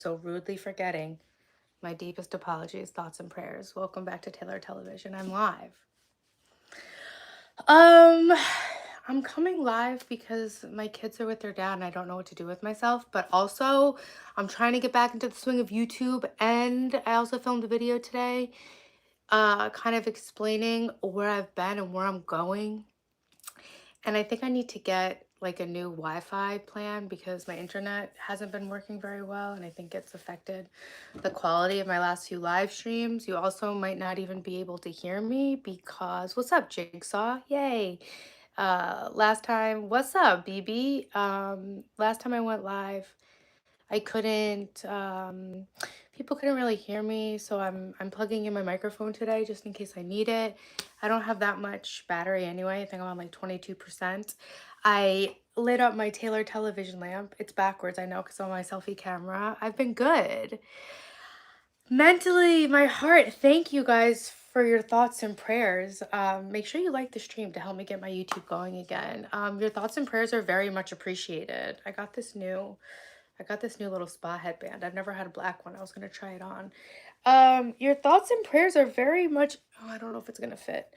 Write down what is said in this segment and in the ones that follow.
so rudely forgetting. My deepest apologies, thoughts, and prayers. Welcome back to Taylor Television. I'm live. Um, I'm coming live because my kids are with their dad and I don't know what to do with myself, but also I'm trying to get back into the swing of YouTube, and I also filmed a video today kind of explaining where I've been and where I'm going. And I think I need to get like a new Wi-Fi plan because my internet hasn't been working very well, and I think it's affected the quality of my last few live streams. You also might not even be able to hear me because what's up, Jigsaw? Yay. Last time, what's up, BB? Last time I went live, I couldn't people couldn't really hear me, so I'm plugging in my microphone today just in case I need it. I don't have that much battery anyway. I think I'm on like 22%. I lit up my Taylor television lamp. It's backwards, I know, because on my selfie camera. I've been good. Mentally, my heart, thank you guys for your thoughts and prayers. Make sure you like the stream to help me get my YouTube going again. Your thoughts and prayers are very much appreciated. I got this new little spa headband. I've never had a black one. I was gonna try it on. Your thoughts and prayers are very much, oh, I don't know if it's gonna fit.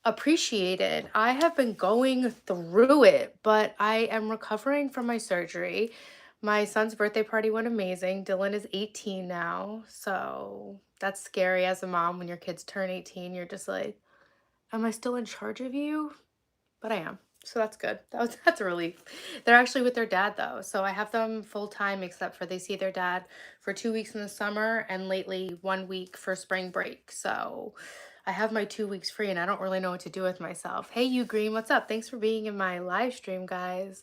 Appreciated. I have been going through it, but I am recovering from my surgery. My son's birthday party went amazing. Dylan is 18 now, so that's scary as a mom when your kids turn 18. You're just like, am I still in charge of you? But I am. So that's good. That's a relief. They're actually with their dad though. So I have them full time except for they see their dad for 2 weeks in the summer and lately 1 week for spring break. So I have my 2 weeks free and I don't really know what to do with myself. Hey, you Green, what's up? Thanks for being in my live stream, guys.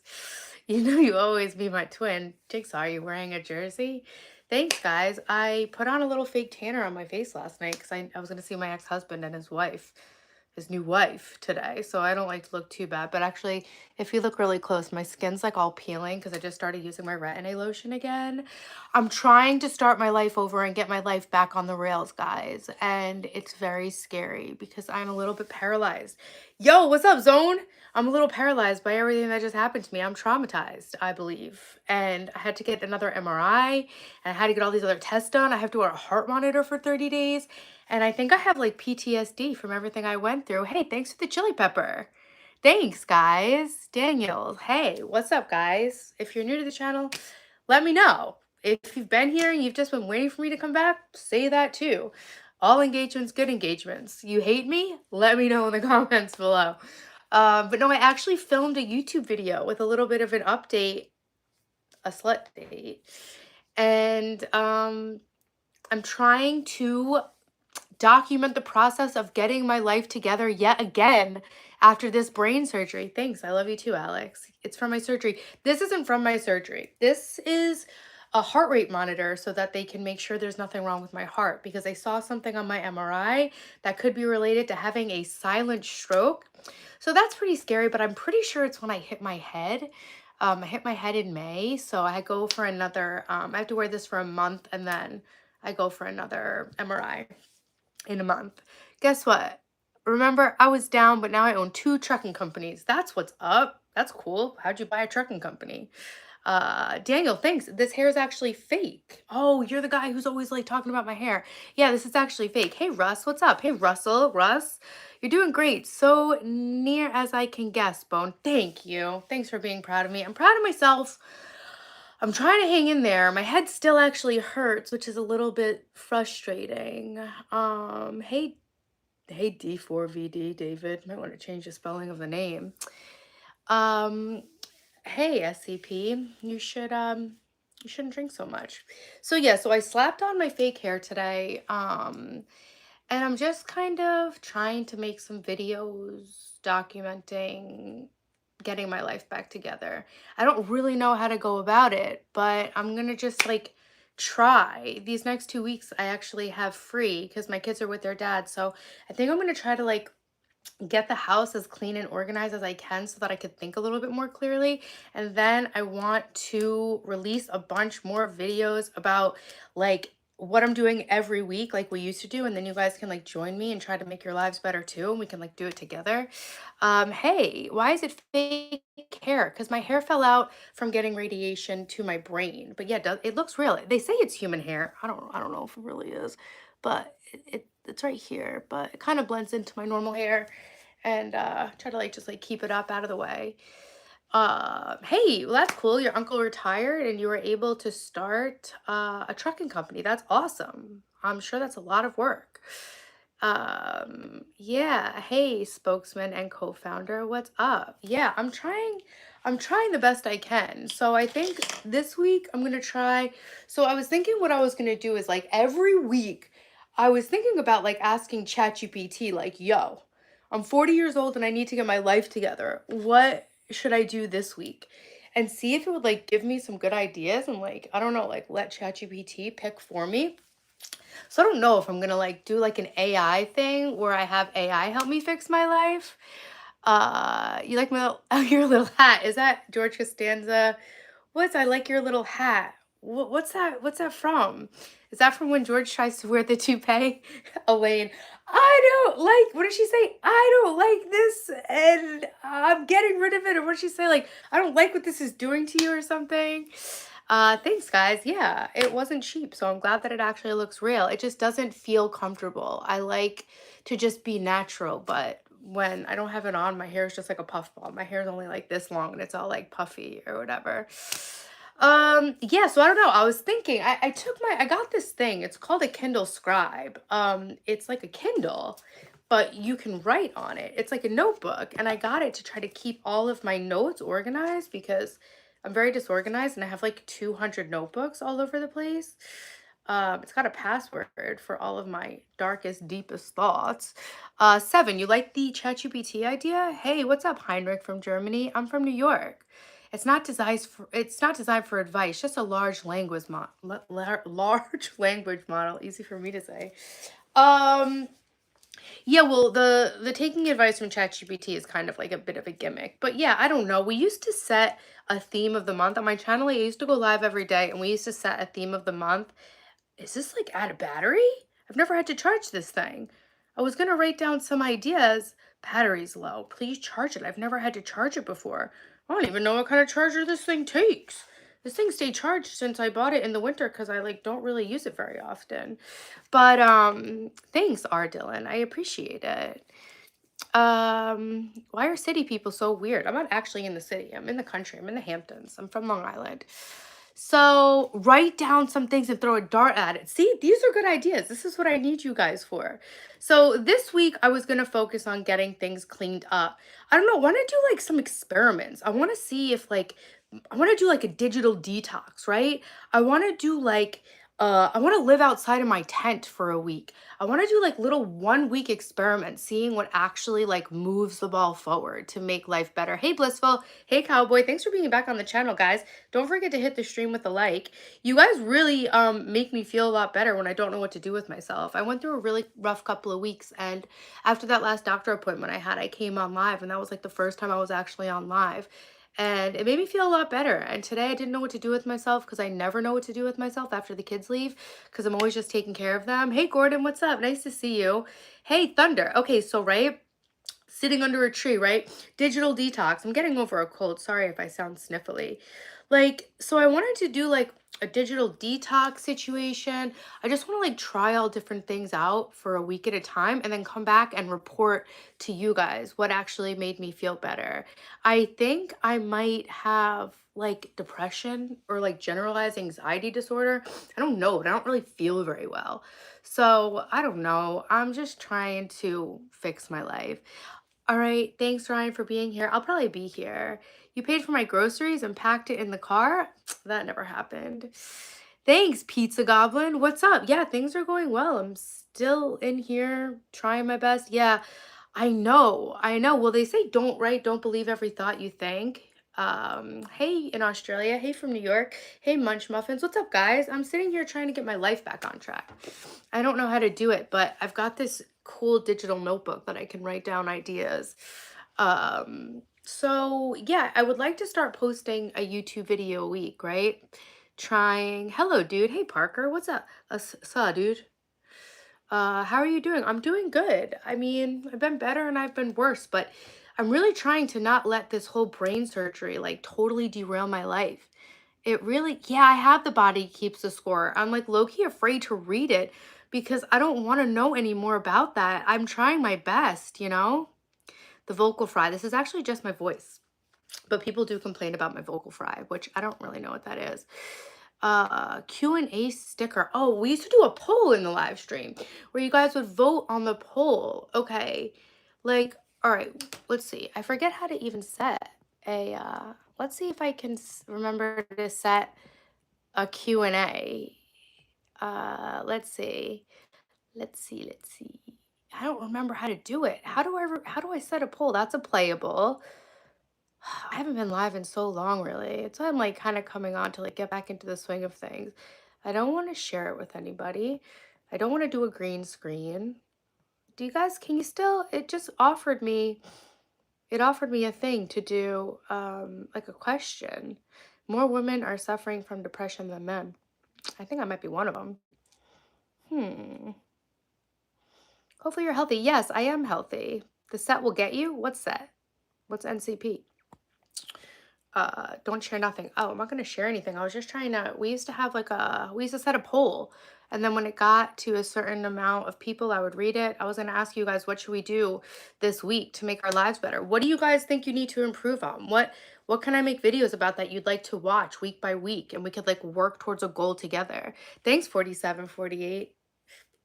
You know you always be my twin. Jigsaw, are you wearing a jersey? Thanks, guys. I put on a little fake tanner on my face last night because I was going to see my ex-husband and his new wife today, so I don't like to look too bad. But actually, if you look really close, my skin's like all peeling because I just started using my retin-A lotion again. I'm trying to start my life over and get my life back on the rails, guys, and it's very scary because I'm a little bit paralyzed. Yo, what's up, Zone? I'm a little paralyzed by everything that just happened to me. I'm traumatized, I believe, and I had to get another MRI, and I had to get all these other tests done. I have to wear a heart monitor for 30 days. And I think I have like PTSD from everything I went through. Hey, thanks for the chili pepper. Thanks, guys. Daniel, hey, what's up, guys? If you're new to the channel, let me know. If you've been here and you've just been waiting for me to come back, say that too. All engagements, good engagements. You hate me? Let me know in the comments below. But no, I actually filmed a YouTube video with a little bit of an update, a slut date. And I'm trying to document the process of getting my life together yet again after this brain surgery. Thanks. I love you too, Alex. It's from my surgery. This isn't from my surgery. This is a heart rate monitor so that they can make sure there's nothing wrong with my heart because I saw something on my MRI that could be related to having a silent stroke. So that's pretty scary, but I'm pretty sure it's when I hit my head. I hit my head in May, so I go for another, I have to wear this for a month and then I go for another MRI in a month. Guess what? Remember, I was down, but now I own 2 trucking companies. That's what's up. That's cool. How'd you buy a trucking company? Daniel, thanks. This hair is actually fake. Oh, you're the guy who's always like talking about my hair. Yeah, this is actually fake. Hey, Russ, what's up? Hey, Russ, you're doing great. So near as I can guess, Bone. Thank you. Thanks for being proud of me. I'm proud of myself. I'm trying to hang in there. My head still actually hurts, which is a little bit frustrating. Hey D4VD, David. Might want to change the spelling of the name. Hey SCP, you shouldn't drink so much. So yeah, so I slapped on my fake hair today. And I'm just kind of trying to make some videos documenting getting my life back together. I don't really know how to go about it, but I'm gonna just like try. These next 2 weeks I actually have free because my kids are with their dad. So I think I'm gonna try to like get the house as clean and organized as I can so that I could think a little bit more clearly. And then I want to release a bunch more videos about like what I'm doing every week, like we used to do, and then you guys can like join me and try to make your lives better too, and we can like do it together. Hey, why is it fake hair? Because my hair fell out from getting radiation to my brain. But yeah, it looks real. They say it's human hair. I don't know if it really is, but it's right here. But it kind of blends into my normal hair, and try to like just like keep it up out of the way. Hey, well, that's cool. Your uncle retired and you were able to start a trucking company. That's awesome. I'm sure that's a lot of work. Yeah. Hey, spokesman and co-founder, what's up? Yeah, I'm trying the best I can. So I think this week I'm gonna try. So I was thinking what I was gonna do is like every week I was thinking about like asking ChatGPT, like, yo, I'm 40 years old and I need to get my life together. What should I do this week? And see if it would like give me some good ideas and like, I don't know, like let ChatGPT pick for me. So I don't know if I'm gonna like do like an AI thing where I have AI help me fix my life. You like my your little hat? Is that George Costanza? What's I like your little hat? What's that? What's that from? Is that from when George tries to wear the toupee? Elaine, I don't like. What did she say? I don't like this, and I'm getting rid of it. Or what did she say? Like, I don't like what this is doing to you, or something. Thanks, guys. Yeah, it wasn't cheap, so I'm glad that it actually looks real. It just doesn't feel comfortable. I like to just be natural, but when I don't have it on, my hair is just like a puffball. My hair is only like this long and it's all like puffy or whatever. Yeah, so I don't know. I was thinking, I got this thing. It's called a Kindle Scribe. It's like a Kindle, but you can write on it. It's like a notebook, and I got it to try to keep all of my notes organized because I'm very disorganized and I have like 200 notebooks all over the place. It's got a password for all of my darkest, deepest thoughts. Seven, you like the ChatGPT idea? Hey, what's up, Heinrich from Germany? I'm from New York. It's not designed for advice, just a large language large language model, easy for me to say. Um, yeah, well, the taking advice from ChatGPT is kind of like a bit of a gimmick. But yeah, I don't know. We used to set a theme of the month on my channel. I used to go live every day and we used to set a theme of the month. Is this like out of battery? I've never had to charge this thing. I was gonna write down some ideas. Battery's low. Please charge it. I've never had to charge it before. I don't even know what kind of charger this thing takes. This thing stayed charged since I bought it in the winter because I like don't really use it very often. But thanks, R. Dylan. I appreciate it. Why are city people so weird? I'm not actually in the city. I'm in the country. I'm in the Hamptons. I'm from Long Island. So write down some things and throw a dart at it. See, these are good ideas. This is what I need you guys for. So this week I was gonna focus on getting things cleaned up. I don't know, I want to do like some experiments. I want to see if like I want to do like a digital detox, right? I want to do like I want to live outside of my tent for a week. I want to do like little 1 week experiments, seeing what actually like moves the ball forward to make life better. Hey Blissful, hey Cowboy, thanks for being back on the channel, guys. Don't forget to hit the stream with a like. You guys really make me feel a lot better when I don't know what to do with myself. I went through a really rough couple of weeks, and after that last doctor appointment I had, I came on live, and that was like the first time I was actually on live. And it made me feel a lot better. And today I didn't know what to do with myself because I never know what to do with myself after the kids leave because I'm always just taking care of them. Hey, Gordon, what's up? Nice to see you. Hey, Thunder. Okay, so, right, sitting under a tree, right? Digital detox. I'm getting over a cold. Sorry if I sound sniffly. Like, so I wanted to do like a digital detox situation. I just want to like try all different things out for a week at a time and then come back and report to you guys what actually made me feel better. I think I might have like depression or like generalized anxiety disorder. I don't know, but I don't really feel very well. So I don't know. I'm just trying to fix my life. All right. Thanks, Ryan, for being here. I'll probably be here. You paid for my groceries and packed it in the car? That never happened. Thanks, Pizza Goblin. What's up? Yeah, things are going well. I'm still in here trying my best. Yeah, I know. I know. Well, they say don't write, don't believe every thought you think. Hey in Australia. Hey from New York. Hey Munch Muffins. What's up, guys? I'm sitting here trying to get my life back on track. I don't know how to do it, but I've got this cool digital notebook that I can write down ideas. So yeah, I would like to start posting a YouTube video a week, right? Trying. Hello, dude. Hey, Parker. What's up? Dude. How are you doing? I'm doing good. I mean, I've been better and I've been worse, but I'm really trying to not let this whole brain surgery like totally derail my life. It really, yeah, I have the body keeps the score. I'm like low-key afraid to read it because I don't want to know any more about that. I'm trying my best, you know? The vocal fry. This is actually just my voice. But people do complain about my vocal fry, which I don't really know what that is. Q&A sticker. Oh, we used to do a poll in the live stream where you guys would vote on the poll. Okay. Like, all right, let's see. I forget how to even set a let's see if I can remember to set a Q&A. Let's see. Let's see. I don't remember how to do it. How do I set a poll? That's a playable. I haven't been live in so long, really. It's why I'm like kind of coming on to like get back into the swing of things. I don't want to share it with anybody. I don't want to do a green screen. Do you guys, can you still, it offered me a thing to do like a question. More women are suffering from depression than men. I think I might be one of them. Hmm. Hopefully you're healthy. Yes, I am healthy. The set will get you. What's set? What's NCP? Don't share nothing. Oh, I'm not going to share anything. I was just trying to, we used to set a poll. And then when it got to a certain amount of people, I would read it. I was going to ask you guys, what should we do this week to make our lives better? What do you guys think you need to improve on? What can I make videos about that you'd like to watch week by week? And we could like work towards a goal together. Thanks, 4748.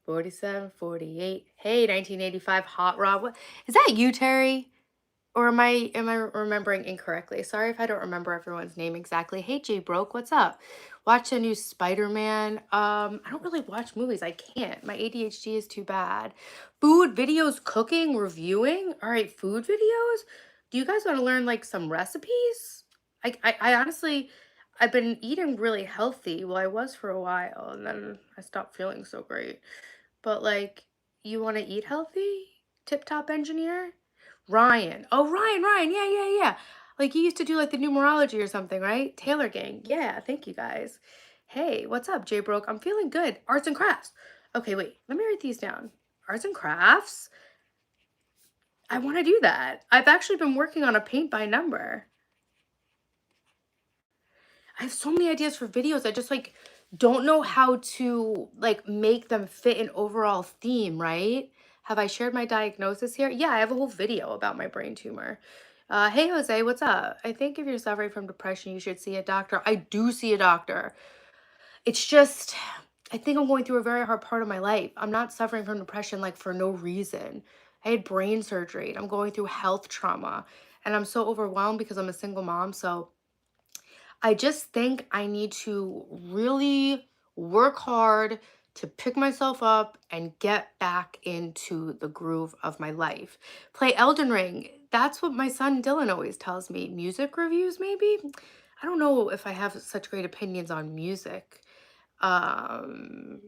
4748. Hey, 1985 Hot Rod. What, is that you, Terry? Or am I remembering incorrectly? Sorry if I don't remember everyone's name exactly. Hey J Broke, what's up? Watch the new Spider-Man. I don't really watch movies. I can't. My ADHD is too bad. Food videos, cooking, reviewing. All right, food videos. Do you guys want to learn like some recipes? I honestly, I've been eating really healthy. Well, I was for a while, and then I stopped feeling so great. But like, you want to eat healthy? Tip top engineer? Ryan. Oh, Ryan. Yeah, yeah, yeah. Like he used to do like the numerology or something, right? Taylor Gang. Yeah, thank you guys. Hey, what's up, J Broke? I'm feeling good. Arts and crafts. Okay, wait. Let me write these down. Arts and crafts. I want to do that. I've actually been working on a paint by number. I have so many ideas for videos. I just like don't know how to like make them fit an overall theme, right? Have I shared my diagnosis here? Yeah, I have a whole video about my brain tumor. Hey Jose, what's up? I think if you're suffering from depression, you should see a doctor. I do see a doctor. It's just, I think I'm going through a very hard part of my life. I'm not suffering from depression like for no reason. I had brain surgery and I'm going through health trauma and I'm so overwhelmed because I'm a single mom. So I just think I need to really work hard to pick myself up and get back into the groove of my life. Play Elden Ring. That's what my son Dylan always tells me. Music reviews, maybe? I don't know if I have such great opinions on music. Um,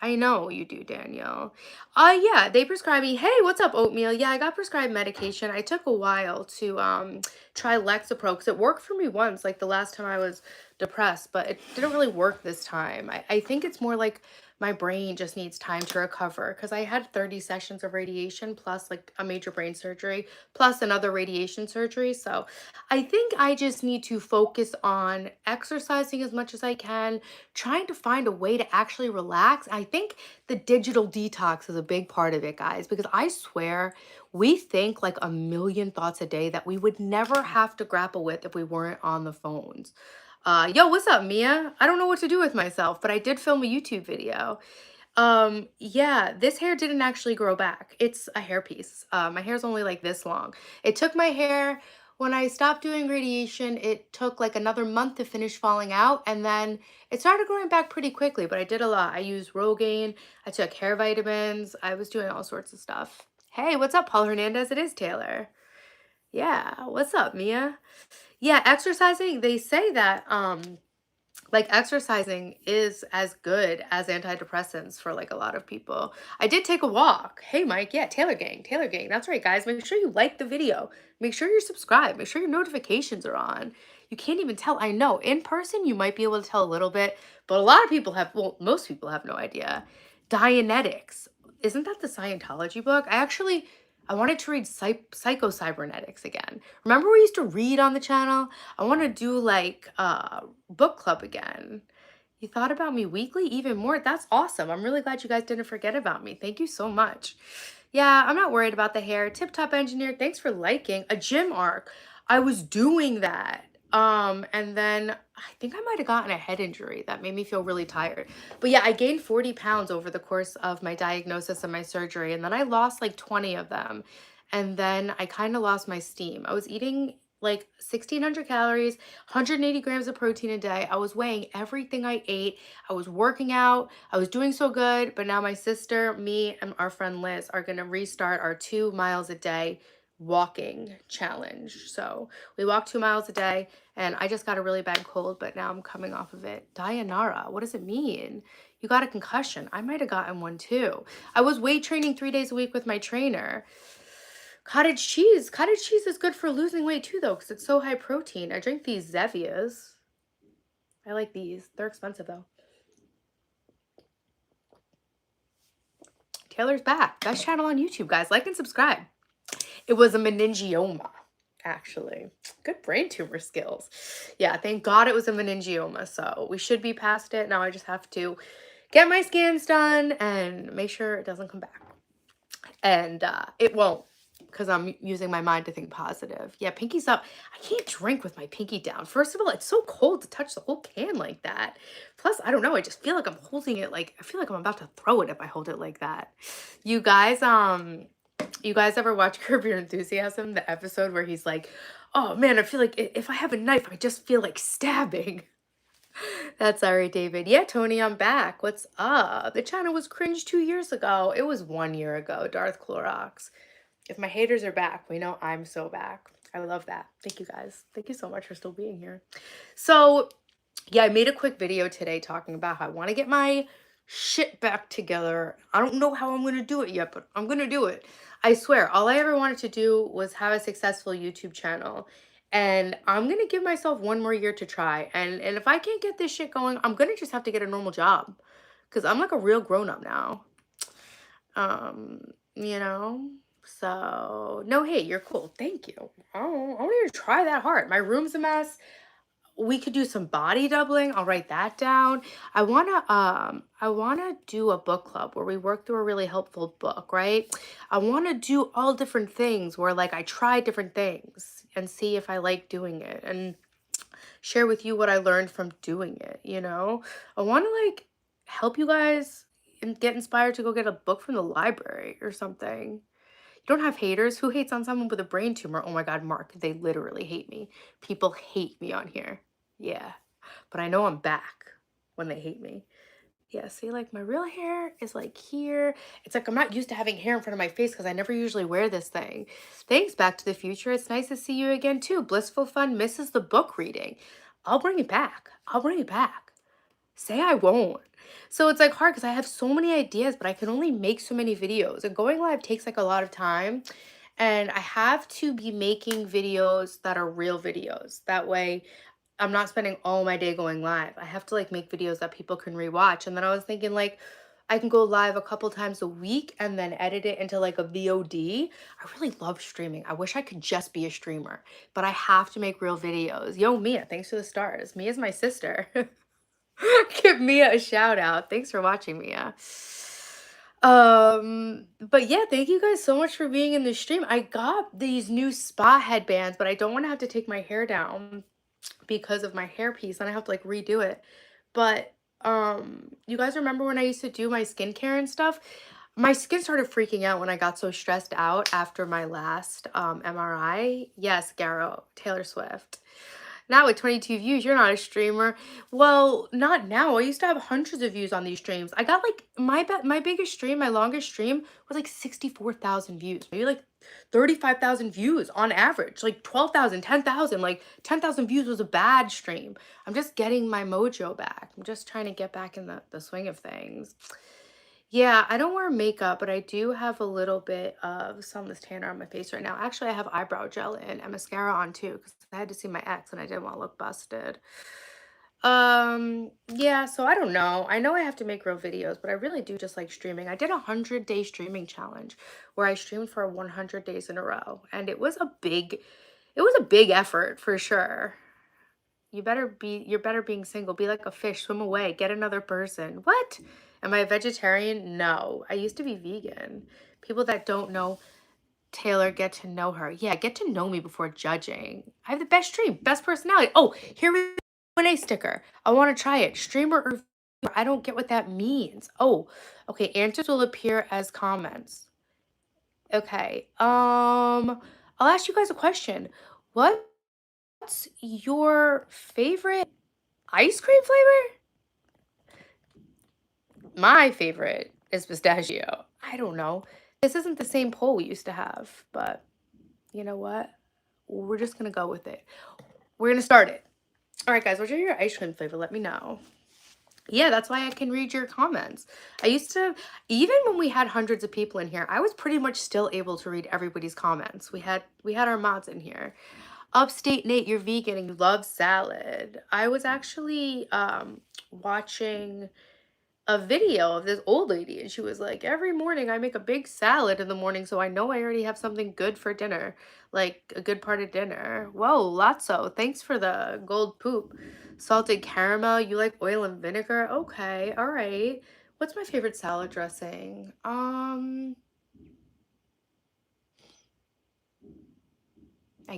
I know you do, Danielle. Yeah, they prescribed me. Hey, what's up, oatmeal? Yeah, I got prescribed medication. I took a while to try Lexapro because it worked for me once, like the last time I was depressed, but it didn't really work this time. I think it's more like my brain just needs time to recover because I had 30 sessions of radiation plus like a major brain surgery plus another radiation surgery. So I think I just need to focus on exercising as much as I can, trying to find a way to actually relax. I think the digital detox is a big part of it, guys, because I swear we think like a million thoughts a day that we would never have to grapple with if we weren't on the phones. Yo, what's up, Mia? I don't know what to do with myself, but I did film a YouTube video. Yeah, this hair didn't actually grow back. It's a hairpiece. My hair's only like this long. It took my hair when I stopped doing radiation, it took like another month to finish falling out, and then it started growing back pretty quickly, but I did a lot. I used Rogaine, I took hair vitamins, I was doing all sorts of stuff. Hey, what's up, Paul Hernandez? It is Taylor. Yeah, what's up, Mia? Yeah, exercising, they say that Like exercising is as good as antidepressants for like a lot of people. I did take a walk. Hey Mike, yeah, Taylor Gang, Taylor Gang. That's right, guys. Make sure you like the video. Make sure you're subscribed. Make sure your notifications are on. You can't even tell. I know in person you might be able to tell a little bit, but a lot of people have, well, most people have no idea. Dianetics. Isn't that the Scientology book? I wanted to read Psycho-Cybernetics again. Remember we used to read on the channel? I want to do like book club again. You thought about me weekly even more. That's awesome. I'm really glad you guys didn't forget about me. Thank you so much. Yeah, I'm not worried about the hair. Tip Top Engineer, thanks for liking a gym arc. I was doing that. And then I think I might have gotten a head injury that made me feel really tired. But yeah, I gained 40 pounds over the course of my diagnosis and my surgery, and then I lost like 20 of them. And then I kind of lost my steam. I was eating like 1600 calories, 180 grams of protein a day. I was weighing everything I ate. I was working out. I was doing so good. But now my sister, me, and our friend Liz are going to restart our 2 miles a day walking challenge. So we walk 2 miles a day, and I just got a really bad cold, but now I'm coming off of it. Dayanara, what does it mean? You got a concussion. I might have gotten one too. I was weight training 3 days a week with my trainer. Cottage cheese. Cottage cheese is good for losing weight too, though, because it's so high protein. I drink these Zevias. I like these. They're expensive, though. Taylor's back. Best channel on YouTube, guys. Like and subscribe. It was a meningioma, actually. Good brain tumor skills. Yeah, thank God it was a meningioma, so we should be past it. Now I just have to get my scans done and make sure it doesn't come back. And it won't, because I'm using my mind to think positive. Yeah, pinky's up. I can't drink with my pinky down. First of all, it's so cold to touch the whole can like that. Plus, I don't know, I just feel like I'm holding it like, I feel like I'm about to throw it if I hold it like that. You guys ever watch Curb Your Enthusiasm? The episode where he's like, oh man, I feel like if I have a knife, I just feel like stabbing. That's all right, David. Yeah, Tony, I'm back. What's up? The channel was cringe 2 years ago. It was 1 year ago, Darth Clorox. If my haters are back, we know I'm so back. I love that. Thank you guys. Thank you so much for still being here. So yeah, I made a quick video today talking about how I want to get my shit back together. I don't know how I'm going to do it yet, but I'm going to do it. I swear, all I ever wanted to do was have a successful YouTube channel. And I'm going to give myself 1 more year to try. And if I can't get this shit going, I'm going to just have to get a normal job. Because I'm like a real grown-up now. You know? So, no hate, you're cool. Thank you. Oh, I want you to try that hard. My room's a mess. We could do some body doubling. I'll write that down. I wanna do a book club where we work through a really helpful book, right? I wanna do all different things where like I try different things and see if I like doing it and share with you what I learned from doing it, you know? I wanna like help you guys and get inspired to go get a book from the library or something. You don't have haters. Who hates on someone with a brain tumor? Oh my God, Mark, they literally hate me. People hate me on here. Yeah, but I know I'm back when they hate me. Yeah, see, like my real hair is like here. It's like I'm not used to having hair in front of my face because I never usually wear this thing. Thanks, Back to the Future. It's nice to see you again too. Blissful Fun misses the book reading. I'll bring it back. I'll bring it back. Say I won't. So it's like hard because I have so many ideas, but I can only make so many videos. And going live takes like a lot of time. And I have to be making videos that are real videos. That way I'm not spending all my day going live. I have to like make videos that people can rewatch. And then I was thinking like I can go live a couple times a week and then edit it into like a VOD. I really love streaming. I wish I could just be a streamer, but I have to make real videos. Yo, Mia, thanks for the stars. Mia's my sister. Give Mia a shout out. Thanks for watching, Mia. But yeah, thank you guys so much for being in the stream. I got these new spa headbands, but I don't want to have to take my hair down because of my hairpiece and I have to like redo it. But you guys remember when I used to do my skincare and stuff? My skin started freaking out when I got so stressed out after my last MRI. Yes, Garrow, Taylor Swift. Now with 22 views, you're not a streamer. Well, not now. I used to have hundreds of views on these streams. I got like my biggest stream, my longest stream was like 64,000 views. Maybe like 35,000 views on average. Like 12,000, 10,000. Like 10,000 views was a bad stream. I'm just getting my mojo back. I'm just trying to get back in the swing of things. Yeah, I don't wear makeup, but I do have a little bit of sunless tanner on my face right now. Actually, I have eyebrow gel in and mascara on too because I had to see my ex and I didn't want to look busted. Yeah, so I don't know. I know I have to make real videos, but I really do just like streaming. I did a 100-day streaming challenge where I streamed for 100 days in a row, and it was a big effort for sure. You're better being single. Be like a fish, swim away, get another person. What? Am I a vegetarian? No. I used to be vegan. People that don't know Taylor get to know her. Yeah, get to know me before judging. I have the best stream, best personality. Oh, here we go. A sticker. I want to try it. Streamer or viewer? I don't get what that means. Oh, okay. Answers will appear as comments. Okay. I'll ask you guys a question. What's your favorite ice cream flavor? My favorite is pistachio. I don't know. This isn't the same poll we used to have, but you know what? We're just gonna go with it. We're gonna start it. All right, guys, what's your ice cream flavor? Let me know. Yeah, that's why I can read your comments. I used to, even when we had hundreds of people in here, I was pretty much still able to read everybody's comments. We had our mods in here. Upstate Nate, you're vegan and you love salad. I was actually watching a video of this old lady and she was like, every morning I make a big salad in the morning so I know I already have something good for dinner, like a good part of dinner. Whoa, Lotso, thanks for the gold poop. Salted caramel, you like oil and vinegar? Okay, all right. What's my favorite salad dressing? I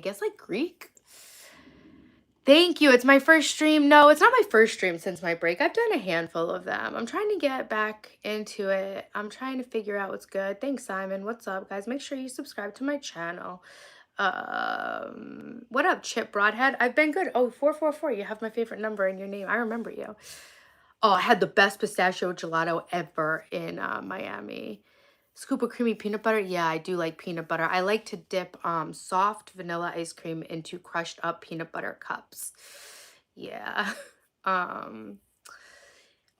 guess like Greek. Thank you. It's my first stream. No, it's not my first stream since my break. I've done a handful of them. I'm trying to get back into it. I'm trying to figure out what's good. Thanks, Simon. What's up, guys? Make sure you subscribe to my channel. What up, Chip Broadhead? I've been good. Oh, 444. You have my favorite number in your name. I remember you. Oh, I had the best pistachio gelato ever in Miami. Scoop of creamy peanut butter. Yeah, I do like peanut butter. I like to dip soft vanilla ice cream into crushed up peanut butter cups. Yeah. Um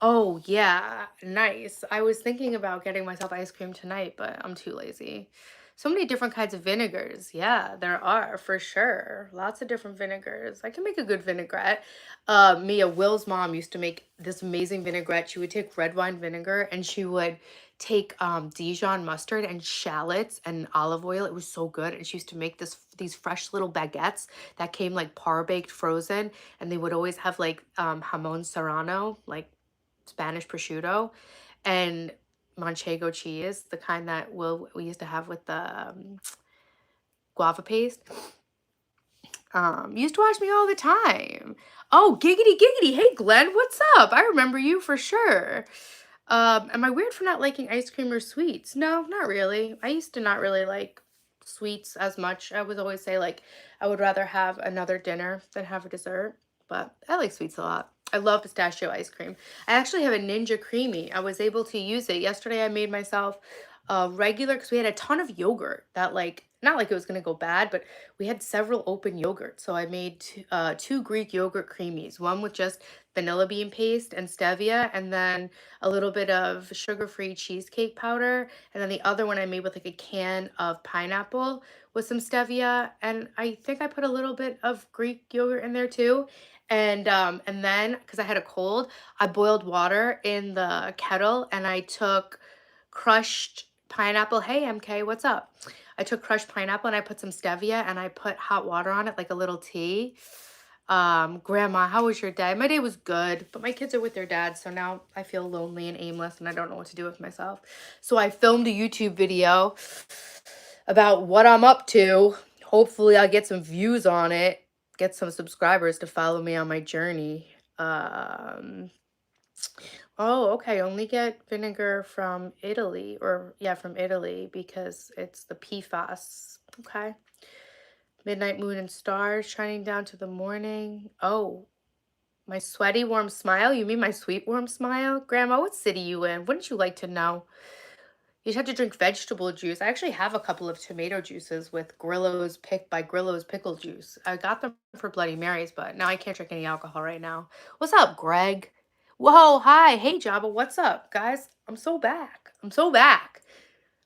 oh yeah, nice. I was thinking about getting myself ice cream tonight, but I'm too lazy. So many different kinds of vinegars. Yeah, there are for sure. Lots of different vinegars. I can make a good vinaigrette. Mia, Will's mom used to make this amazing vinaigrette. She would take red wine vinegar and she would take Dijon mustard and shallots and olive oil. It was so good. And she used to make these fresh little baguettes that came like par baked frozen. And they would always have like jamon serrano, like Spanish prosciutto, and manchego cheese, the kind that we used to have with the guava paste. Used to watch me all the time. Oh, giggity giggity. Hey Glenn, what's up? I remember you for sure. Am I weird for not liking ice cream or sweets? No, not really. I used to not really like sweets as much. I would always say like I would rather have another dinner than have a dessert, but I like sweets a lot. I love pistachio ice cream. I actually have a Ninja Creamy. I was able to use it. Yesterday I made myself a regular because we had a ton of yogurt that like not like it was gonna go bad, but we had several open yogurts. So I made two Greek yogurt creamies, one with just vanilla bean paste and stevia, and then a little bit of sugar-free cheesecake powder, and then the other one I made with like a can of pineapple with some stevia, and I think I put a little bit of Greek yogurt in there too. And then because I had a cold, I boiled water in the kettle and I took crushed pineapple. Hey MK, what's up? I took crushed pineapple and I put some stevia and I put hot water on it like a little tea. Grandma, how was your day? My day was good, but my kids are with their dad, so now I feel lonely and aimless and I don't know what to do with myself. So I filmed a YouTube video about what I'm up to. Hopefully I'll get some views on it, get some subscribers to follow me on my journey. Oh, okay. Only get vinegar from Italy, or yeah, from Italy because it's the PFAS. Okay. Midnight moon and stars shining down to the morning. Oh, my sweaty warm smile? You mean my sweet warm smile? Grandma, what city you in? Wouldn't you like to know? You just have to drink vegetable juice. I actually have a couple of tomato juices with Grillo's picked by Grillo's pickle juice. I got them for Bloody Marys, but now I can't drink any alcohol right now. What's up, Greg? Whoa, hi. Hey, Jabba. What's up, guys? I'm so back. I'm so back.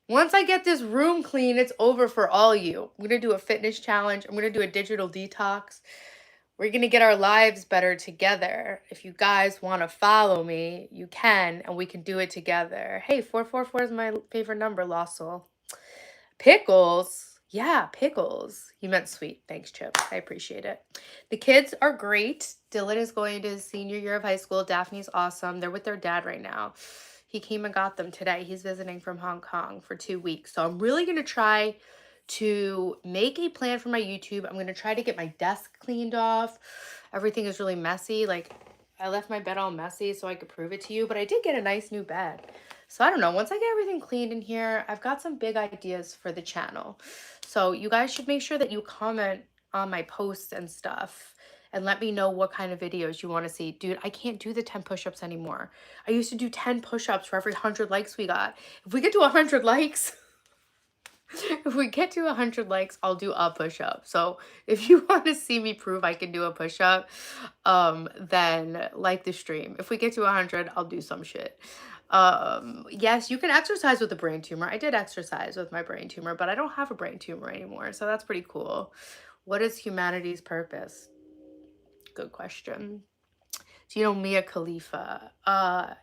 Once I get this room clean, it's over for all you. I'm going to do a fitness challenge. I'm going to do a digital detox. We're going to get our lives better together. If you guys want to follow me, you can, and we can do it together. Hey, 444 is my favorite number, Lost Soul. Pickles. Yeah, pickles. You meant sweet. Thanks, Chip. I appreciate it. The kids are great. Dylan is going to his senior year of high school. Daphne's awesome. They're with their dad right now. He came and got them today. He's visiting from Hong Kong for 2 weeks. So I'm really going to try to make a plan for my YouTube. I'm going to try to get my desk cleaned off. Everything is really messy. Like, I left my bed all messy so I could prove it to you, but I did get a nice new bed. So I don't know, once I get everything cleaned in here, I've got some big ideas for the channel. So you guys should make sure that you comment on my posts and stuff and let me know what kind of videos you want to see. Dude, I can't do the 10 push-ups anymore. I used to do 10 push-ups for every 100 likes we got. If we get to 100 likes, if we get to 100 likes, I'll do a push-up. So if you want to see me prove I can do a push-up, then like the stream. If we get to 100, I'll do some shit. Yes, you can exercise with a brain tumor. I did exercise with my brain tumor, but I don't have a brain tumor anymore. So that's pretty cool. What is humanity's purpose? Good question. Do you know Mia Khalifa?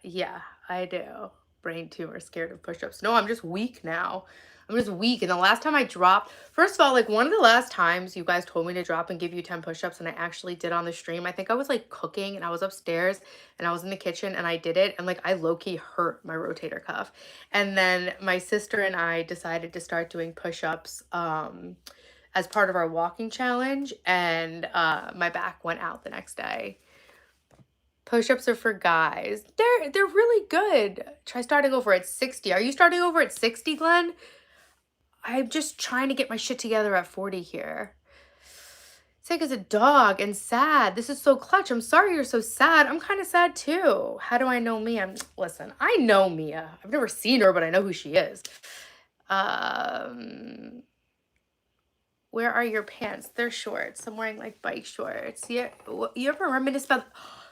Yeah, I do. Brain tumor, scared of push-ups. No, I'm just weak now. I'm just weak. And the last time I dropped, first of all, like one of the last times you guys told me to drop and give you 10 push-ups and I actually did on the stream, I think I was like cooking and I was upstairs and I was in the kitchen and I did it and like I low-key hurt my rotator cuff. And then my sister and I decided to start doing push-ups as part of our walking challenge and my back went out the next day. Push-ups are for guys. They're really good. Try starting over at 60. Are you starting over at 60, Glenn? I'm just trying to get my shit together at 40 here. Sick as a dog and sad. This is so clutch. I'm sorry you're so sad. I'm kind of sad too. How do I know Mia? Listen, I know Mia. I've never seen her, but I know who she is. Where are your pants? They're shorts. I'm wearing like bike shorts. Yeah, you ever reminisce about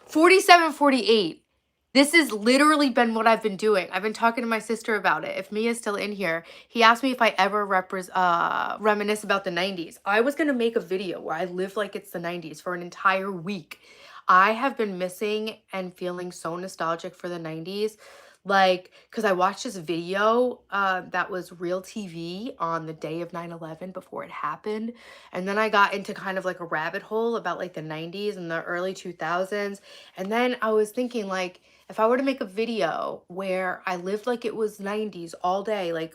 47, 48? This has literally been what I've been doing. I've been talking to my sister about it. If Mia's still in here, he asked me if I ever reminisce about the 90s. I was going to make a video where I live like it's the 90s for an entire week. I have been missing and feeling so nostalgic for the 90s. Like, because I watched this video that was real TV on the day of 9/11 before it happened. And then I got into kind of like a rabbit hole about like the 90s and the early 2000s. And then I was thinking like, if I were to make a video where I lived like it was 90s all day, like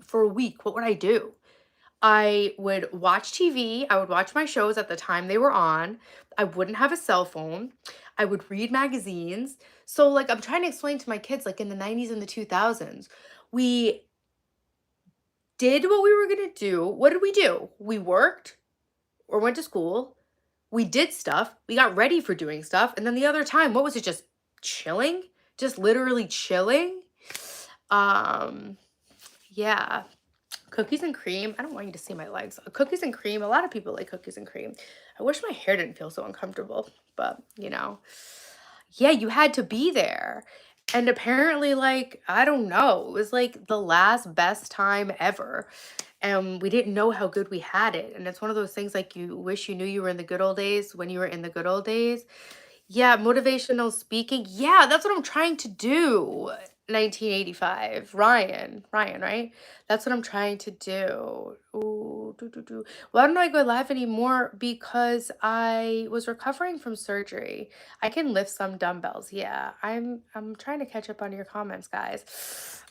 for a week, what would I do? I would watch TV. I would watch my shows at the time they were on. I wouldn't have a cell phone. I would read magazines. So like I'm trying to explain to my kids like in the 90s and the 2000s, we did what we were going to do. What did we do? We worked or went to school. We did stuff. We got ready for doing stuff. And then the other time, what was it? Just chilling? Just literally chilling? Yeah. Cookies and cream. I don't want you to see my legs. Cookies and cream. A lot of people like cookies and cream. I wish my hair didn't feel so uncomfortable, but you know. Yeah, you had to be there. And apparently, like, I don't know, it was like the last best time ever. And we didn't know how good we had it. And it's one of those things like you wish you knew you were in the good old days when you were in the good old days. Yeah, motivational speaking. Yeah, that's what I'm trying to do. 1985. Ryan, right? That's what I'm trying to do. Ooh, do. Why don't I go live anymore? Because I was recovering from surgery. I can lift some dumbbells. Yeah, I'm trying to catch up on your comments, guys.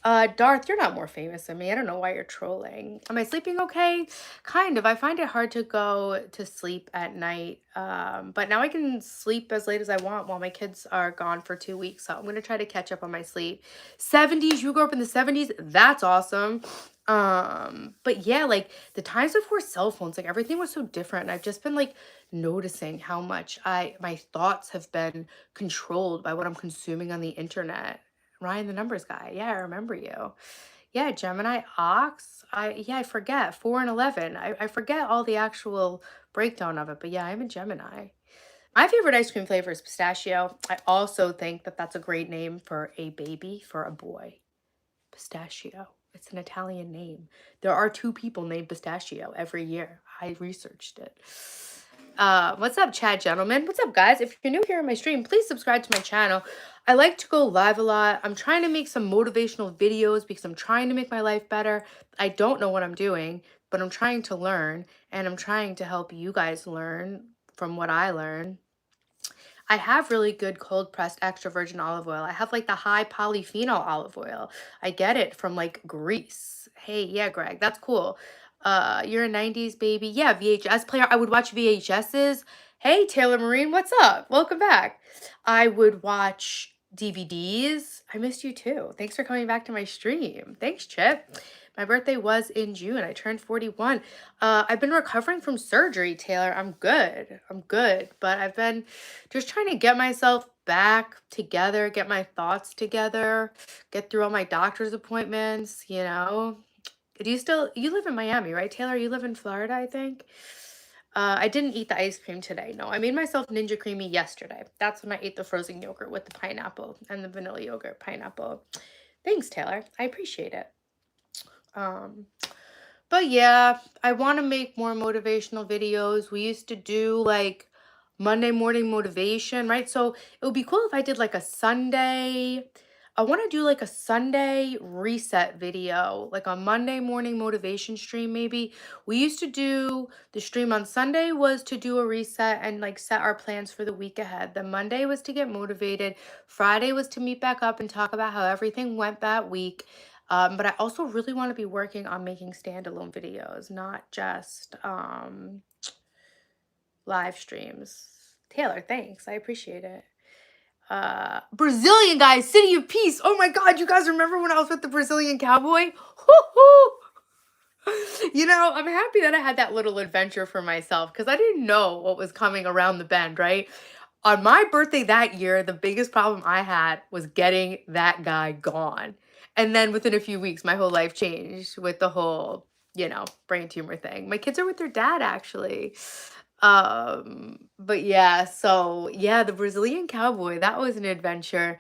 Darth, you're not more famous than me. I don't know why you're trolling. Am I sleeping okay? Kind of. I find it hard to go to sleep at night. But now I can sleep as late as I want while my kids are gone for 2 weeks. So I'm going to try to catch up on my sleep. 70s, you grew up in the 70s. That's awesome. But yeah, like the times before cell phones, like everything was so different. And I've just been like noticing how much my thoughts have been controlled by what I'm consuming on the internet. Ryan the numbers guy. Yeah, I remember you. Yeah, Gemini Ox. I forget. 4 and 11. I forget all the actual breakdown of it, but yeah, I'm a Gemini. My favorite ice cream flavor is pistachio. I also think that that's a great name for a baby, for a boy. Pistachio. It's an Italian name. There are two people named Pistachio every year. I researched it. What's up, chat gentlemen? What's up, guys? If you're new here on my stream, please subscribe to my channel. I like to go live a lot. I'm trying to make some motivational videos because I'm trying to make my life better. I don't know what I'm doing, but I'm trying to learn, and I'm trying to help you guys learn from what I learn. I have really good cold pressed extra virgin olive oil. I have like the high polyphenol olive oil. I get it from like Greece. Hey, yeah, Greg, that's cool. You're a 90s baby. Yeah, VHS player. I would watch VHSs. Hey, Taylor Marine, what's up? Welcome back. I would watch DVDs. I missed you too. Thanks for coming back to my stream. Thanks, Chip. My birthday was in June. I turned 41. I've been recovering from surgery, Taylor. I'm good. I'm good. But I've been just trying to get myself back together, get my thoughts together, get through all my doctor's appointments, you know. You live in Miami, right, Taylor? You live in Florida, I think. I didn't eat the ice cream today. No, I made myself Ninja Creamy yesterday. That's when I ate the frozen yogurt with the pineapple and the vanilla yogurt pineapple. Thanks, Taylor. I appreciate it. Um, but yeah, I want to make more motivational videos. We used to do like Monday morning motivation, right? So it would be cool if I did like a Sunday. I want to do like a Sunday reset video, like a Monday morning motivation stream, maybe. We used to do the stream on Sunday was to do a reset and like set our plans for the week ahead. The Monday was to get motivated. Friday was to meet back up and talk about how everything went that week. But I also really want to be working on making standalone videos, not just live streams. Taylor, thanks. I appreciate it. Brazilian guys, City of Peace. Oh my God, you guys remember when I was with the Brazilian cowboy? Hoo-hoo! You know, I'm happy that I had that little adventure for myself because I didn't know what was coming around the bend, right? On my birthday that year, the biggest problem I had was getting that guy gone. And then within a few weeks, my whole life changed with the whole, brain tumor thing. My kids are with their dad actually. But yeah, so yeah, the Brazilian cowboy, that was an adventure.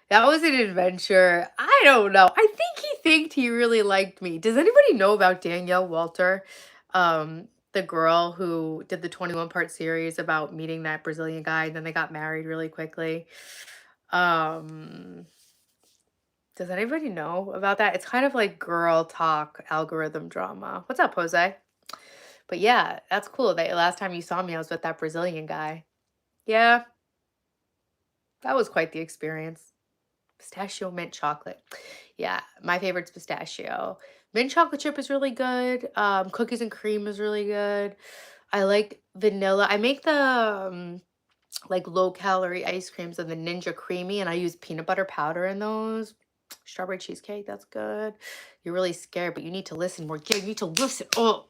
That was an adventure. I don't know. I think he thinked he really liked me. Does anybody know about Danielle Walter? The girl who did the 21 part series about meeting that Brazilian guy, and then they got married really quickly. Um, does anybody know about that? It's kind of like girl talk algorithm drama. What's up, Jose? But yeah, that's cool. That last time you saw me, I was with that Brazilian guy. Yeah, that was quite the experience. Pistachio mint chocolate. Yeah, my favorite's pistachio. Mint chocolate chip is really good. Cookies and cream is really good. I like vanilla. I make the like low calorie ice creams and the Ninja Creamy, and I use peanut butter powder in those. Strawberry cheesecake, that's good. You're really scared, but you need to listen more. Yeah, you need to listen. Oh,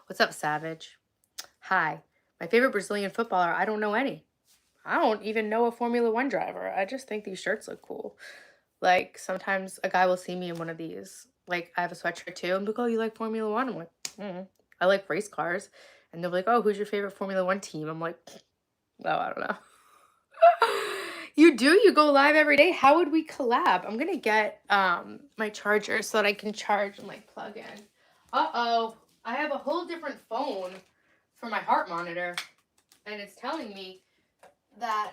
what's up, Savage? Hi. My favorite Brazilian footballer, I don't know any. I don't even know a Formula One driver. I just think these shirts look cool. Like sometimes a guy will see me in one of these. Like I have a sweatshirt too. I'm like, oh, you like Formula One? I'm like, I like race cars. And they're like, oh, who's your favorite Formula One team? I'm like, oh, I don't know. You do? You go live every day? How would we collab? I'm gonna get my charger so that I can charge and like plug in. Uh-oh. I have a whole different phone for my heart monitor. And it's telling me that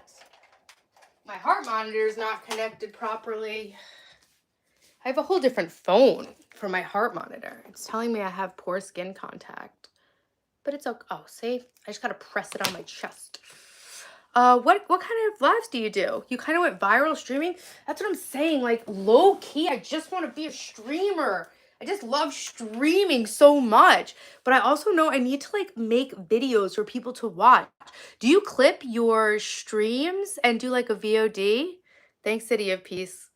my heart monitor is not connected properly. I have a whole different phone for my heart monitor. It's telling me I have poor skin contact. But it's okay. Oh, see? I just gotta press it on my chest. What kind of lives do you do? You kind of went viral streaming? That's what I'm saying. Like, low key, I just want to be a streamer. I just love streaming so much. But I also know I need to like make videos for people to watch. Do you clip your streams and do like a VOD? Thanks, City of Peace.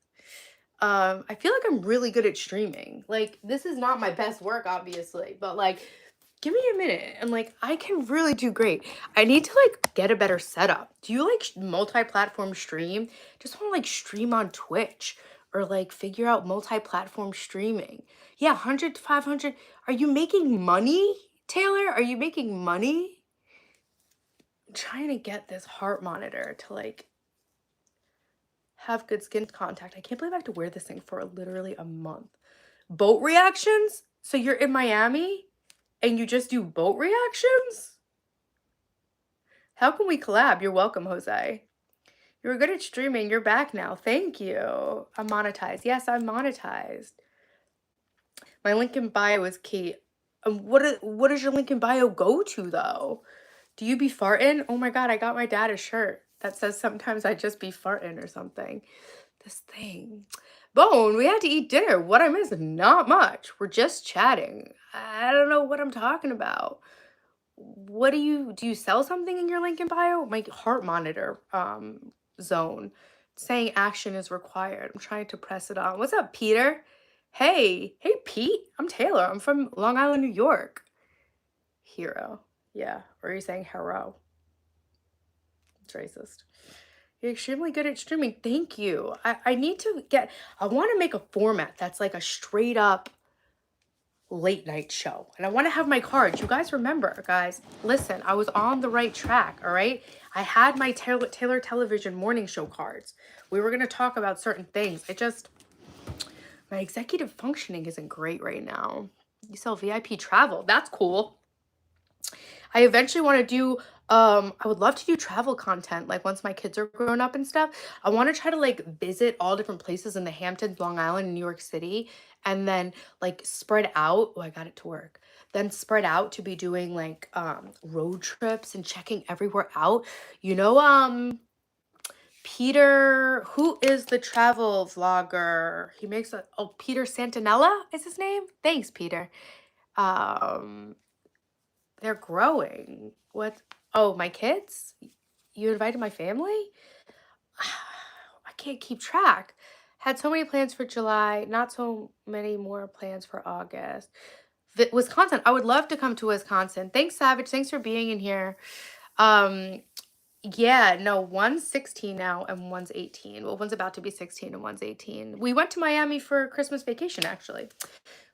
I feel like I'm really good at streaming. Like, this is not my best work, obviously, but like, give me a minute and like, I can really do great. I need to like get a better setup. Do you like multi-platform stream? Just want to like stream on Twitch or like figure out multi-platform streaming. Yeah, 100 to 500. Are you making money, Taylor? Are you making money? I'm trying to get this heart monitor to like have good skin contact. I can't believe I have to wear this thing for literally a month. Boat reactions? So you're in Miami and you just do boat reactions? How can we collab? You're welcome, Jose. You were good at streaming. You're back now. Thank you. I'm monetized. Yes, I'm monetized. My link in bio is key. What does your link in bio go to though? Do you be farting? Oh my god, I got my dad a shirt that says sometimes I just be farting or something. This thing. Bone, we had to eat dinner. What I miss? Not much. We're just chatting. I don't know what I'm talking about. What do you sell something in your link in bio? My heart monitor zone saying action is required. I'm trying to press it on. What's up, Peter? Hey Pete. I'm Taylor. I'm from Long Island, New York. Hero. Yeah. Or are you saying hero? It's racist. You're extremely good at streaming. Thank you. I need to get, I want to make a format that's like a straight up late night show. And I want to have my cards. You guys remember, guys, listen, I was on the right track, all right? I had my Taylor Television morning show cards. We were going to talk about certain things. My executive functioning isn't great right now. You sell VIP travel. That's cool. I eventually want to do I would love to do travel content like once my kids are grown up and stuff. I want to try to like visit all different places in the Hamptons, Long Island, and New York City and then like spread out. Oh, I got it to work. Then spread out to be doing like road trips and checking everywhere out. You know Peter, who is the travel vlogger? He makes a Peter Santinella is his name? Thanks, Peter. Um they're growing. What? Oh, my kids? You invited my family? I can't keep track. Had so many plans for July, not so many more plans for August. Wisconsin. I would love to come to Wisconsin. Thanks, Savage. Thanks for being in here. Um, yeah, no, one's 16 now and one's 18. Well, one's about to be 16 and one's 18. We went to Miami for Christmas vacation, actually.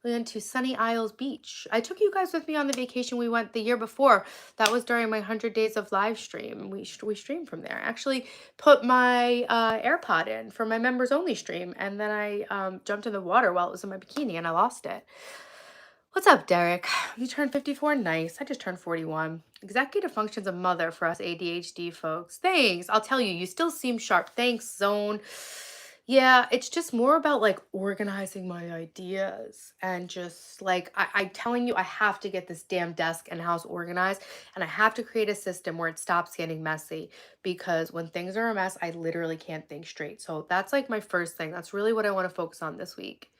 We went to Sunny Isles Beach. I took you guys with me on the vacation we went the year before. That was during my 100 days of live stream. We streamed from there. I actually put my AirPod in for my members only stream, and then I jumped in the water while it was in my bikini, and I lost it. What's up, Derek? You turned 54? Nice. I just turned 41. Executive function's a mother for us ADHD folks. Thanks. I'll tell you, you still seem sharp. Thanks, Zone. Yeah, it's just more about like organizing my ideas and just like I'm telling you, I have to get this damn desk and house organized and I have to create a system where it stops getting messy because when things are a mess, I literally can't think straight. So that's like my first thing. That's really what I want to focus on this week.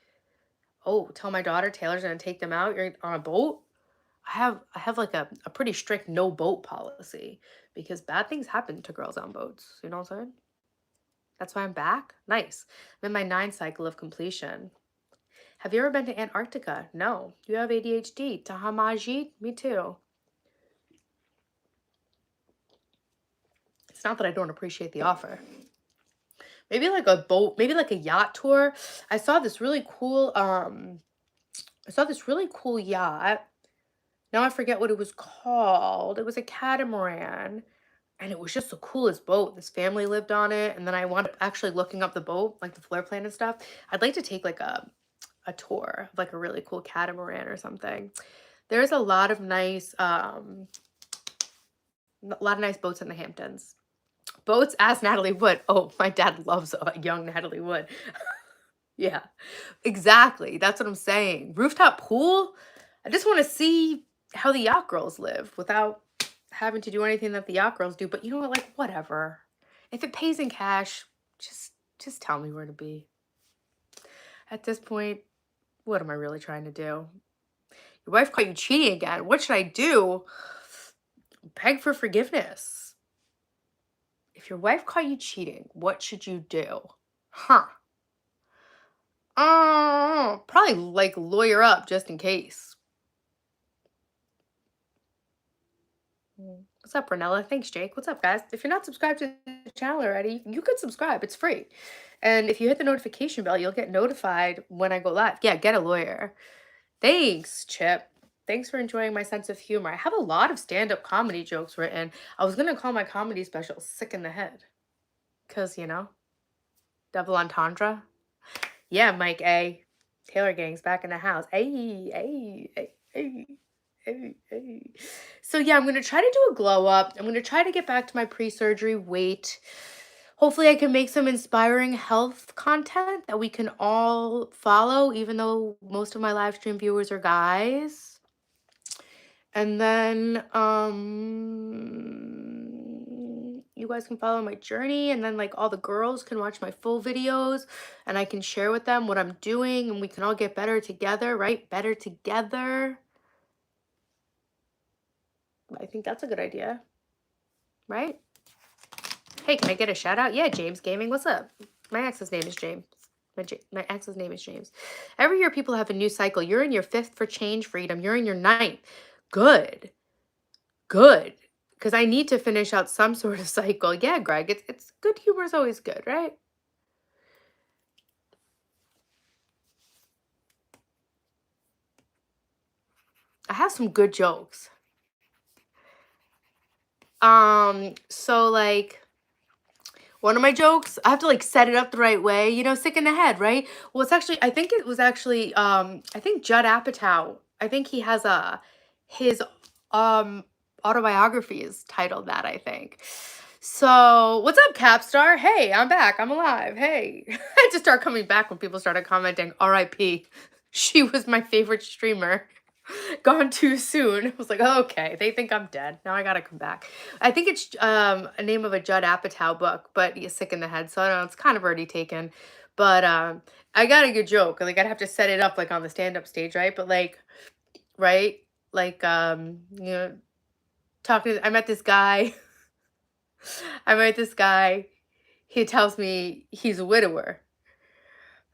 Oh, tell my daughter Taylor's gonna take them out. You're on a boat? I have like a pretty strict no boat policy because bad things happen to girls on boats. You know what I'm saying? That's why I'm back? Nice. I'm in my 9 cycle of completion. Have you ever been to Antarctica? No. You have ADHD. Tahamaji? Me too. It's not that I don't appreciate the offer. Maybe like a boat, maybe like a yacht tour. I saw this really cool yacht. Now I forget what it was called. It was a catamaran. And it was just the coolest boat. This family lived on it. And then I wound up actually looking up the boat, like the floor plan and stuff. I'd like to take like a tour of like a really cool catamaran or something. There's a lot of nice boats in the Hamptons. Boats as Natalie Wood. Oh, my dad loves a young Natalie Wood. Yeah, exactly. That's what I'm saying. Rooftop pool. I just want to see how the yacht girls live without having to do anything that the yacht girls do. But you know what? Like, whatever. If it pays in cash, just tell me where to be. At this point, what am I really trying to do? Your wife caught you cheating again. What should I do? Beg for forgiveness. If your wife caught you cheating, what should you do? Huh. Probably like lawyer up just in case. What's up, Renella? Thanks, Jake. What's up, guys? If you're not subscribed to the channel already, you could subscribe. It's free. And if you hit the notification bell, you'll get notified when I go live. Yeah, get a lawyer. Thanks, Chip. Thanks for enjoying my sense of humor. I have a lot of stand-up comedy jokes written. I was gonna call my comedy special Sick in the Head. Cause, double entendre. Yeah, Mike A. Taylor Gang's back in the house. Hey, hey, hey, hey, hey, hey. So yeah, I'm gonna try to do a glow up. I'm gonna try to get back to my pre-surgery weight. Hopefully I can make some inspiring health content that we can all follow, even though most of my live stream viewers are guys. And then you guys can follow my journey, and then like all the girls can watch my full videos and I can share with them what I'm doing and we can all get better together, right? Better together. I think that's a good idea, right? Hey, can I get a shout out? Yeah, James Gaming, what's up? My ex's name is James. My ex's name is James. Every year people have a new cycle. You're in your 5th for change, Freedom. You're in your 9th. Good. Good. Because I need to finish out some sort of cycle. Yeah, Greg, it's good humor is always good, right? I have some good jokes. So like one of my jokes, I have to like set it up the right way, sick in the head, right? Well, it's actually, I think it was actually, I think Judd Apatow, I think he has his um autobiography is titled that, I think. So what's up, Capstar? Hey, I'm back. I'm alive. Hey. I had to start coming back when people started commenting, RIP. She was my favorite streamer. Gone too soon. I was like, oh, okay, they think I'm dead. Now I gotta come back. I think it's a name of a Judd Apatow book, but he's sick in the head, so I don't know, it's kind of already taken. But I got a good joke. Like I'd have to set it up like on the stand-up stage, right? But like, right? Like I met this guy. I met this guy. He tells me he's a widower.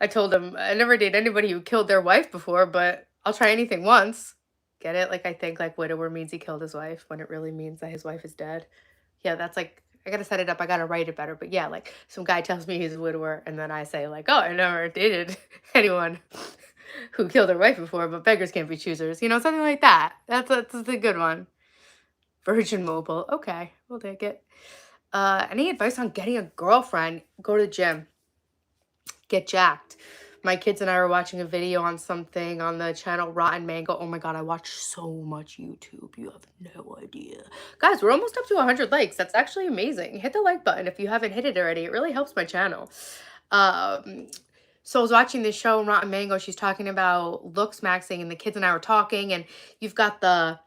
I told him I never dated anybody who killed their wife before, but I'll try anything once. Get it? Like I think like widower means he killed his wife when it really means that his wife is dead. Yeah, that's like I gotta set it up. I gotta write it better. But yeah, like some guy tells me he's a widower, and then I say like, oh, I never dated anyone who killed their wife before, but beggars can't be choosers. Something like that. That's a good one. Virgin Mobile. Okay, we'll take it. Any advice on getting a girlfriend? Go to the gym. Get jacked. My kids and I were watching a video on something on the channel Rotten Mango. Oh my god, I watch so much YouTube. You have no idea. Guys, we're almost up to 100 likes. That's actually amazing. Hit the like button if you haven't hit it already. It really helps my channel. So I was watching this show Rotten Mango. She's talking about looks maxing, and the kids and I were talking, and you've got the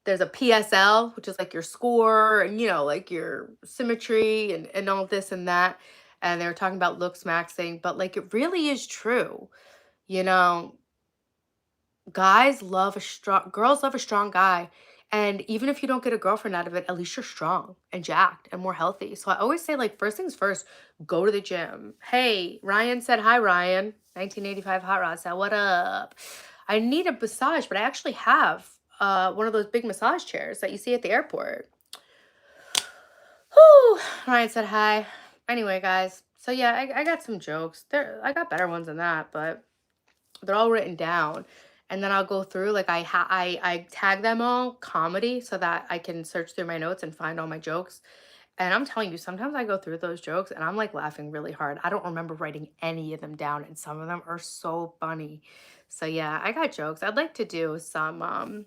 there's a PSL, which is like your score and like your symmetry and all this and that. And they were talking about looks maxing, but like it really is true. You know, girls love a strong guy. And even if you don't get a girlfriend out of it, at least you're strong and jacked and more healthy. So I always say, like, first things first, go to the gym. Hey, Ryan said hi, Ryan. 1985 Hot Rod said, what up? I need a massage, but I actually have one of those big massage chairs that you see at the airport. Whew. Ryan said hi. Anyway, guys. So yeah, I got some jokes. I got better ones than that, but they're all written down. And then I'll go through, like I tag them all comedy so that I can search through my notes and find all my jokes. And I'm telling you, sometimes I go through those jokes and I'm like laughing really hard. I don't remember writing any of them down, and some of them are so funny. So yeah, I got jokes. I'd like to do some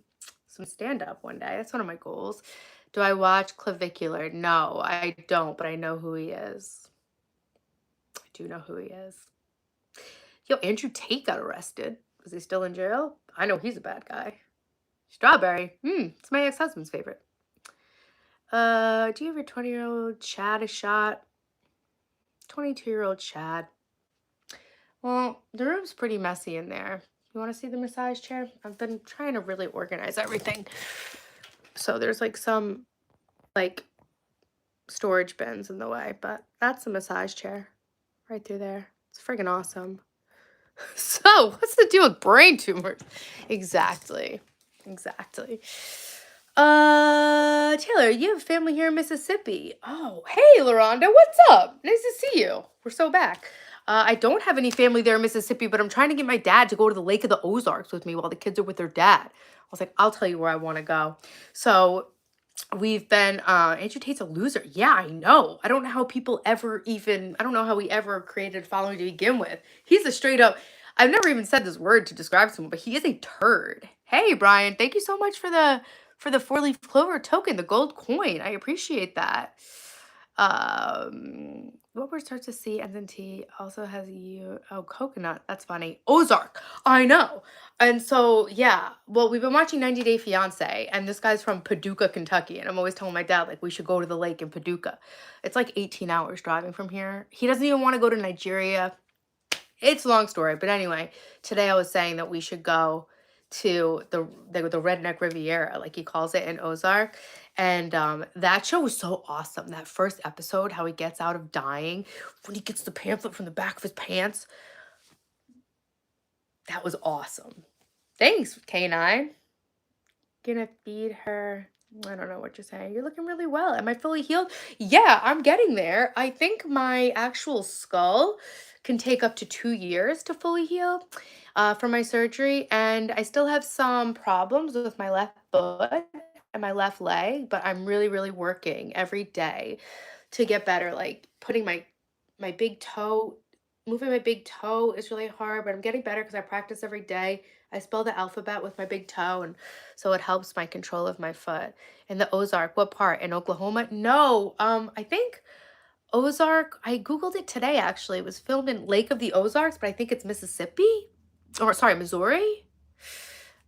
stand-up one day. That's one of my goals. Do I watch Clavicular? No, I don't, but I know who he is. I do know who he is. Yo, Andrew Tate got arrested. Is he still in jail? I know he's a bad guy. Strawberry. It's my ex-husband's favorite. Do you have your 20-year-old Chad a shot? 22-year-old Chad. Well, the room's pretty messy in there. You want to see the massage chair? I've been trying to really organize everything. So there's like some like storage bins in the way, but that's the massage chair right through there. It's friggin' awesome. So, what's the deal with brain tumors? Exactly. Exactly. Taylor, you have family here in Mississippi. Oh, hey, LaRonda, what's up? Nice to see you. We're so back. I don't have any family there in Mississippi, but I'm trying to get my dad to go to the Lake of the Ozarks with me while the kids are with their dad. I was like, I'll tell you where I want to go. So we've been Andrew Tate's a loser. Yeah, I know. I don't know how people ever even I don't know how he ever created a following to begin with. He's a straight up I've never even said this word to describe someone, but he is a turd. Hey Brian, thank you so much for the four-leaf clover token, the gold coin. I appreciate that. What word starts with C, ends in T, also has U. Oh, coconut. That's funny. Ozark. I know. And so, yeah, well, we've been watching 90 Day Fiance, and this guy's from Paducah, Kentucky. And I'm always telling my dad, like, we should go to the lake in Paducah. It's like 18 hours driving from here. He doesn't even want to go to Nigeria. It's a long story. But anyway, today I was saying that we should go to the Redneck Riviera, like he calls it in Ozark. And that show was so awesome. That first episode, how he gets out of dying, when he gets the pamphlet from the back of his pants. That was awesome. Thanks, K9. Gonna feed her. I don't know what you're saying. You're looking really well. Am I fully healed? Yeah, I'm getting there. I think my actual skull can take up to 2 years to fully heal from my surgery. And I still have some problems with my left foot and my left leg, but I'm really, really working every day to get better. Like putting my big toe, moving my big toe is really hard, but I'm getting better because I practice every day. I spell the alphabet with my big toe, and so it helps my control of my foot. In the Ozark, what part? In Oklahoma? No, I think Ozark, I Googled it today actually. It was filmed in Lake of the Ozarks, but I think it's Mississippi. Or sorry, Missouri.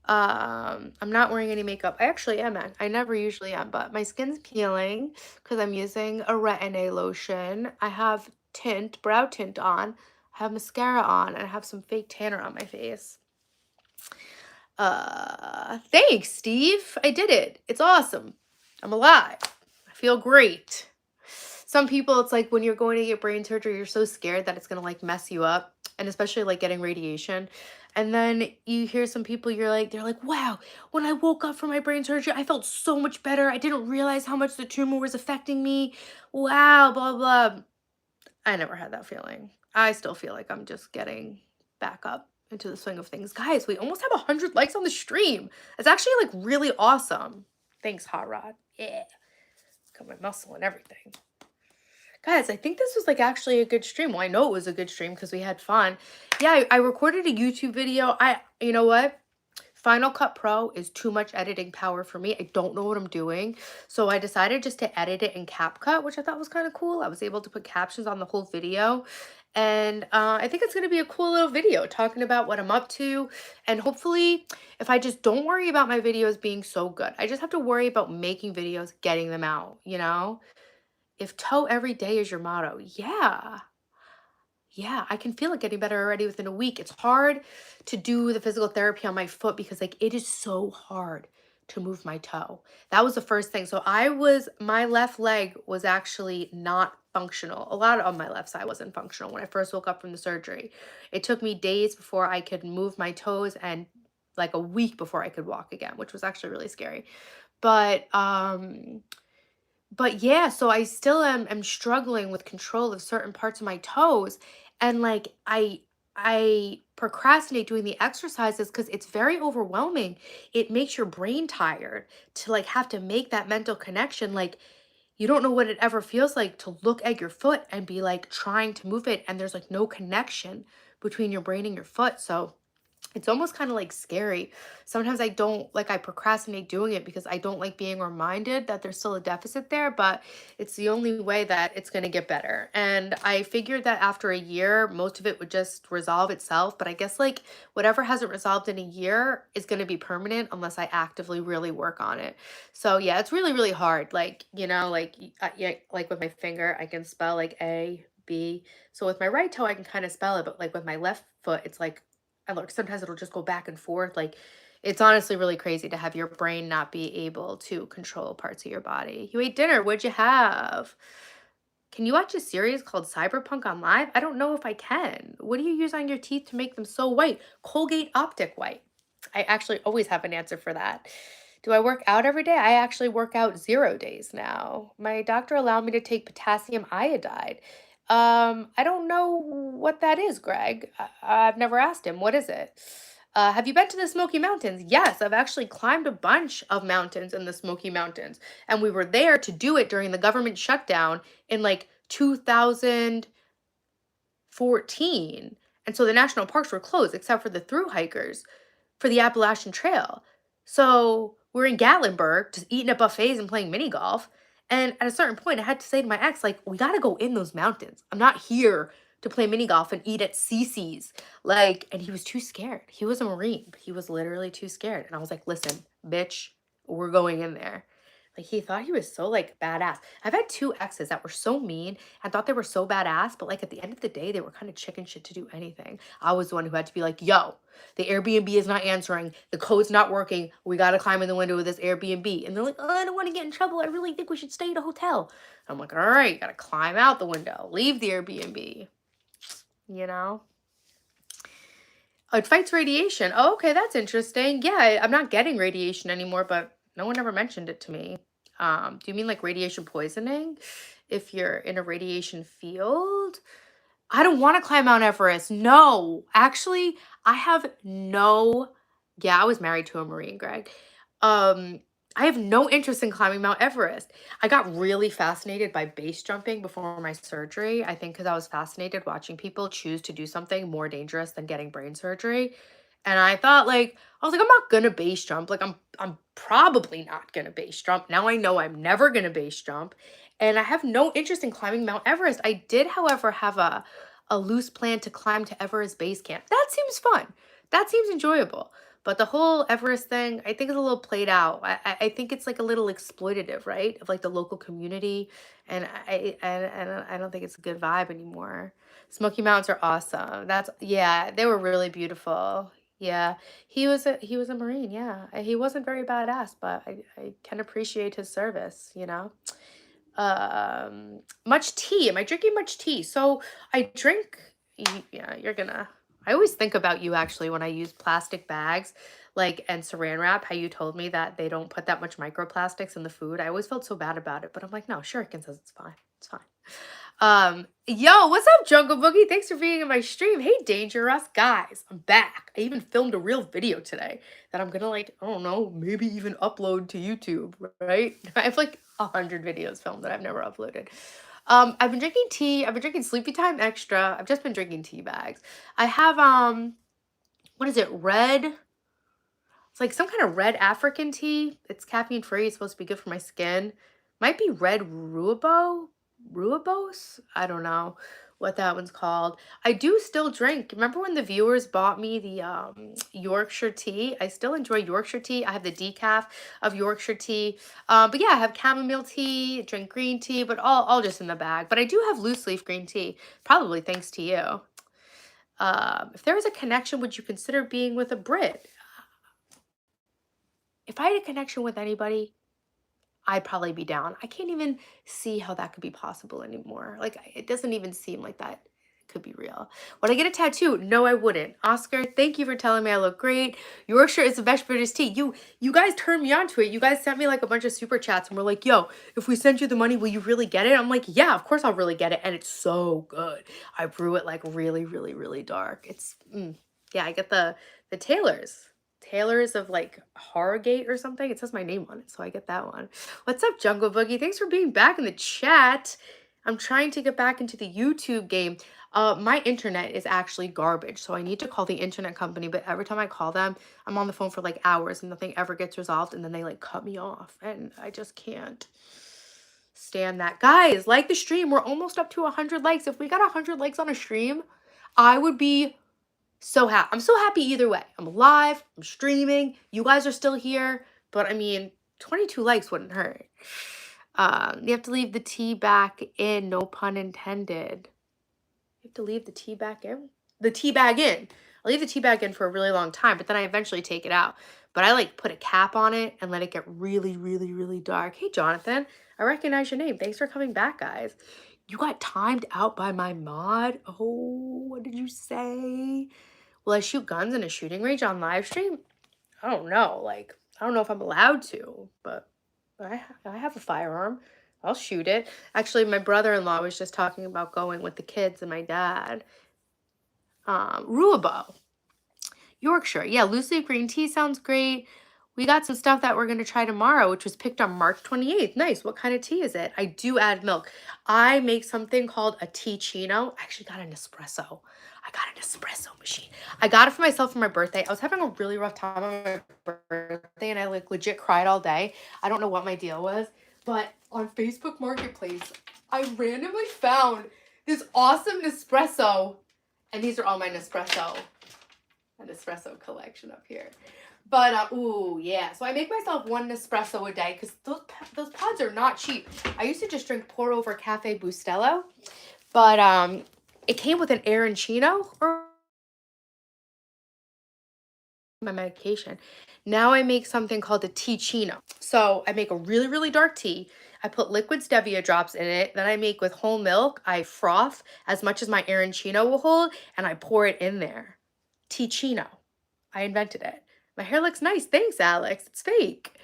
I'm not wearing any makeup. I actually am. I never usually am, but my skin's peeling because I'm using a retin-A lotion. I have tint, brow tint on. I have mascara on, and I have some fake tanner on my face. Thanks, Steve. I did it. It's awesome. I'm alive. I feel great. Some people, it's like when you're going to get brain surgery, you're so scared that it's gonna like mess you up, and especially like getting radiation. And then you hear some people, they're like, wow, when I woke up from my brain surgery, I felt so much better. I didn't realize how much the tumor was affecting me. Wow, blah, blah. I never had that feeling. I still feel like I'm just getting back up into the swing of things. Guys, we almost have 100 likes on the stream. It's actually like really awesome. Thanks, Hot Rod. Yeah. Got my muscle and everything. Guys, I think this was like actually a good stream. Well, I know it was a good stream because we had fun. Yeah, I recorded a YouTube video. You know what? Final Cut Pro is too much editing power for me. I don't know what I'm doing. So I decided just to edit it in CapCut, which I thought was kind of cool. I was able to put captions on the whole video. And I think it's going to be a cool little video talking about what I'm up to. And hopefully, if I just don't worry about my videos being so good, I just have to worry about making videos, getting them out, you know? If toe every day is your motto, yeah. Yeah, I can feel it getting better already within a week. It's hard to do the physical therapy on my foot because like it is so hard to move my toe. That was the first thing. So my left leg was actually not functional. A lot on my left side wasn't functional when I first woke up from the surgery. It took me days before I could move my toes and like a week before I could walk again, which was actually really scary. But yeah, so I still am struggling with control of certain parts of my toes. And like I procrastinate doing the exercises because it's very overwhelming. It makes your brain tired to like have to make that mental connection. Like you don't know what it ever feels like to look at your foot and be like trying to move it, and there's like no connection between your brain and your foot. So it's almost kind of like scary. Sometimes I procrastinate doing it because I don't like being reminded that there's still a deficit there, but it's the only way that it's going to get better. And I figured that after a year, most of it would just resolve itself. But I guess like whatever hasn't resolved in a year is going to be permanent unless I actively really work on it. So yeah, it's really, really hard. Like, yeah, like with my finger, I can spell like A, B. So with my right toe, I can kind of spell it, but like with my left foot, it's like I look, sometimes it'll just go back and forth. Like it's honestly really crazy to have your brain not be able to control parts of your body. You ate dinner. What'd you have? Can you watch a series called Cyberpunk on Live? I don't know if I can. What do you use on your teeth to make them so white? Colgate Optic White. I actually always have an answer for that. Do I work out every day? I actually work out 0 days now. My doctor allowed me to take potassium iodide. I don't know what that is, Greg. I've never asked him. What is it? Have you been to the Smoky Mountains? Yes, I've actually climbed a bunch of mountains in the Smoky Mountains. And we were there to do it during the government shutdown in like 2014. And so the national parks were closed except for the thru hikers for the Appalachian Trail. So we're in Gatlinburg, just eating at buffets and playing mini golf. And at a certain point, I had to say to my ex, like, we got to go in those mountains. I'm not here to play mini golf and eat at Cece's. Like, and he was too scared. He was a Marine, but he was literally too scared. And I was like, listen, bitch, we're going in there. Like, he thought he was so, like, badass. I've had two exes that were so mean and thought they were so badass, but, like, at the end of the day, they were kind of chicken shit to do anything. I was the one who had to be like, yo, the Airbnb is not answering. The code's not working. We got to climb in the window of this Airbnb. And they're like, oh, I don't want to get in trouble. I really think we should stay at a hotel. I'm like, all right, you got to climb out the window, leave the Airbnb, you know? Oh, it fights radiation. Oh, okay, that's interesting. Yeah, I'm not getting radiation anymore, but no one ever mentioned it to me. Do you mean like radiation poisoning? If you're in a radiation field? I don't want to climb Mount Everest. No, actually, I have no. Yeah, I was married to a Marine, Greg. Um, I have no interest in climbing Mount Everest. I got really fascinated by base jumping before my surgery. I think because I was fascinated watching people choose to do something more dangerous than getting brain surgery. And I thought, like, I was like, I'm not gonna base jump. Like, I'm probably not gonna base jump. Now I know I'm never gonna base jump. And I have no interest in climbing Mount Everest. I did, however, have a loose plan to climb to Everest Base Camp. That seems fun. That seems enjoyable. But the whole Everest thing, I think is a little played out. I think it's like a little exploitative, right? Of like the local community. And I don't think it's a good vibe anymore. Smoky Mountains are awesome. That's, yeah, they were really beautiful. Yeah. He was a Marine, yeah. He wasn't very badass, but I can appreciate his service, you know? Much tea. Am I drinking much tea? So I drink, yeah, you're gonna, I always think about you actually when I use plastic bags, like, and saran wrap, how you told me that they don't put that much microplastics in the food. I always felt so bad about it, but I'm like, no, Shuriken says it's fine. It's fine. Yo, what's up, Jungle Boogie? Thanks for being in my stream. Hey, Dangerous guys, I'm back. I even filmed a real video today that I'm gonna, like, I don't know, maybe even upload to YouTube, right? I have like 100 videos filmed that I've never uploaded. I've been drinking tea. I've been drinking Sleepy Time Extra. I've just been drinking tea bags. I have what is it? Red. It's like some kind of red African tea. It's caffeine free. It's supposed to be good for my skin. Might be red Ruibos? I don't know what that one's called. I do still drink. Remember when the viewers bought me the Yorkshire tea? I still enjoy Yorkshire tea. I have the decaf of Yorkshire tea. But yeah, I have chamomile tea, drink green tea, but all just in the bag. But I do have loose leaf green tea, probably thanks to you. If there was a connection, would you consider being with a Brit? If I had a connection with anybody, I'd probably be down. I can't even see how that could be possible anymore. Like, it doesn't even seem like that could be real. Would I get a tattoo? No, I wouldn't. Oscar, thank you for telling me I look great. Yorkshire is the best British tea. You guys turned me on to it. You guys sent me like a bunch of super chats and were like, yo, if we send you the money, will you really get it? I'm like, yeah, of course I'll really get it. And it's so good. I brew it like really, really, really dark. It's, yeah, I get the Taylor's of like Harrogate or something. It says my name on it, so I get that one. What's up, Jungle Boogie? Thanks for being back in the chat. I'm trying to get back into the YouTube game. My internet is actually garbage, so I need to call the internet company, but every time I call them, I'm on the phone for like hours and nothing ever gets resolved, and then they like cut me off, and I just can't stand that. Guys, like the stream. We're almost up to 100 likes. If we got 100 likes on a stream, I would be so happy. I'm so happy either way. I'm alive. I'm streaming. You guys are still here. But I mean, 22 likes wouldn't hurt. You have to leave the tea back in. No pun intended. You have to leave the tea back in? The tea bag in. I leave the tea bag in for a really long time, but then I eventually take it out. But I like put a cap on it and let it get really, really, really dark. Hey, Jonathan. I recognize your name. Thanks for coming back, guys. You got timed out by my mod? Oh, what did you say? Will I shoot guns in a shooting range on live stream? I don't know. Like, I don't know if I'm allowed to, but I have a firearm. I'll shoot it. Actually, my brother-in-law was just talking about going with the kids and my dad. Ruabo. Yorkshire. Yeah, loose leaf green tea sounds great. We got some stuff that we're going to try tomorrow, which was picked on March 28th. Nice. What kind of tea is it? I do add milk. I make something called a tea-chino. I actually got an espresso. I got an espresso machine. I got it for myself for my birthday. I was having a really rough time on my birthday and I like legit cried all day. I don't know what my deal was, but on Facebook Marketplace, I randomly found this awesome Nespresso, and these are all my Nespresso, an espresso collection up here. But ooh, yeah. So I make myself one Nespresso a day because those pods are not cheap. I used to just drink pour over Cafe Bustelo, but it came with an arancino or my medication. Now I make something called a tea chino. So I make a really, really dark tea. I put liquid stevia drops in it. Then I make with whole milk. I froth as much as my arancino will hold, and I pour it in there. Tea chino. I invented it. My hair looks nice. Thanks, Alex. It's fake.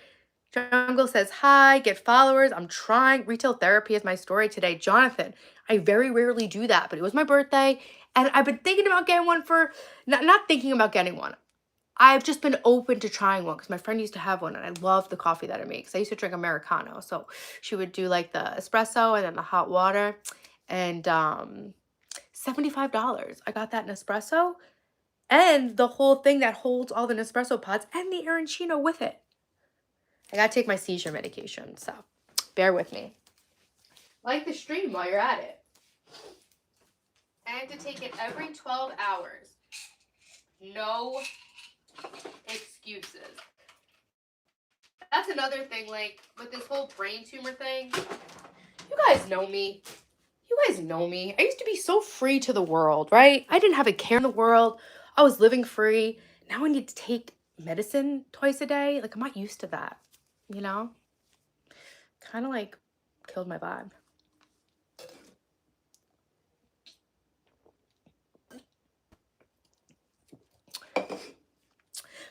Jungle says, hi, get followers. I'm trying. Retail therapy is my story today. Jonathan, I very rarely do that, but it was my birthday, and I've been thinking about getting one for, not thinking about getting one. I've just been open to trying one because my friend used to have one and I love the coffee that it makes. I used to drink Americano. So she would do like the espresso and then the hot water, and $75. I got that Nespresso and the whole thing that holds all the Nespresso pods and the arancino with it. I gotta take my seizure medication, so bear with me. Like the stream while you're at it. I have to take it every 12 hours. No excuses. That's another thing, like with this whole brain tumor thing. You guys know me. You guys know me. I used to be so free to the world, right? I didn't have a care in the world. I was living free. Now I need to take medicine twice a day. Like, I'm not used to that, you know? Kind of like killed my vibe.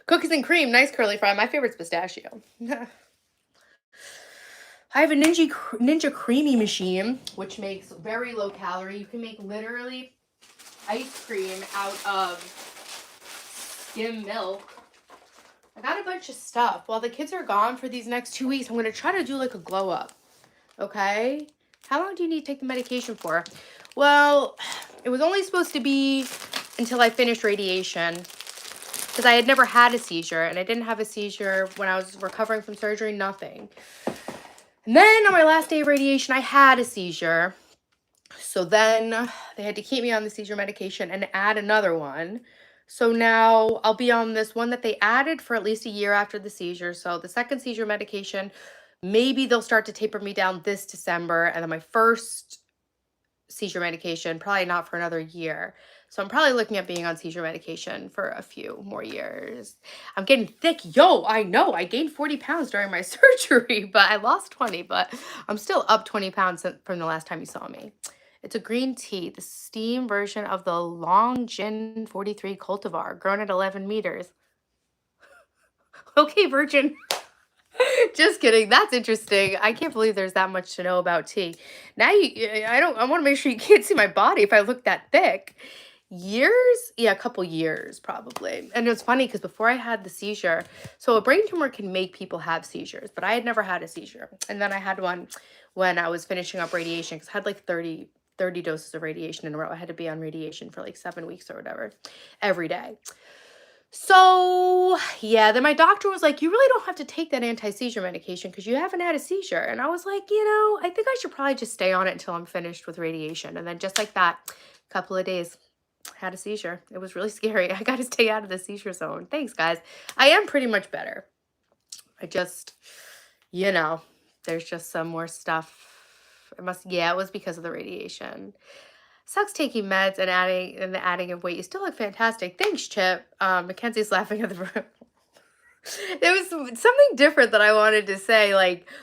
Cookies and cream, nice curly fry. My favorite's pistachio. I have a Ninja Creamy machine, which makes very low calorie. You can make literally ice cream out of skim milk. I got a bunch of stuff. While the kids are gone for these next 2 weeks, I'm going to try to do like a glow up. Okay? How long do you need to take the medication for? Well, it was only supposed to be until I finished radiation, because I had never had a seizure, and I didn't have a seizure when I was recovering from surgery, nothing. And then on my last day of radiation, I had a seizure. So then they had to keep me on the seizure medication and add another one. So now I'll be on this one that they added for at least a year after the seizure. So the second seizure medication, maybe they'll start to taper me down this December. And then my first seizure medication, probably not for another year. So I'm probably looking at being on seizure medication for a few more years. I'm getting thick. Yo, I know. I gained 40 pounds during my surgery, but I lost 20. But I'm still up 20 pounds from the last time you saw me. It's a green tea, the steam version of the Long Gin 43 cultivar, grown at 11 meters. Okay, virgin. Just kidding. That's interesting. I can't believe there's that much to know about tea. Now I want to make sure you can't see my body if I look that thick. Years? Yeah, a couple years probably. And it's funny because before I had the seizure, so a brain tumor can make people have seizures, but I had never had a seizure. And then I had one when I was finishing up radiation because I had like 30 doses of radiation in a row. I had to be on radiation for like 7 weeks or whatever every day. So yeah, then my doctor was like, you really don't have to take that anti-seizure medication because you haven't had a seizure. And I was like, I think I should probably just stay on it until I'm finished with radiation. And then just like that, a couple of days, had a seizure. It was really scary. I got to stay out of the seizure zone. Thanks, guys. I am pretty much better. I just, there's just some more stuff. It was because of the radiation. Sucks taking meds and the adding of weight. You still look fantastic. Thanks, Chip. Mackenzie's laughing at the There was something different that I wanted to say,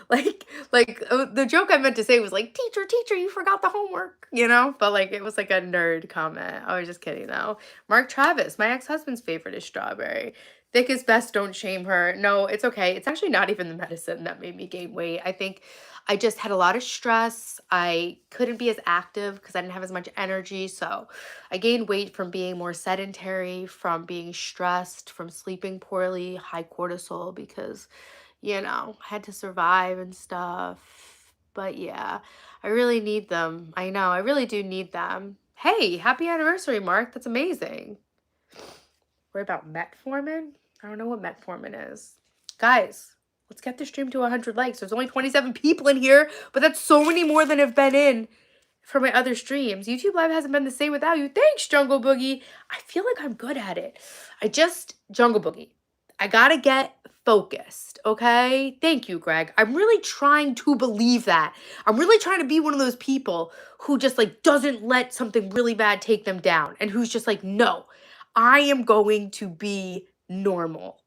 the joke I meant to say was like, "Teacher, teacher, you forgot the homework," you know? But, like, it was like a nerd comment. I was just kidding, though. Mark Travis, my ex-husband's favorite is strawberry. Thick is best, don't shame her. No, it's okay. It's actually not even the medicine that made me gain weight. I think I just had a lot of stress. I couldn't be as active because I didn't have as much energy, so I gained weight from being more sedentary, from being stressed, from sleeping poorly, high cortisol because, I had to survive and stuff. But yeah, I really need them. I know, I really do need them. Hey, happy anniversary, Mark. That's amazing. Worry about metformin? I don't know what metformin is. Guys, let's get the stream to 100 likes. There's only 27 people in here, but that's so many more than have been in for my other streams. YouTube Live hasn't been the same without you. Thanks, Jungle Boogie. I feel like I'm good at it. Jungle Boogie, I gotta get focused, okay? Thank you, Greg. I'm really trying to believe that. I'm really trying to be one of those people who just like doesn't let something really bad take them down and who's just like, no, I am going to be normal.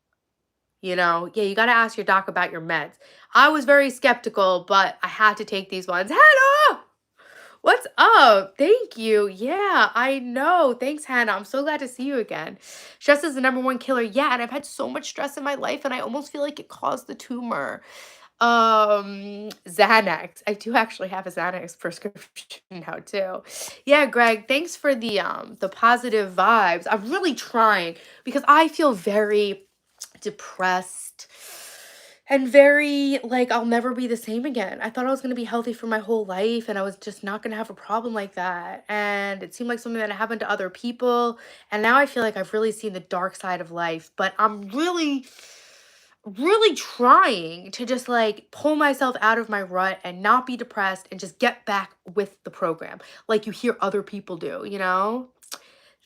Yeah, you got to ask your doc about your meds. I was very skeptical, but I had to take these ones. Hannah! What's up? Thank you. Yeah, I know. Thanks, Hannah. I'm so glad to see you again. Stress is the number one killer. Yeah, and I've had so much stress in my life, and I almost feel like it caused the tumor. Xanax. I do actually have a Xanax prescription now too. Yeah, Greg, thanks for the positive vibes. I'm really trying because I feel very depressed and very like I'll never be the same again. I thought I was going to be healthy for my whole life and I was just not going to have a problem like that. And it seemed like something that happened to other people. And now I feel like I've really seen the dark side of life, but I'm really trying to just like pull myself out of my rut and not be depressed and just get back with the program like you hear other people do?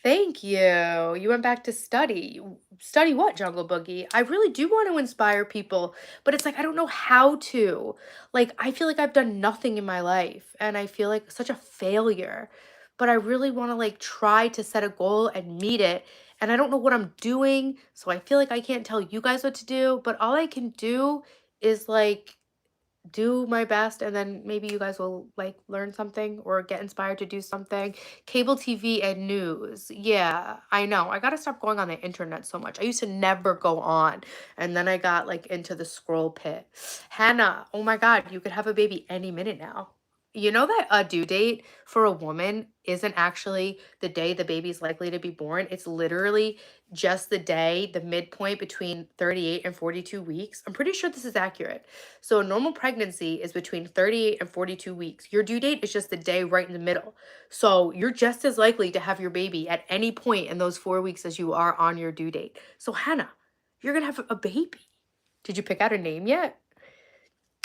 Thank you. You went back to study. Study what, Jungle Boogie? I really do want to inspire people, but it's like I don't know how to. Like, I feel like I've done nothing in my life and I feel like such a failure. But I really want to like try to set a goal and meet it. And I don't know what I'm doing. So I feel like I can't tell you guys what to do, but all I can do is like do my best and then maybe you guys will like learn something or get inspired to do something. Cable TV and news. Yeah, I know. I got to stop going on the internet so much. I used to never go on and then I got like into the scroll pit. Hannah, oh my God, you could have a baby any minute now. You know that a due date for a woman isn't actually the day the baby's likely to be born. It's literally just the day, the midpoint between 38 and 42 weeks. I'm pretty sure this is accurate. So a normal pregnancy is between 38 and 42 weeks. Your due date is just the day right in the middle. So you're just as likely to have your baby at any point in those 4 weeks as you are on your due date. So Hannah, you're going to have a baby. Did you pick out a name yet?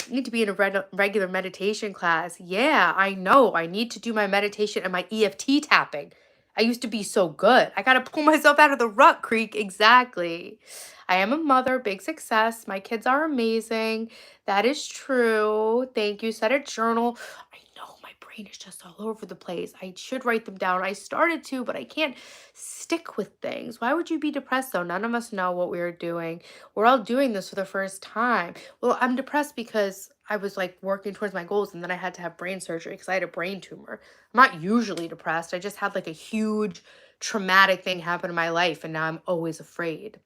You need to be in a regular meditation class. Yeah, I know. I need to do my meditation and my EFT tapping. I used to be so good. I got to pull myself out of the rut creek. Exactly. I am a mother, big success. My kids are amazing. That is true. Thank you. Set a journal. I know my brain is just all over the place. I should write them down. I started to, but I can't stick with things. Why would you be depressed though? None of us know what we are doing. We're all doing this for the first time. Well, I'm depressed because I was like working towards my goals and then I had to have brain surgery because I had a brain tumor. I'm not usually depressed. I just had like a huge traumatic thing happen in my life and now I'm always afraid.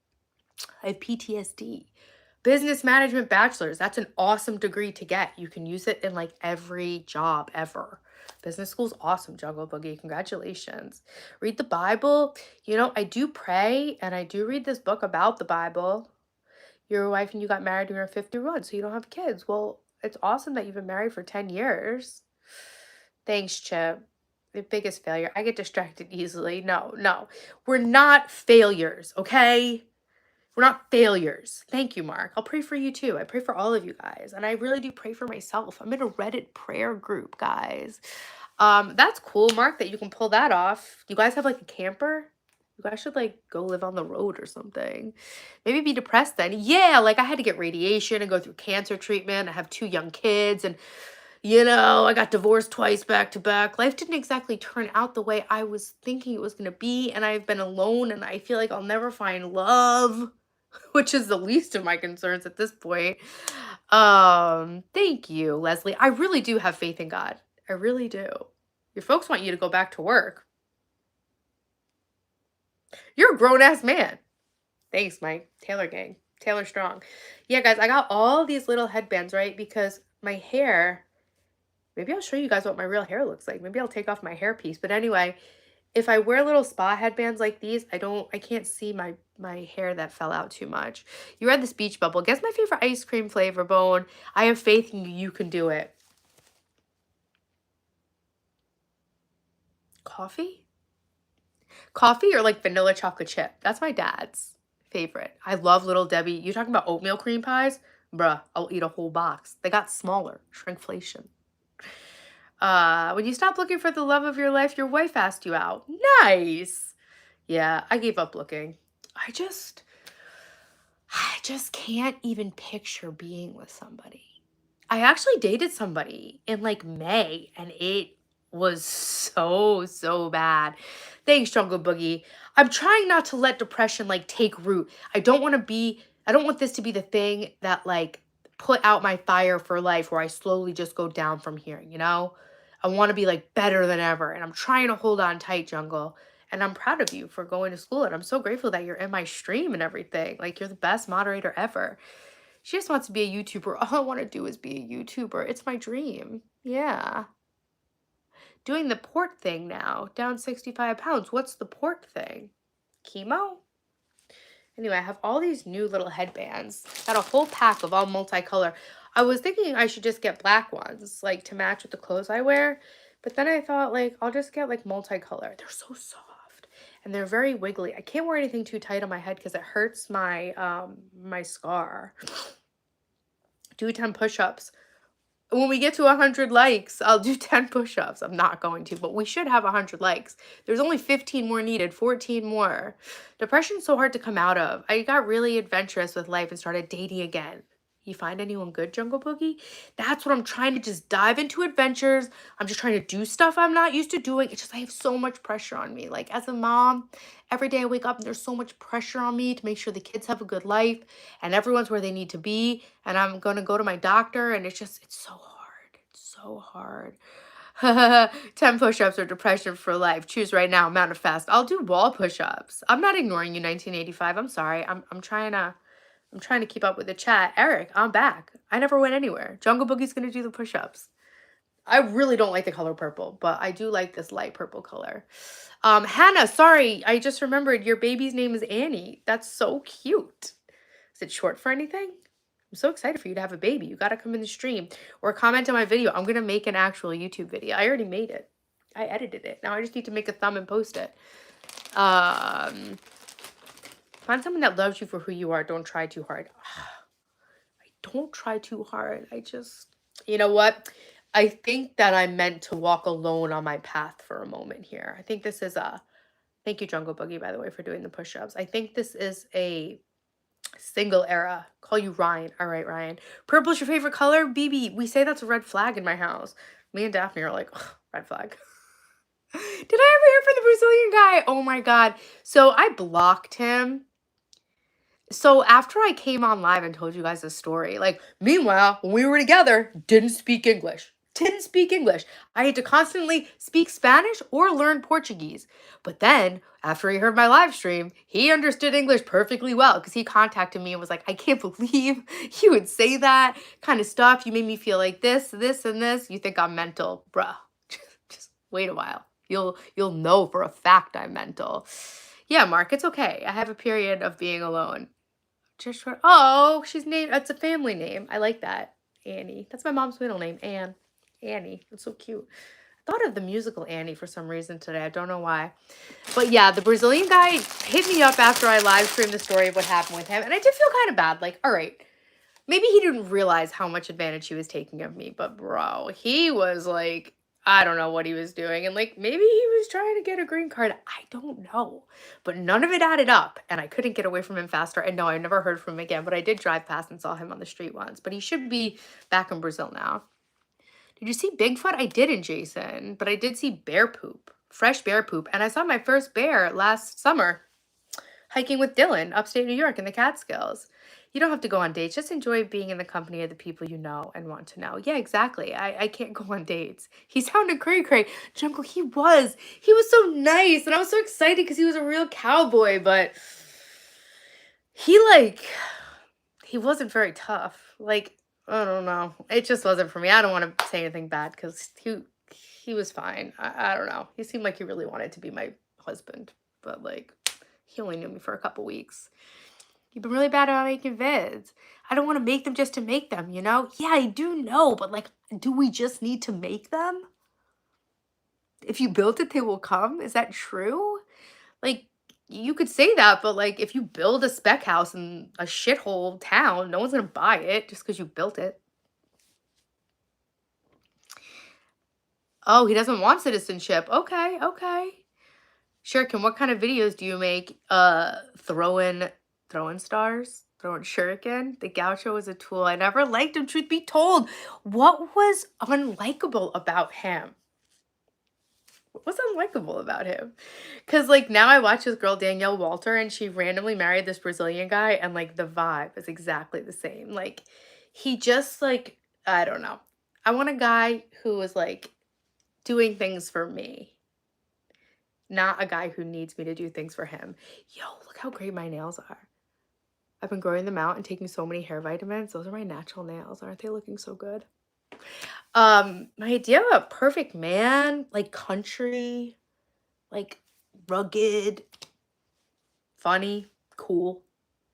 I have PTSD. Business management bachelor's. That's an awesome degree to get. You can use it in like every job ever. Business school's awesome, Jungle Boogie. Congratulations. Read the Bible. I do pray and I do read this book about the Bible. Your wife and you got married when you were 51, so you don't have kids. Well, it's awesome that you've been married for 10 years. Thanks, Chip. The biggest failure. I get distracted easily. No. We're not failures, okay? We're not failures. Thank you, Mark. I'll pray for you too. I pray for all of you guys. And I really do pray for myself. I'm in a Reddit prayer group, guys. That's cool, Mark, that you can pull that off. You guys have like a camper? You guys should like go live on the road or something. Maybe be depressed then. Yeah, like I had to get radiation and go through cancer treatment. I have 2 young kids and I got divorced twice back to back. Life didn't exactly turn out the way I was thinking it was going to be and I've been alone and I feel like I'll never find love. which is the least of my concerns at this point. Thank you, Leslie. I really do have faith in God. I really do. Your folks want you to go back to work. You're a grown ass man. Thanks, Mike. Taylor gang. Taylor Strong. Yeah, guys, I got all these little headbands, right? Because my hair, maybe I'll show you guys what my real hair looks like. Maybe I'll take off my hairpiece. But anyway, if I wear little spa headbands like these, I can't see my hair that fell out too much. You read the speech bubble. Guess my favorite ice cream flavor, Bone. I have faith in you. You can do it. Coffee? Coffee or like vanilla chocolate chip? That's my dad's favorite. I love Little Debbie. You talking about oatmeal cream pies? Bruh, I'll eat a whole box. They got smaller. Shrinkflation. When you stop looking for the love of your life, your wife asked you out. Nice. Yeah, I gave up looking. I just can't even picture being with somebody. I actually dated somebody in like May and it was so bad. Thanks, Jungle Boogie. I'm trying not to let depression like take root. I don't want this to be the thing that like put out my fire for life where I slowly just go down from here, you know? I want to be like better than ever and I'm trying to hold on tight, Jungle. And I'm proud of you for going to school and I'm so grateful that you're in my stream and everything. Like you're the best moderator ever. She just wants to be a YouTuber. All I want to do is be a YouTuber. It's my dream. Yeah. Doing the port thing now. Down 65 pounds. What's the port thing? Chemo? Anyway, I have all these new little headbands. Got a whole pack of all multicolor. I was thinking I should just get black ones, like to match with the clothes I wear. But then I thought, like, I'll just get like multicolor. They're so soft and they're very wiggly. I can't wear anything too tight on my head because it hurts my scar. Do 10 push-ups. When we get to 100 likes, I'll do 10 push-ups. I'm not going to, but we should have 100 likes. There's only 15 more needed, 14 more. Depression's so hard to come out of. I got really adventurous with life and started dating again. You find anyone good, Jungle Boogie? That's what I'm trying to just dive into adventures. I'm just trying to do stuff I'm not used to doing. It's just I have so much pressure on me. Like as a mom, every day I wake up and there's so much pressure on me to make sure the kids have a good life and everyone's where they need to be. And I'm going to go to my doctor and it's so hard. It's so hard. 10 push-ups or depression for life. Choose right now, manifest. I'll do wall push-ups. I'm not ignoring you, 1985. I'm sorry. I'm trying to keep up with the chat. Eric, I'm back. I never went anywhere. Jungle Boogie's gonna do the push-ups. I really don't like the color purple, but I do like this light purple color. Hannah, sorry, I just remembered your baby's name is Annie. That's so cute. Is it short for anything? I'm so excited for you to have a baby. You gotta come in the stream or comment on my video. I'm gonna make an actual YouTube video. I already made it. I edited it. Now I just need to make a thumb and post it. Find someone that loves you for who you are. Don't try too hard. I don't try too hard. You know what? I think that I'm meant to walk alone on my path for a moment here. I think this is thank you, Jungle Boogie, by the way, for doing the push-ups. I think this is a single era. Call you Ryan. All right, Ryan. Purple's your favorite color? BB, we say that's a red flag in my house. Me and Daphne are like, ugh, red flag. Did I ever hear from the Brazilian guy? Oh my God. So I blocked him. So after I came on live and told you guys this story, like, meanwhile, when we were together, didn't speak English. Didn't speak English. I had to constantly speak Spanish or learn Portuguese. But then, after he heard my live stream, he understood English perfectly well because he contacted me and was like, I can't believe you would say that kind of stuff. You made me feel like this, and this. You think I'm mental. Bruh, just wait a while. You'll know for a fact I'm mental. Yeah, Mark, it's okay. I have a period of being alone. Just short. Oh, she's named. That's a family name. I like that. Annie. That's my mom's middle name. Annie. That's so cute. I thought of the musical Annie for some reason today. I don't know why. But yeah, the Brazilian guy hit me up after I live streamed the story of what happened with him. And I did feel kind of bad. Like, all right, maybe he didn't realize how much advantage he was taking of me. But bro, he was like, I don't know what he was doing. And like, maybe he was trying to get a green card. I don't know. But none of it added up. And I couldn't get away from him faster. And no, I never heard from him again. But I did drive past and saw him on the street once. But he should be back in Brazil now. Did you see Bigfoot? I didn't, Jason. But I did see bear poop. Fresh bear poop. And I saw my first bear last summer. Hiking with Dylan, upstate New York in the Catskills. You don't have to go on dates. Just enjoy being in the company of the people you know and want to know. Yeah, exactly. I can't go on dates. He sounded cray cray. Jungle, he was. He was so nice. And I was so excited because he was a real cowboy, but he he wasn't very tough. Like, I don't know. It just wasn't for me. I don't want to say anything bad because he was fine. I don't know. He seemed like he really wanted to be my husband, but like he only knew me for a couple weeks. You've been really bad about making vids. I don't want to make them just to make them, you know? Yeah, I do know, but like, do we just need to make them? If you build it, they will come. Is that true? Like, you could say that, but like, if you build a spec house in a shithole town, no one's gonna buy it just because you built it. Oh, he doesn't want citizenship. Okay, okay. Shuriken, what kind of videos do you make? Throwing stars? Throwing shuriken? The gaucho was a tool. I never liked him, truth be told. What was unlikable about him? What was unlikable about him? Because, like, now I watch this girl, Danielle Walter, and she randomly married this Brazilian guy, and, like, the vibe is exactly the same. Like, he just, like, I don't know. I want a guy who is, like, doing things for me, not a guy who needs me to do things for him. Yo, look how great my nails are. I've been growing them out and taking so many hair vitamins. Those are my natural nails. Aren't they looking so good? My idea of a perfect man, like country, like rugged, funny, cool,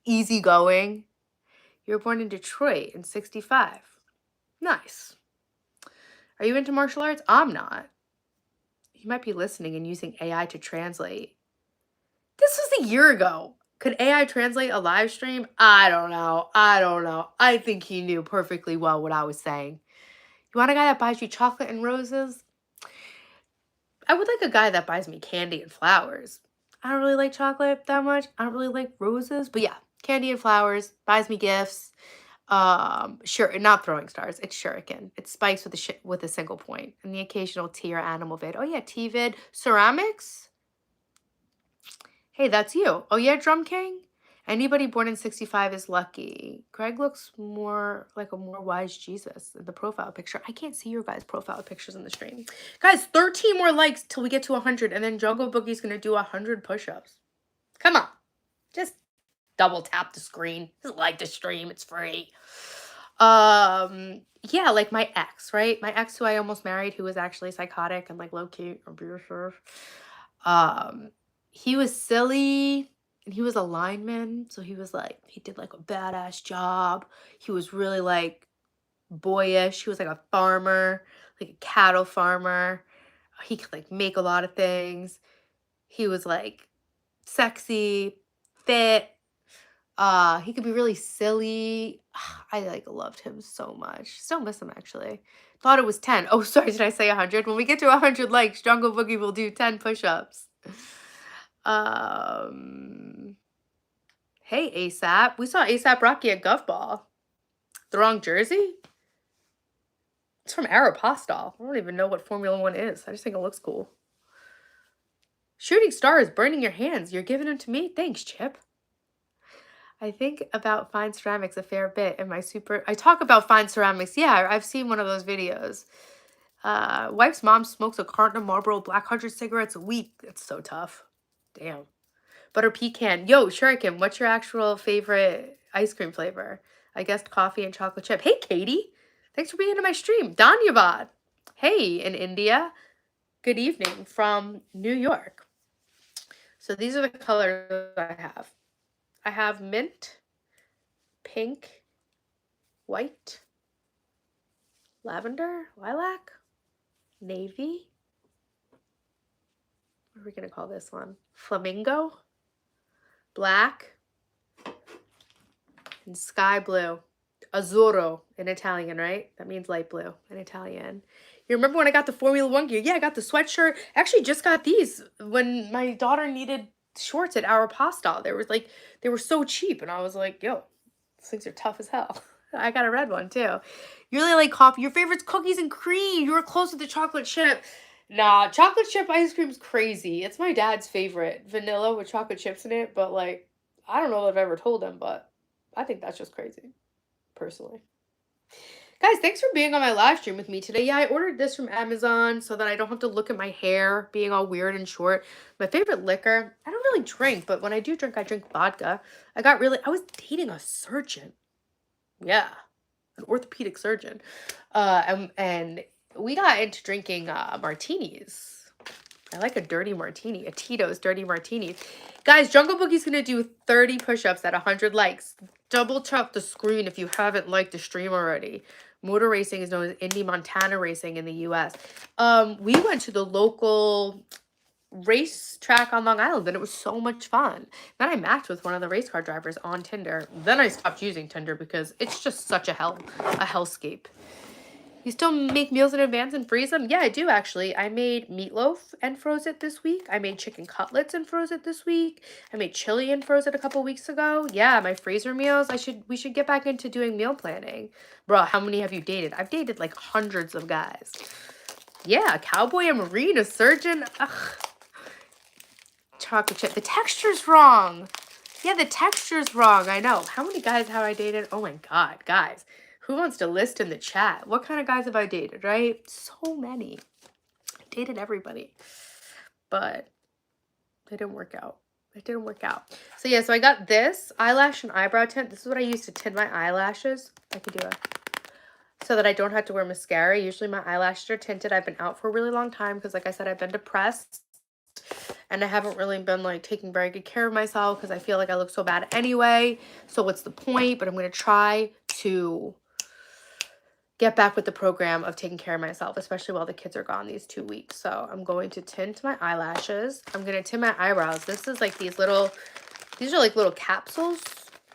easygoing. You were born in Detroit in 65. Nice. Are you into martial arts? I'm not. You might be listening and using AI to translate. This was a year ago. Could AI translate a live stream? I don't know. I don't know. I think he knew perfectly well what I was saying. You want a guy that buys you chocolate and roses? I would like a guy that buys me candy and flowers. I don't really like chocolate that much. I don't really like roses, but yeah, candy and flowers, buys me gifts. Sure, not throwing stars. It's shuriken. It's spikes with with a single point, and the occasional tea or animal vid. Oh yeah, tea vid. Ceramics. Hey, that's you. Oh yeah, Drum King. Anybody born in 65 is lucky. Greg looks more like a more wise Jesus in the profile picture. I can't see your guys' profile pictures in the stream. Guys, 13 more likes till we get to 100, and then Jungle Boogie's gonna do 100 push-ups. Come on. Just double tap the screen. Just like the stream. It's free. Yeah, like my ex, right? My ex who I almost married, who was actually psychotic and like low-key abusive. He was silly and he was a lineman, so he was like, he did like a badass job. He was really like boyish. He was like a farmer, like a cattle farmer. He could like make a lot of things. He was like sexy, fit. He could be really silly. I like loved him so much. Still miss him actually. Thought it was 10. Oh, sorry, did I say 100? When we get to 100 likes, Jungle Boogie will do 10 push-ups. Hey ASAP. We saw ASAP Rocky at Gov Ball. The wrong jersey? It's from Aeropostale. I don't even know what Formula One is. I just think it looks cool. Shooting star is burning your hands. You're giving them to me? Thanks, Chip. I think about fine ceramics a fair bit in my I talk about fine ceramics. Yeah, I've seen one of those videos. Wife's mom smokes a carton of Marlboro Black 100 cigarettes a week. That's so tough. Damn. Butter pecan. Yo, Shuriken, what's your actual favorite ice cream flavor? I guessed coffee and chocolate chip. Hey, Katie. Thanks for being in my stream. Danyavad. Hey, in India. Good evening from New York. So these are the colors I have. I have mint, pink, white, lavender, lilac, navy. What are we going to call this one? Flamingo, black, and sky blue. Azzurro in Italian, right? That means light blue in Italian. You remember when I got the Formula One gear? Yeah, I got the sweatshirt. Actually, just got these when my daughter needed shorts at Aeropostale. They were so cheap, and I was like, yo, these things are tough as hell. I got a red one too. You really like coffee. Your favorite's cookies and cream. You were close to the chocolate chip. Nah, chocolate chip ice cream's crazy. It's my dad's favorite. Vanilla with chocolate chips in it, but like, I don't know if I've ever told him, but I think that's just crazy, personally. Guys, thanks for being on my live stream with me today. Yeah, I ordered this from Amazon so that I don't have to look at my hair being all weird and short. My favorite liquor, I don't really drink, but when I do drink, I drink vodka. I was dating a surgeon. Yeah, an orthopedic surgeon. And we got into drinking martinis. I like a dirty martini, a Tito's dirty martini. Guys, Jungle Boogie's gonna do 30 push-ups at 100 likes. Double tap the screen if you haven't liked the stream already. Motor racing is known as Indy Montana racing in the US. We went to the local race track on Long Island and it was so much fun. Then I matched with one of the race car drivers on Tinder. Then I stopped using Tinder because it's just such a hellscape. You still make meals in advance and freeze them? Yeah, I do actually. I made meatloaf and froze it this week. I made chicken cutlets and froze it this week. I made chili and froze it a couple weeks ago. Yeah, my freezer meals. We should get back into doing meal planning. Bro, how many have you dated? I've dated like hundreds of guys. Yeah, a cowboy, a marine, a surgeon. Ugh. Chocolate chip. The texture's wrong. Yeah, the texture's wrong. I know. How many guys have I dated? Oh my God, guys. Who wants to list in the chat? What kind of guys have I dated, right? So many. I dated everybody. But it didn't work out. It didn't work out. So yeah, so I got this eyelash and eyebrow tint. This is what I use to tint my eyelashes. I could do it. So that I don't have to wear mascara. Usually my eyelashes are tinted. I've been out for a really long time because like I said, I've been depressed. And I haven't really been like taking very good care of myself because I feel like I look so bad anyway. So what's the point? But I'm going to try to get back with the program of taking care of myself, especially while the kids are gone these 2 weeks. So I'm going to tint my eyelashes. I'm going to tint my eyebrows. This is like these are like little capsules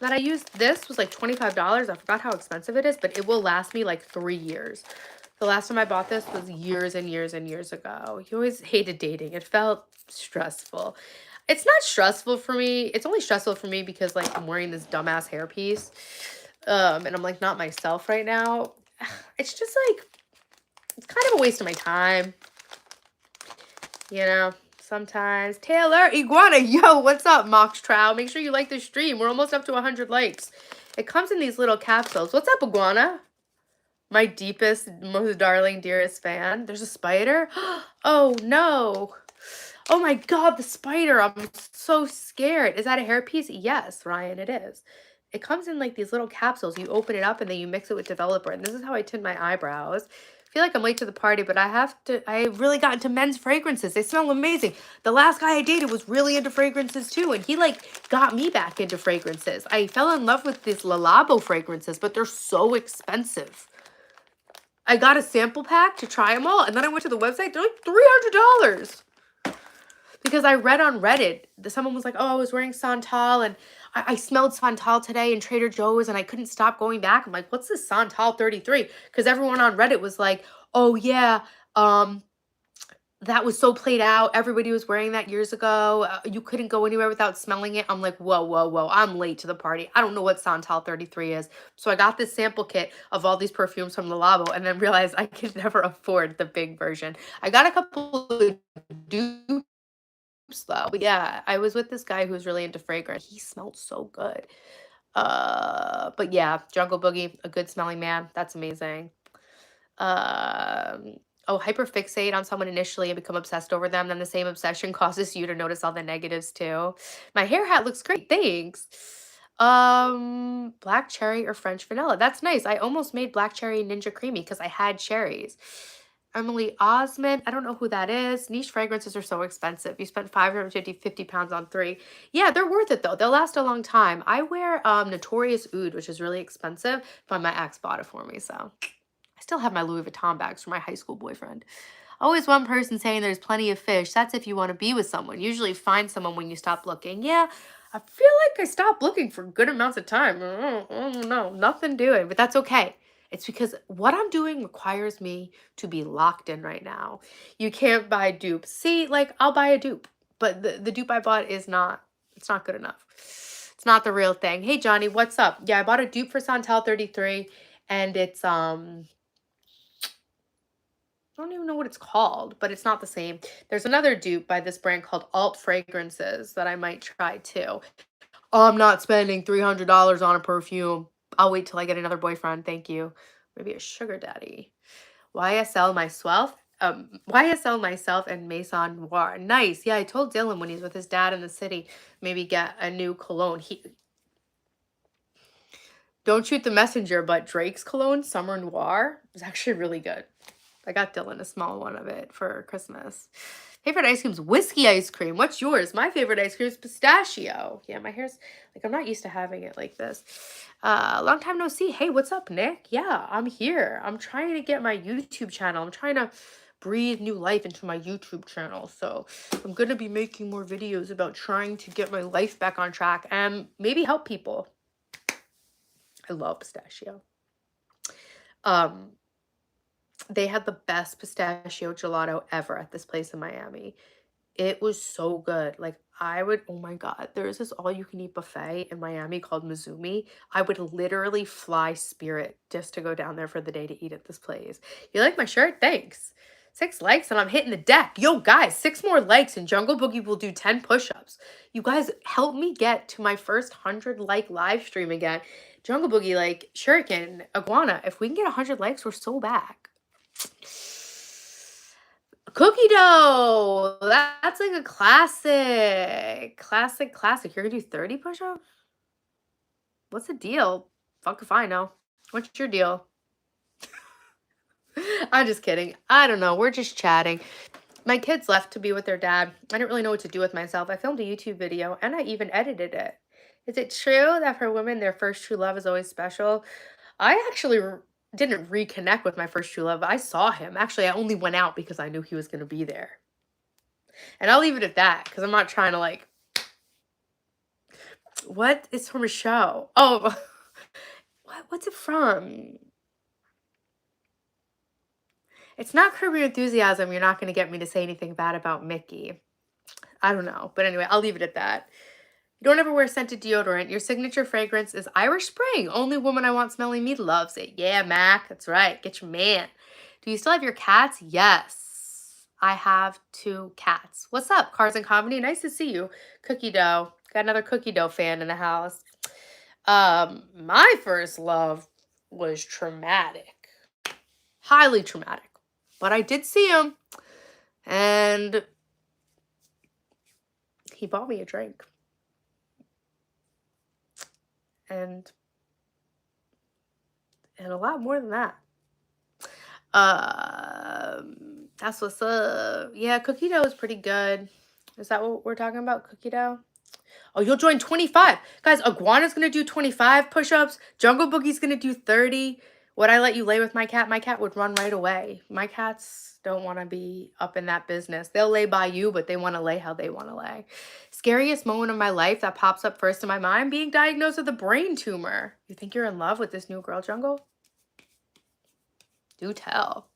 that I used. This was like $25. I forgot how expensive it is, but it will last me like 3 years. The last time I bought this was years and years and years ago. You always hated dating. It felt stressful. It's not stressful for me. It's only stressful for me because like I'm wearing this dumbass hairpiece. And I'm like not myself right now. It's just like, it's kind of a waste of my time. You know, sometimes. Taylor, Iguana, yo, what's up, Mox Trow? Make sure you like the stream. We're almost up to 100 likes. It comes in these little capsules. What's up, Iguana? My deepest, most darling, dearest fan. There's a spider? Oh, no. Oh my God, the spider. I'm so scared. Is that a hairpiece? Yes, Ryan, it is. It comes in like these little capsules. You open it up and then you mix it with developer. And this is how I tint my eyebrows. I feel like I'm late to the party, but I really got into men's fragrances. They smell amazing. The last guy I dated was really into fragrances too. And he like got me back into fragrances. I fell in love with these Le Labo fragrances, but they're so expensive. I got a sample pack to try them all. And then I went to the website. They're like $300. Because I read on Reddit, someone was like, oh, I was wearing Santal and I smelled Santal today in Trader Joe's and I couldn't stop going back. I'm like, what's this Santal 33? Because everyone on Reddit was like, oh yeah, that was so played out. Everybody was wearing that years ago. You couldn't go anywhere without smelling it. I'm like, whoa, whoa, whoa. I'm late to the party. I don't know what Santal 33 is. So I got this sample kit of all these perfumes from Le Labo and then realized I could never afford the big version. I got a couple of dupes though. But yeah, I was with this guy who was really into fragrance. He smelled so good. But yeah, Jungle Boogie, a good smelling man. That's amazing. Oh, hyperfixate on someone initially and become obsessed over them, then the same obsession causes you to notice all the negatives too. My hair hat looks great, thanks. Black cherry or French vanilla. That's nice. I almost made black cherry ninja creamy because I had cherries. Emily Osmond, I don't know who that is. Niche fragrances are so expensive. You spent 50 pounds on 3. Yeah, they're worth it though. They'll last a long time. I wear Notorious Oud, which is really expensive, but my ex bought it for me, so. I still have my Louis Vuitton bags from my high school boyfriend. Always one person saying there's plenty of fish. That's if you want to be with someone. Usually find someone when you stop looking. Yeah, I feel like I stopped looking for good amounts of time. I don't know, nothing doing, but that's okay. It's because what I'm doing requires me to be locked in right now. You can't buy dupes. See, like I'll buy a dupe, but the dupe I bought is not, it's not good enough. It's not the real thing. Hey Johnny, what's up? Yeah, I bought a dupe for Santal 33 and it's I don't even know what it's called, but it's not the same. There's another dupe by this brand called Alt Fragrances that I might try too. I'm not spending $300 on a perfume. I'll wait till I get another boyfriend. Thank you. Maybe a sugar daddy. YSL myself and Maison Noir. Nice. Yeah, I told Dylan when he's with his dad in the city, maybe get a new cologne. He don't shoot the messenger, but Drake's cologne, Summer Noir, is actually really good. I got Dylan a small one of it for Christmas. Favorite ice cream's whiskey ice cream. What's yours? My favorite ice cream is pistachio. Yeah, my hair's like, I'm not used to having it like this. Long time no see. Hey, what's up, Nick? Yeah, I'm here. I'm trying to get my YouTube channel. I'm trying to breathe new life into my YouTube channel. So I'm going to be making more videos about trying to get my life back on track and maybe help people. I love pistachio. They had the best pistachio gelato ever at this place in Miami. It was so good. Like, oh my God, there's this all you can eat buffet in Miami called Mizumi. I would literally fly Spirit just to go down there for the day to eat at this place. You like my shirt? Thanks. 6 likes and I'm hitting the deck. Yo, guys, 6 more likes and Jungle Boogie will do 10 push-ups. You guys help me get to my first 100 like live stream again. Jungle Boogie, like, Shuriken, Iguana, if we can get 100 likes, we're so back. Cookie dough. That's like a classic. You're gonna do 30 push-ups? What's the deal? Fuck if I know. What's your deal? I'm just kidding. I don't know. We're just chatting. My kids left to be with their dad. I didn't really know what to do with myself. I filmed a YouTube video and I even edited it. Is it true that for women, their first true love is always special? I actually didn't reconnect with my first true love. I saw him. Actually, I only went out because I knew he was going to be there. And I'll leave it at that because I'm not trying to like. What? It's from a show. Oh, what's it from? It's not Curb Your Enthusiasm. You're not going to get me to say anything bad about Mickey. I don't know. But anyway, I'll leave it at that. You don't ever wear scented deodorant. Your signature fragrance is Irish Spring. Only woman I want smelling me loves it. Yeah, Mac. That's right. Get your man. Do you still have your cats? Yes. I have 2 cats. What's up, Cars and Comedy? Nice to see you. Cookie dough. Got another cookie dough fan in the house. My first love was traumatic. Highly traumatic. But I did see him. And he bought me a drink. And a lot more than that. That's what's up. Yeah, cookie dough is pretty good. Is that what we're talking about? Cookie dough? Oh, you'll join 25. Guys, Iguana's gonna do 25 push-ups. Jungle Boogie's gonna do 30. Would I let you lay with my cat? My cat would run right away. My cats don't want to be up in that business. They'll lay by you, but they want to lay how they want to lay. Scariest moment of my life that pops up first in my mind, being diagnosed with a brain tumor. You think you're in love with this new girl, Jungle? Do tell.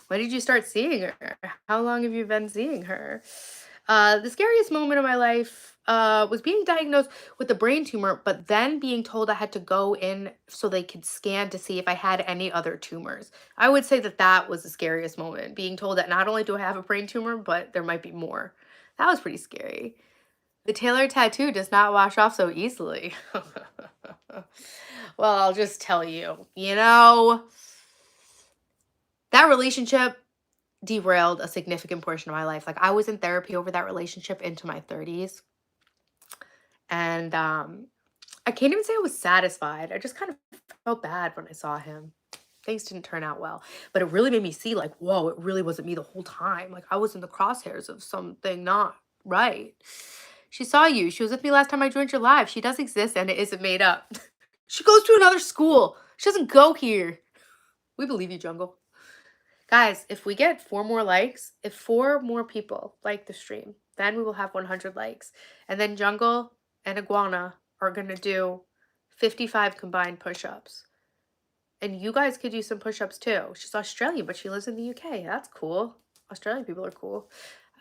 When did you start seeing her? How long have you been seeing her? The scariest moment of my life was being diagnosed with a brain tumor, but then being told I had to go in so they could scan to see if I had any other tumors. I would say that that was the scariest moment, being told that not only do I have a brain tumor, but there might be more. That was pretty scary. The Taylor tattoo does not wash off so easily. Well, I'll just tell you, that relationship derailed a significant portion of my life. Like, I was in therapy over that relationship into my 30s. And I can't even say I was satisfied. I just kind of felt bad when I saw him. Things didn't turn out well. But it really made me see, like, whoa, it really wasn't me the whole time. Like, I was in the crosshairs of something not right. She saw you. She was with me last time I joined your live. She does exist and it isn't made up. She goes to another school. She doesn't go here. We believe you, Jungle. Guys, if we get 4 more likes, if 4 more people like the stream, then we will have 100 likes. And then Jungle and Iguana are going to do 55 combined push-ups. And you guys could do some push-ups too. She's Australian, but she lives in the UK. That's cool. Australian people are cool.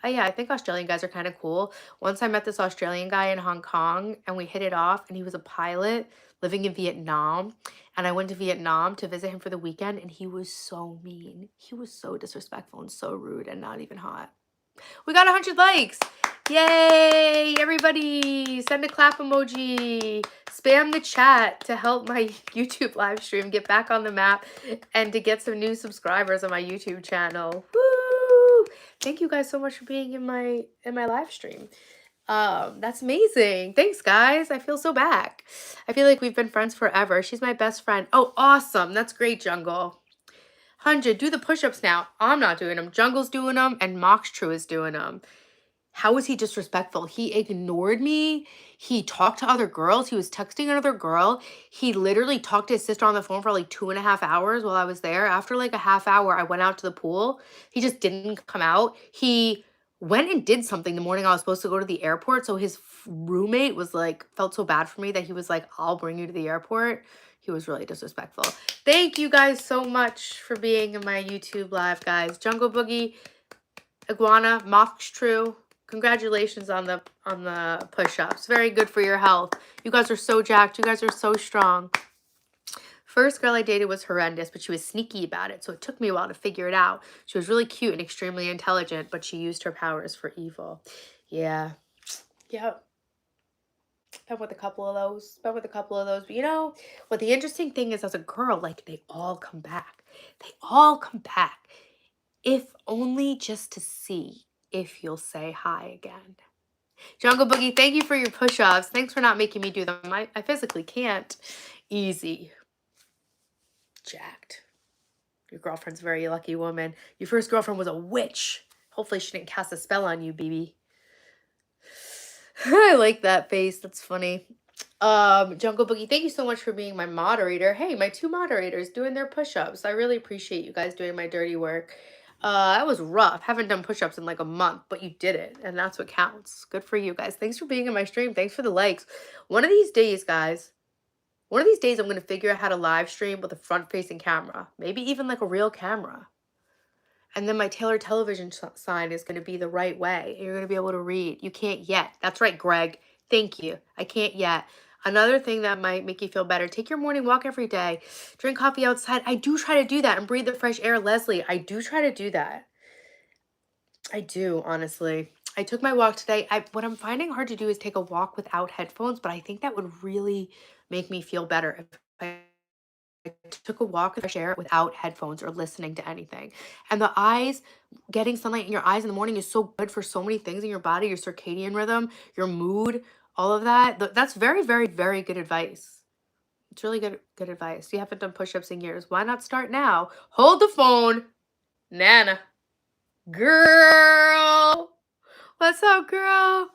Yeah, I think Australian guys are kind of cool. Once I met this Australian guy in Hong Kong and we hit it off, and he was a pilot living in Vietnam. And I went to Vietnam to visit him for the weekend, and he was so mean. He was so disrespectful and so rude and not even hot. We got 100 likes. Yay, everybody. Send a clap emoji. Spam the chat to help my YouTube live stream get back on the map and to get some new subscribers on my YouTube channel. Woo! Thank you guys so much for being in my live stream. That's amazing. Thanks, guys. I feel so back. I feel like we've been friends forever. She's my best friend. Oh, awesome. That's great, Jungle. 100, do the push-ups now. I'm not doing them. Jungle's doing them, and Mox True is doing them. How was he disrespectful? He ignored me. He talked to other girls. He was texting another girl. He literally talked to his sister on the phone for like 2.5 hours while I was there. After like a half hour, I went out to the pool. He just didn't come out. He went and did something the morning I was supposed to go to the airport. So his roommate was like, felt so bad for me that he was like, I'll bring you to the airport. He was really disrespectful. Thank you guys so much for being in my YouTube live, guys. Jungle Boogie, Iguana, Mox True. Congratulations on the push-ups. Very good for your health. You guys are so jacked. You guys are so strong. First girl I dated was horrendous, but she was sneaky about it, so it took me a while to figure it out. She was really cute and extremely intelligent, but she used her powers for evil. Yeah. Yep. Been with a couple of those. Been with a couple of those. But you know, what the interesting thing is, as a girl, like, they all come back. They all come back. If only just to see if you'll say hi again. Jungle Boogie, thank you for your push-ups. Thanks for not making me do them. I physically can't. Easy. Jacked. Your girlfriend's a very lucky woman. Your first girlfriend was a witch. Hopefully she didn't cast a spell on you, BB. I like that face. That's funny. Jungle Boogie, thank you so much for being my moderator. Hey, my 2 moderators doing their push-ups. I really appreciate you guys doing my dirty work. That was rough. Haven't done push-ups in like a month, but you did it, and that's what counts. Good for you guys. Thanks for being in my stream. Thanks for the likes. One of these days, guys, one of these days I'm going to figure out how to live stream with a front-facing camera. Maybe even like a real camera. And then my Taylor television sign is going to be the right way. And you're going to be able to read. You can't yet. That's right, Greg. Thank you. I can't yet. Another thing that might make you feel better, take your morning walk every day. Drink coffee outside. I do try to do that and breathe the fresh air. Leslie, I do try to do that. I do, honestly. I took my walk today. What I'm finding hard to do is take a walk without headphones, but I think that would really make me feel better if I took a walk in fresh air without headphones or listening to anything. And the eyes, getting sunlight in your eyes in the morning is so good for so many things in your body, your circadian rhythm, your mood, all of that. That's very, very, very good advice. It's really good advice. You haven't done push-ups in years. Why not start now? Hold the phone. Nana. Girl. What's up, girl?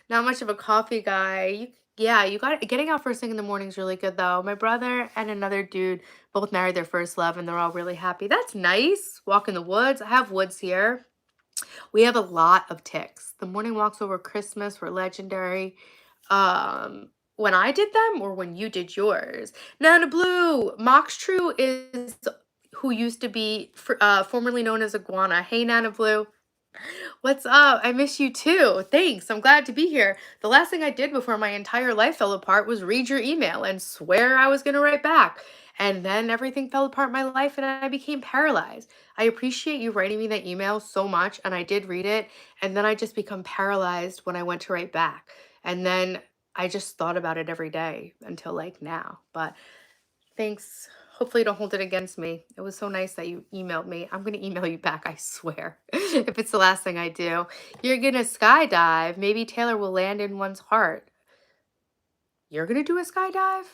Not much of a coffee guy. Yeah, you got getting out first thing in the morning is really good though. My brother and another dude both married their first love and they're all really happy. That's nice. Walk in the woods. I have woods here. We have a lot of ticks. The morning walks over Christmas were legendary. When I did them or when you did yours. Nana Blue, Mox True is who used to be formerly known as Iguana. Hey, Nana Blue. What's up? I miss you too. Thanks. I'm glad to be here. The last thing I did before my entire life fell apart was read your email and swear I was going to write back. And then everything fell apart in my life and I became paralyzed. I appreciate you writing me that email so much. And I did read it. And then I just become paralyzed when I went to write back. And then I just thought about it every day until like now. But thanks. Hopefully you don't hold it against me. It was so nice that you emailed me. I'm going to email you back, I swear, if it's the last thing I do. You're going to skydive. Maybe Taylor will land in one's heart. You're going to do a skydive?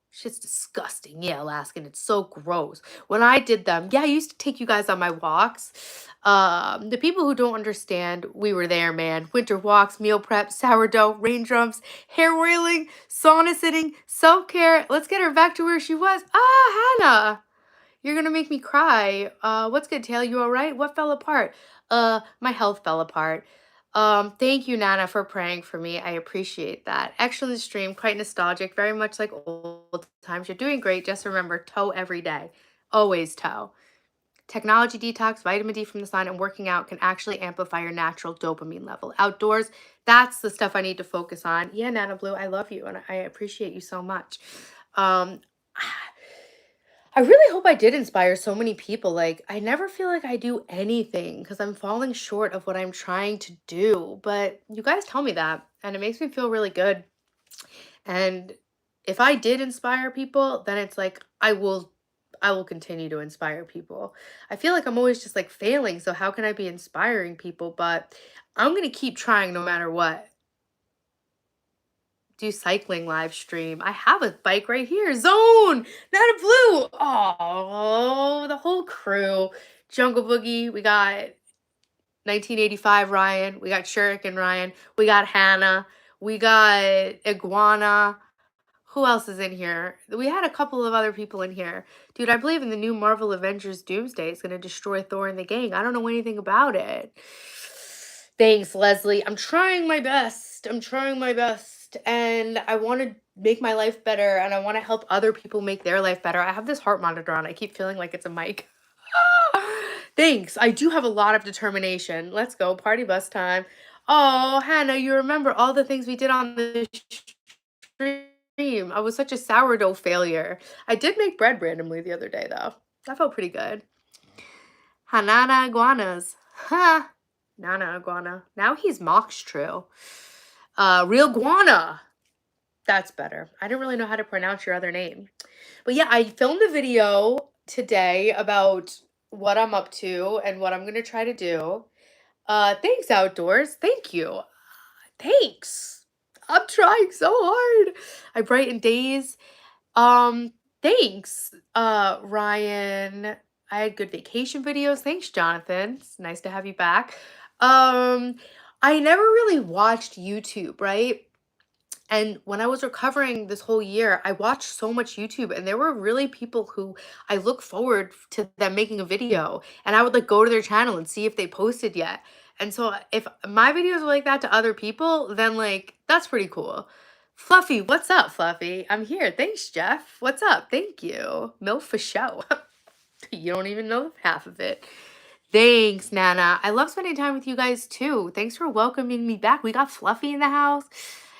Shit's disgusting. Yeah, Alaskan. It's so gross. When I did them, yeah, I used to take you guys on my walks. The people who don't understand, we were there, man. Winter walks, meal prep, sourdough, rain drums, hair oiling, sauna sitting, self-care. Let's get her back to where she was. Ah, Hannah. You're gonna make me cry. What's good, Taylor? You all right? What fell apart? My health fell apart. Thank you, Nana, for praying for me. I appreciate that. Excellent stream, quite nostalgic, very much like old times. You're doing great. Just remember, toe every day. Always toe. Technology detox, vitamin D from the sun, and working out can actually amplify your natural dopamine level. Outdoors, that's the stuff I need to focus on. Yeah, Nana Blue, I love you and I appreciate you so much. Um, I really hope I did inspire so many people. Like, I never feel like I do anything because I'm falling short of what I'm trying to do. But you guys tell me that, and it makes me feel really good. And if I did inspire people, then it's like I will continue to inspire people. I feel like I'm always just like failing, so how can I be inspiring people? But I'm going to keep trying no matter what. Do cycling live stream. I have a bike right here. Zone, not a blue. Oh, the whole crew. Jungle Boogie. We got 1985 Ryan. We got Shuriken Ryan. We got Hannah. We got Iguana. Who else is in here? We had a couple of other people in here. Dude, I believe in the new Marvel Avengers Doomsday is going to destroy Thor and the gang. I don't know anything about it. Thanks, Leslie. I'm trying my best. I'm trying my best. And I want to make my life better and I want to help other people make their life better. I have this heart monitor on. I keep feeling like it's a mic. Thanks. I do have a lot of determination. Let's go. Party bus time. Oh, Hannah, you remember all the things we did on the stream. I was such a sourdough failure. I did make bread randomly the other day, though. That felt pretty good. Hanana iguanas. Ha! Nana iguana. Now he's Mox True. Real guana. That's better. I didn't really know how to pronounce your other name. But yeah, I filmed a video today about what I'm up to and what I'm going to try to do. Thanks, Outdoors. Thank you. Thanks. I'm trying so hard. I brighten days. Thanks, Ryan. I had good vacation videos. Thanks, Jonathan. It's nice to have you back. I never really watched YouTube, right? And when I was recovering this whole year, I watched so much YouTube, and there were really people who I look forward to them making a video, and I would like go to their channel and see if they posted yet. And so if my videos are like that to other people, then like that's pretty cool. Fluffy, what's up, Fluffy? I'm here. Thanks, Jeff. What's up? Thank you. Milk for show. You don't even know half of it. Thanks, Nana. I love spending time with you guys too. Thanks for welcoming me back. We got Fluffy in the house.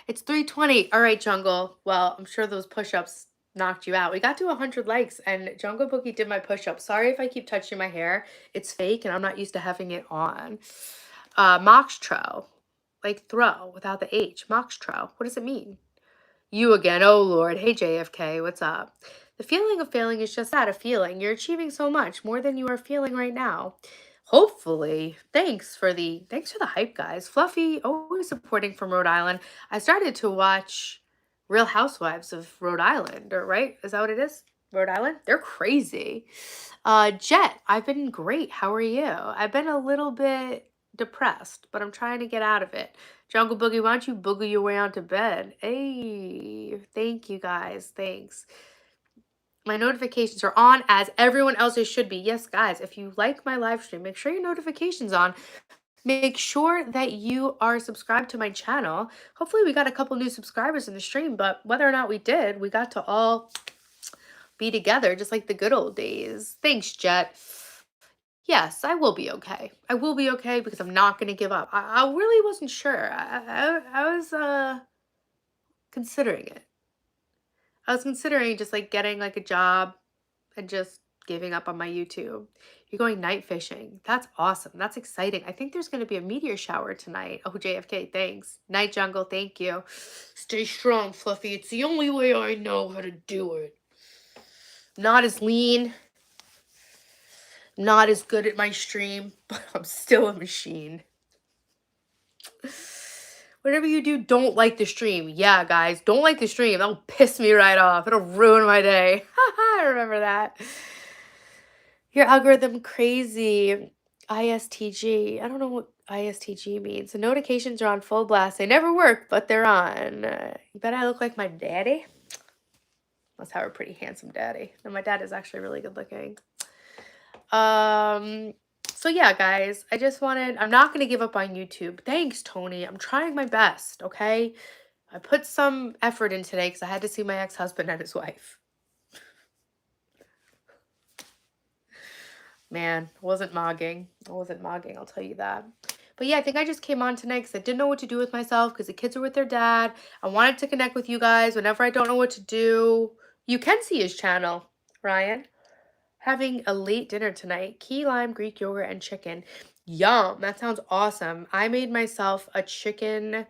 It's 3:20. All right, Jungle. Well, I'm sure those push-ups knocked you out. We got to 100 likes and Jungle Boogie did my push-ups. Sorry if I keep touching my hair. It's fake and I'm not used to having it on. Moxtro. Like throw without the H. Moxtro. What does it mean? You again. Oh, Lord. Hey, JFK. What's up? The feeling of failing is just that, a feeling. You're achieving so much, more than you are feeling right now. Hopefully. Thanks for the hype, guys. Fluffy, always supporting from Rhode Island. I started to watch Real Housewives of Rhode Island, or right? Is that what it is? Rhode Island? They're crazy. Jet, I've been great. How are you? I've been a little bit depressed, but I'm trying to get out of it. Jungle Boogie, why don't you boogie your way onto bed? Hey, thank you guys. Thanks. My notifications are on as everyone else's should be. Yes, guys, if you like my live stream, make sure your notifications on. Make sure that you are subscribed to my channel. Hopefully we got a couple new subscribers in the stream, but whether or not we did, we got to all be together just like the good old days. Thanks, Jet. Yes, I will be okay. I will be okay because I'm not going to give up. I really wasn't sure. I was considering it. I was considering just like getting like a job and just giving up on my YouTube. You're going night fishing. That's awesome. That's exciting. I think there's going to be a meteor shower tonight. Oh, JFK, thanks. Night Jungle, thank you. Stay strong, Fluffy. It's the only way I know how to do it. Not as lean, not as good at my stream, but I'm still a machine. Whatever you do, don't like the stream. Yeah, guys, don't like the stream. That'll piss me right off. It'll ruin my day. I remember that. Your algorithm crazy. ISTG. I don't know what ISTG means. The notifications are on full blast. They never work, but they're on. You bet I look like my daddy? Must have a pretty handsome daddy. And my dad is actually really good looking. So yeah, guys, I'm not going to give up on YouTube. Thanks, Tony. I'm trying my best, okay? I put some effort in today because I had to see my ex-husband and his wife. Man, I wasn't mogging. I wasn't mogging, I'll tell you that. But yeah, I think I just came on tonight because I didn't know what to do with myself because the kids are with their dad. I wanted to connect with you guys whenever I don't know what to do. You can see his channel, Ryan. Having a late dinner tonight. Key lime, Greek yogurt, and chicken. Yum. That sounds awesome. I made myself a chicken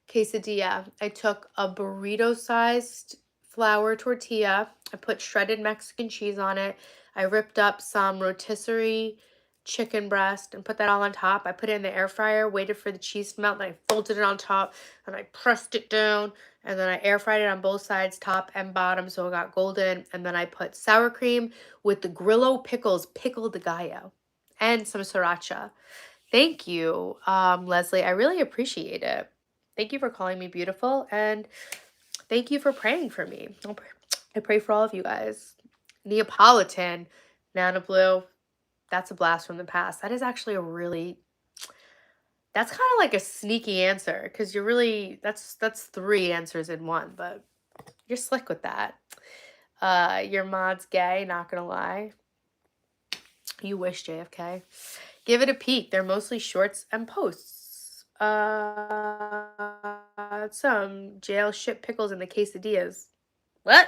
quesadilla. I took a burrito-sized flour tortilla. I put shredded Mexican cheese on it. I ripped up some rotisserie chicken breast and put that all on top. I put it in the air fryer, waited for the cheese to melt, and I folded it on top, and I pressed it down, and then I air fried it on both sides, top and bottom, so it got golden, and then I put sour cream with the Grillo pickles, pickled de gallo, and some sriracha. Thank you, Leslie. I really appreciate it. Thank you for calling me beautiful, and thank you for praying for me. I pray for all of you guys. Neapolitan, Nana Blue, that's a blast from the past. That is actually a really, that's kind of like a sneaky answer because you're really, that's three answers in one, but you're slick with that. Your mod's gay, not gonna lie. You wish, JFK. Give it a peek. They're mostly shorts and posts. Some jail ship pickles in the quesadillas. What?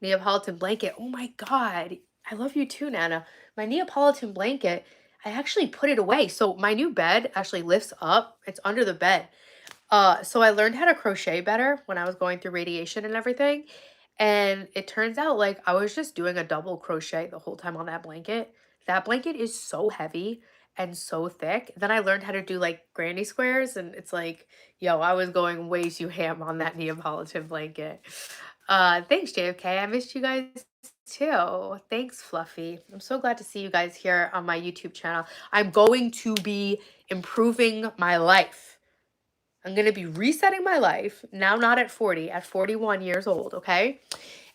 Neapolitan blanket. Oh my God. I love you too, Nana. My Neapolitan blanket, I actually put it away. So my new bed actually lifts up. It's under the bed. So I learned how to crochet better when I was going through radiation and everything. And it turns out like I was just doing a double crochet the whole time on that blanket. That blanket is so heavy and so thick. Then I learned how to do like granny squares, and it's like, yo, I was going way too ham on that Neapolitan blanket. Thanks, JFK. I missed you guys too. Thanks, Fluffy. I'm so glad to see you guys here on my YouTube channel. I'm going to be improving my life. I'm going to be resetting my life, now not at 40, at 41 years old, okay?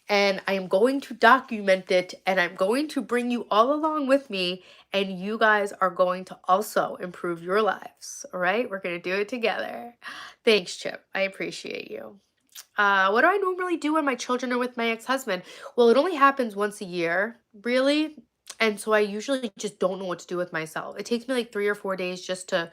And I am going to document it, and I'm going to bring you all along with me, and you guys are going to also improve your lives, all right? We're going to do it together. Thanks, Chip. I appreciate you. What do I normally do when my children are with my ex-husband? Well, it only happens once a year, really. And so I usually just don't know what to do with myself. It takes me like 3 or 4 days just to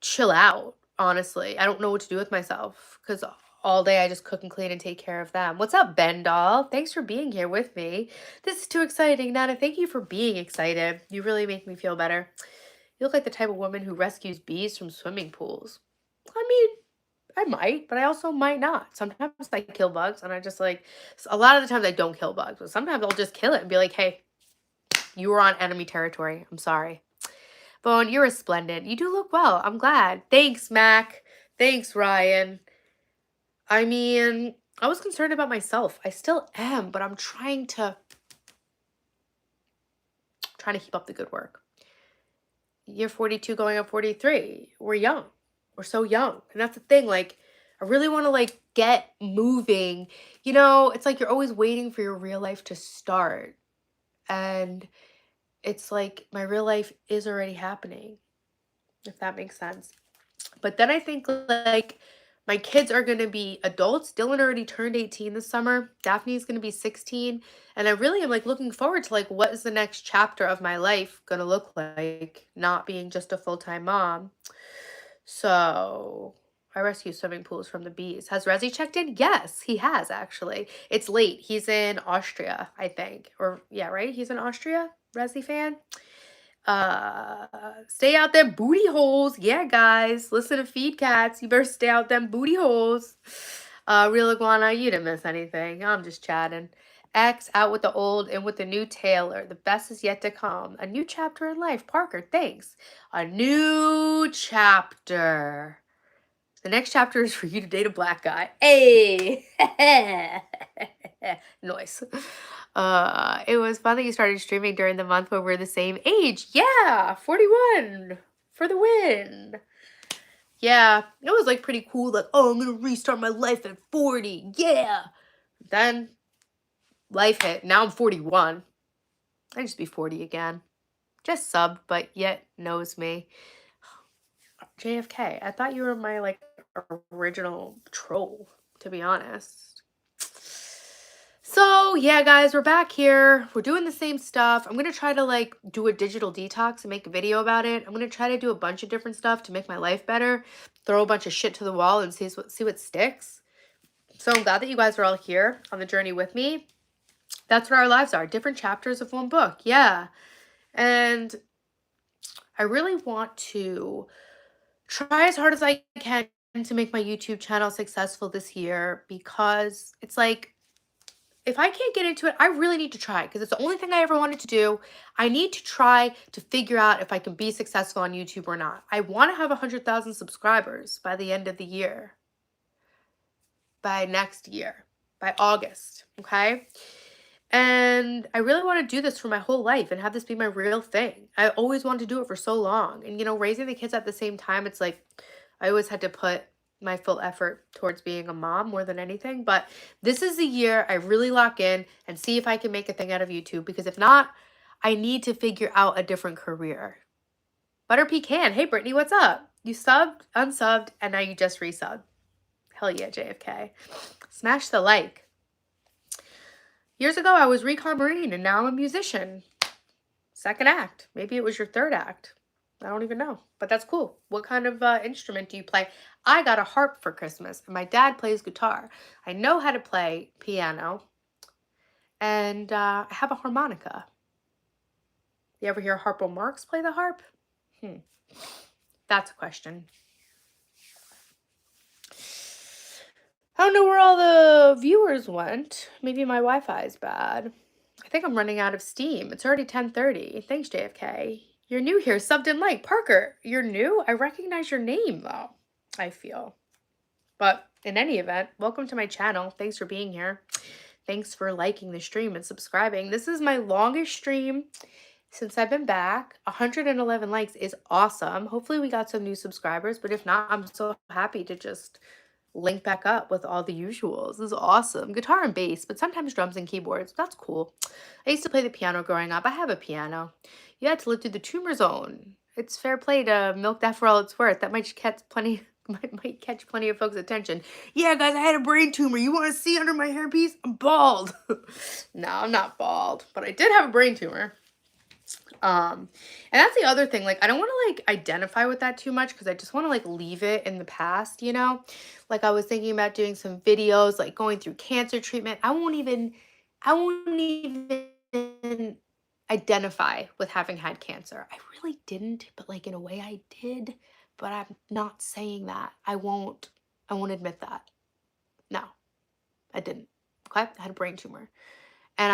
chill out, honestly. I don't know what to do with myself because all day I just cook and clean and take care of them. What's up, Ben Doll? Thanks for being here with me. This is too exciting, Nana. Thank you for being excited. You really make me feel better. You look like the type of woman who rescues bees from swimming pools. I mean, I might, but I also might not. Sometimes I kill bugs and I just like, a lot of the times I don't kill bugs, but sometimes I'll just kill it and be like, hey, you were on enemy territory. I'm sorry. Bone, you're resplendent. You do look well. I'm glad. Thanks, Mac. Thanks, Ryan. I mean, I was concerned about myself. I still am, but I'm trying to keep up the good work. You're 42 going on 43. We're young. We're so young. And that's the thing. Like, I really want to like get moving. You know, it's like you're always waiting for your real life to start. And it's like my real life is already happening, if that makes sense. But then I think like my kids are going to be adults. Dylan already turned 18 this summer. Daphne's going to be 16. And I really am like looking forward to like what is the next chapter of my life going to look like, not being just a full-time mom. So I rescue swimming pools from the bees. Has Rezi checked in? Yes, he has actually. It's late. He's in Austria, I think. Or yeah, right? He's in Austria, Rezi fan. Stay out them booty holes. Yeah, guys. Listen to Feed Cats. You better stay out them booty holes. Real Iguana, you didn't miss anything. I'm just chatting. X out with the old and with the new Taylor. The best is yet to come. A new chapter in life. Parker, thanks. A new chapter. The next chapter is for you to date a black guy. Hey! Noise. It was fun that you started streaming during the month when we're the same age. Yeah! 41! For the win! Yeah, it was like pretty cool. Like, oh, I'm gonna restart my life at 40. Yeah! Then life hit. Now I'm 41. I just be 40 again. Just subbed, but yet knows me. JFK, I thought you were my like original troll, to be honest. So yeah, guys, we're back here. We're doing the same stuff. I'm gonna try to like do a digital detox and make a video about it. I'm gonna try to do a bunch of different stuff to make my life better. Throw a bunch of shit to the wall and see what sticks. So I'm glad that you guys are all here on the journey with me. That's what our lives are. Different chapters of one book. Yeah. And I really want to try as hard as I can to make my YouTube channel successful this year, because it's like, if I can't get into it, I really need to try, because it's the only thing I ever wanted to do. I need to try to figure out if I can be successful on YouTube or not. I want to have 100,000 subscribers by the end of the year, by next year, by August, okay? And I really want to do this for my whole life and have this be my real thing. I always wanted to do it for so long. And, raising the kids at the same time, it's like I always had to put my full effort towards being a mom more than anything. But this is the year I really lock in and see if I can make a thing out of YouTube. Because if not, I need to figure out a different career. Butter Pecan. Hey, Brittany, what's up? You subbed, unsubbed, and now you just resubbed. Hell yeah, JFK. Smash the like. Years ago, I was recon Marine, and now I'm a musician. Second act. Maybe it was your third act. I don't even know, but that's cool. What kind of instrument do you play? I got a harp for Christmas, and my dad plays guitar. I know how to play piano, and I have a harmonica. You ever hear Harpo Marx play the harp? That's a question. I don't know where all the viewers went. Maybe my Wi-Fi is bad. I think I'm running out of steam. It's already 10:30. Thanks, JFK. You're new here. Subbed in like. Parker, you're new? I recognize your name, though, I feel. But in any event, welcome to my channel. Thanks for being here. Thanks for liking the stream and subscribing. This is my longest stream since I've been back. 111 likes is awesome. Hopefully we got some new subscribers, but if not, I'm so happy to just link back up with all the usuals. This is awesome. Guitar and bass, but sometimes drums and keyboards. That's cool. I used to play the piano growing up. I have a piano. You had to live through the tumor zone. It's fair play to milk that for all it's worth. That might catch plenty might catch plenty of folks' attention. Yeah, guys, I had a brain tumor. You want to see under my hairpiece? I'm bald. No, I'm not bald, but I did have a brain tumor. And that's the other thing. Like, I don't want to like identify with that too much, because I just want to like leave it in the past, Like, I was thinking about doing some videos, like going through cancer treatment. I won't even identify with having had cancer. I really didn't, but like in a way I did, but I'm not saying that. I won't admit that. No, I didn't. Okay? I had a brain tumor. And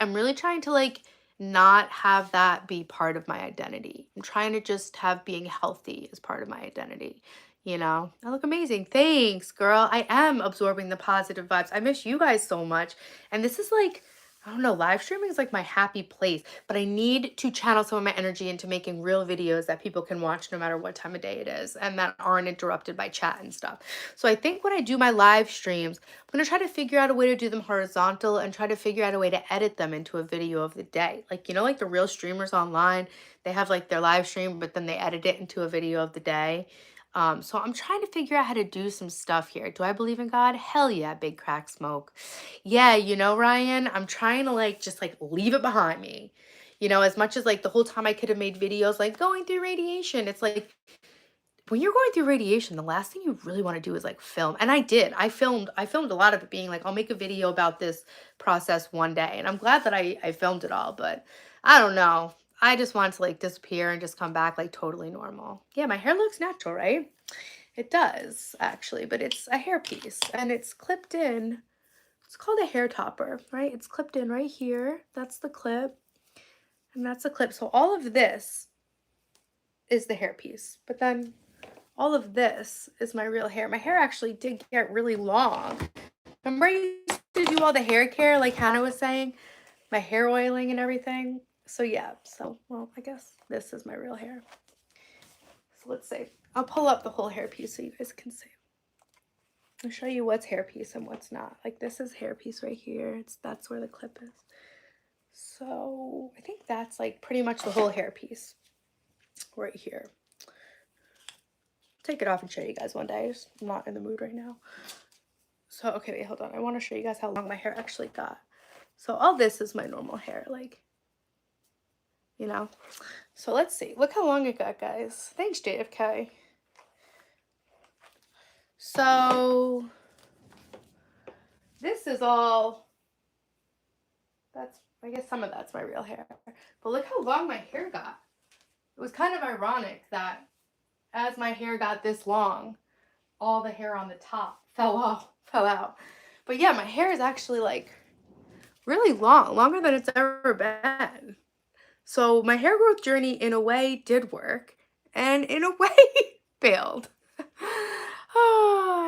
I'm really trying to like not have that be part of my identity. I'm trying to just have being healthy as part of my identity. I look amazing. Thanks, girl. I am absorbing the positive vibes. I miss you guys so much. And this is like, I don't know, live streaming is like my happy place, but I need to channel some of my energy into making real videos that people can watch no matter what time of day it is, and that aren't interrupted by chat and stuff. So I think when I do my live streams, I'm going to try to figure out a way to do them horizontal and try to figure out a way to edit them into a video of the day. Like, like the real streamers online, they have like their live stream, but then they edit it into a video of the day. So I'm trying to figure out how to do some stuff here. Do I believe in God? Hell yeah, big crack smoke. Yeah, Ryan, I'm trying to like just like leave it behind me. As much as like the whole time I could have made videos like going through radiation, it's like when you're going through radiation, the last thing you really want to do is like film. And I did. I filmed a lot of it, being like, I'll make a video about this process one day. And I'm glad that I filmed it all, but I don't know. I just want to like disappear and just come back like totally normal. Yeah, my hair looks natural, right? It does actually, but it's a hairpiece and it's clipped in. It's called a hair topper, right? It's clipped in right here. That's the clip. And that's the clip. So all of this is the hairpiece, but then all of this is my real hair. My hair actually did get really long. Remember I used to do all the hair care, like Hannah was saying, my hair oiling and everything. So yeah, well, I guess this is my real hair. So let's see. I'll pull up the whole hairpiece so you guys can see. I'll show you what's hairpiece and what's not. Like this is hairpiece right here. That's where the clip is. So I think that's like pretty much the whole hairpiece right here. Take it off and show you guys one day. I'm not in the mood right now. So, okay, wait, hold on. I want to show you guys how long my hair actually got. So all this is my normal hair, like, you know. So let's see. Look how long it got, guys. Thanks, JFK. So this is all, that's, I guess some of that's my real hair. But look how long my hair got. It was kind of ironic that as my hair got this long, all the hair on the top fell out. But yeah, my hair is actually like really long, longer than it's ever been. So my hair growth journey in a way did work and in a way failed.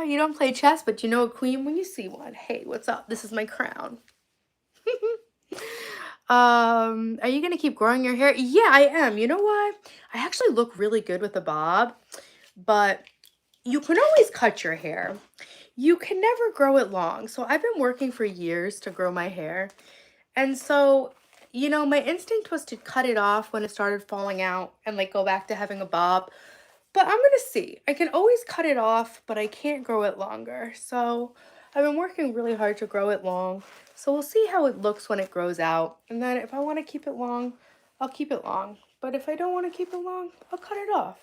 You don't play chess, but you know a queen when you see one. Hey, what's up? This is my crown. Are you gonna keep growing your hair? Yeah, I am. You know why? I actually look really good with a bob, but you can always cut your hair. You can never grow it long. So I've been working for years to grow my hair. And so, my instinct was to cut it off when it started falling out and like go back to having a bob. But I'm gonna see. I can always cut it off, but I can't grow it longer. So I've been working really hard to grow it long. So we'll see how it looks when it grows out. And then if I want to keep it long, I'll keep it long. But if I don't want to keep it long, I'll cut it off.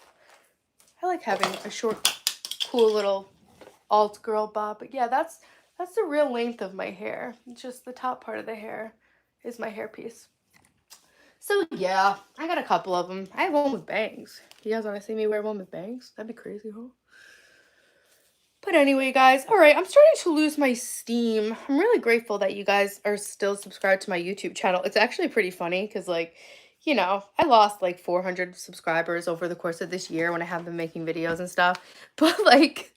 I like having a short, cool little alt girl bob. But yeah, that's the real length of my hair. Just the top part of the hair is my hairpiece. So yeah, I got a couple of them. I have one with bangs. You guys want to see me wear one with bangs? That'd be crazy, huh? But anyway, guys, all right, I'm starting to lose my steam. I'm really grateful that you guys are still subscribed to my YouTube channel. It's actually pretty funny because, like, I lost like 400 subscribers over the course of this year when I have been making videos and stuff. But, like,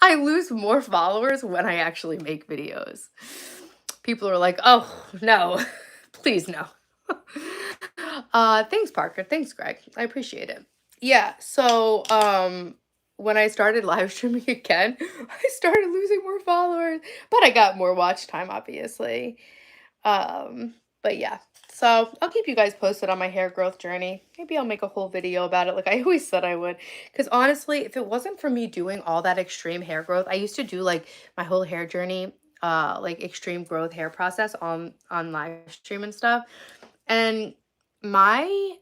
I lose more followers when I actually make videos. People are like, oh, no, please no. Thanks, Parker. Thanks, Greg. I appreciate it. Yeah, so when I started live streaming again, I started losing more followers, but I got more watch time, obviously. But yeah, so I'll keep you guys posted on my hair growth journey. Maybe I'll make a whole video about it like I always said I would. Because honestly, if it wasn't for me doing all that extreme hair growth, I used to do like my whole hair journey, like extreme growth hair process on live stream and stuff. And my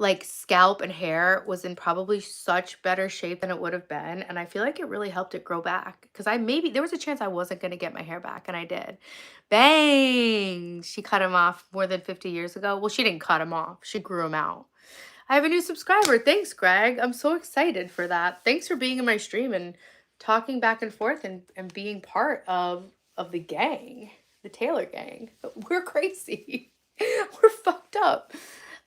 like scalp and hair was in probably such better shape than it would have been, and I feel like it really helped it grow back because I maybe there was a chance I wasn't going to get my hair back, and I did. Bang, she cut him off more than 50 years ago. Well, she didn't cut him off, she grew him out. I have a new subscriber. Thanks, Greg. I'm so excited for that. Thanks for being in my stream and talking back and forth and being part of the gang, the Taylor gang. We're crazy. We're fucked up.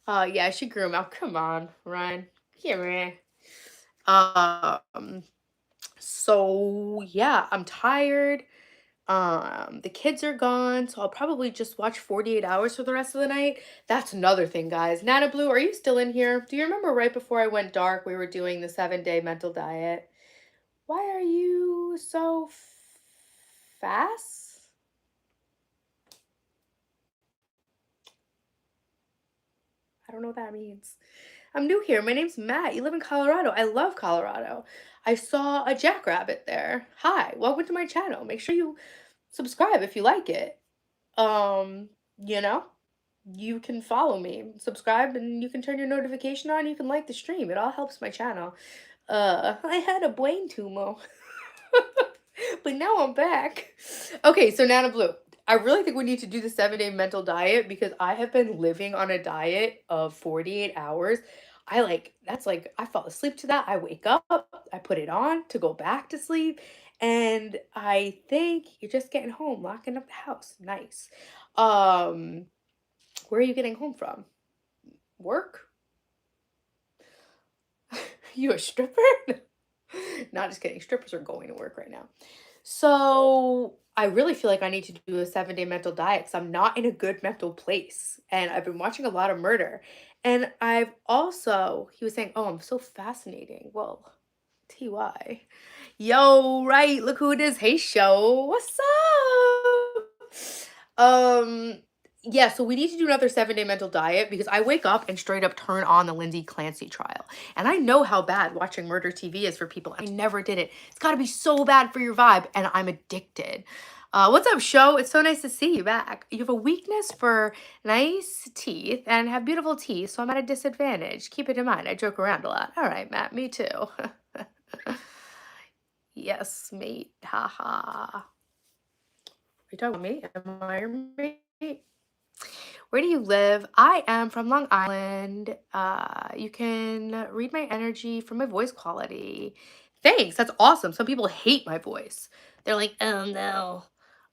Yeah, she grew him out. Come on, Ryan. Here, so yeah, I'm tired. The kids are gone, so I'll probably just watch 48 hours for the rest of the night. That's another thing, guys. Nana Blue, are you still in here? Do you remember right before I went dark, we were doing the 7-day mental diet? Why are you so fast? I don't know what that means. I'm new here. My name's Matt. You live in Colorado. I love Colorado. I saw a jackrabbit there. Hi, welcome to my channel. Make sure you subscribe if you like it. You know, you can follow me, subscribe, and you can turn your notification on. You can like the stream. It all helps my channel. I had a brain tumor. But now I'm back. Okay, so Nana Blue, I really think we need to do the 7-day mental diet because I have been living on a diet of 48 hours. I fall asleep to that. I wake up, I put it on to go back to sleep. And I think you're just getting home, locking up the house. Nice. Where are you getting home from? Work? You a stripper? Not just kidding. Strippers are going to work right now. So I really feel like I need to do a 7-day mental diet because I'm not in a good mental place. And I've been watching a lot of murder. And I've also, he was saying, oh, I'm so fascinating. Well, TY. Yo, right. Look who it is. Hey, show. What's up? Yeah, so we need to do another 7-day mental diet because I wake up and straight up turn on the Lindsay Clancy trial. And I know how bad watching murder TV is for people. I never did it. It's got to be so bad for your vibe. And I'm addicted. What's up, show? It's so nice to see you back. You have a weakness for nice teeth and have beautiful teeth, so I'm at a disadvantage. Keep it in mind. I joke around a lot. All right, Matt, me too. Yes, mate. Ha ha. Are you talking about me? Am I your mate? Where do you live? I am from Long Island. You can read my energy from my voice quality. Thanks. That's awesome. Some people hate my voice. They're like, oh no.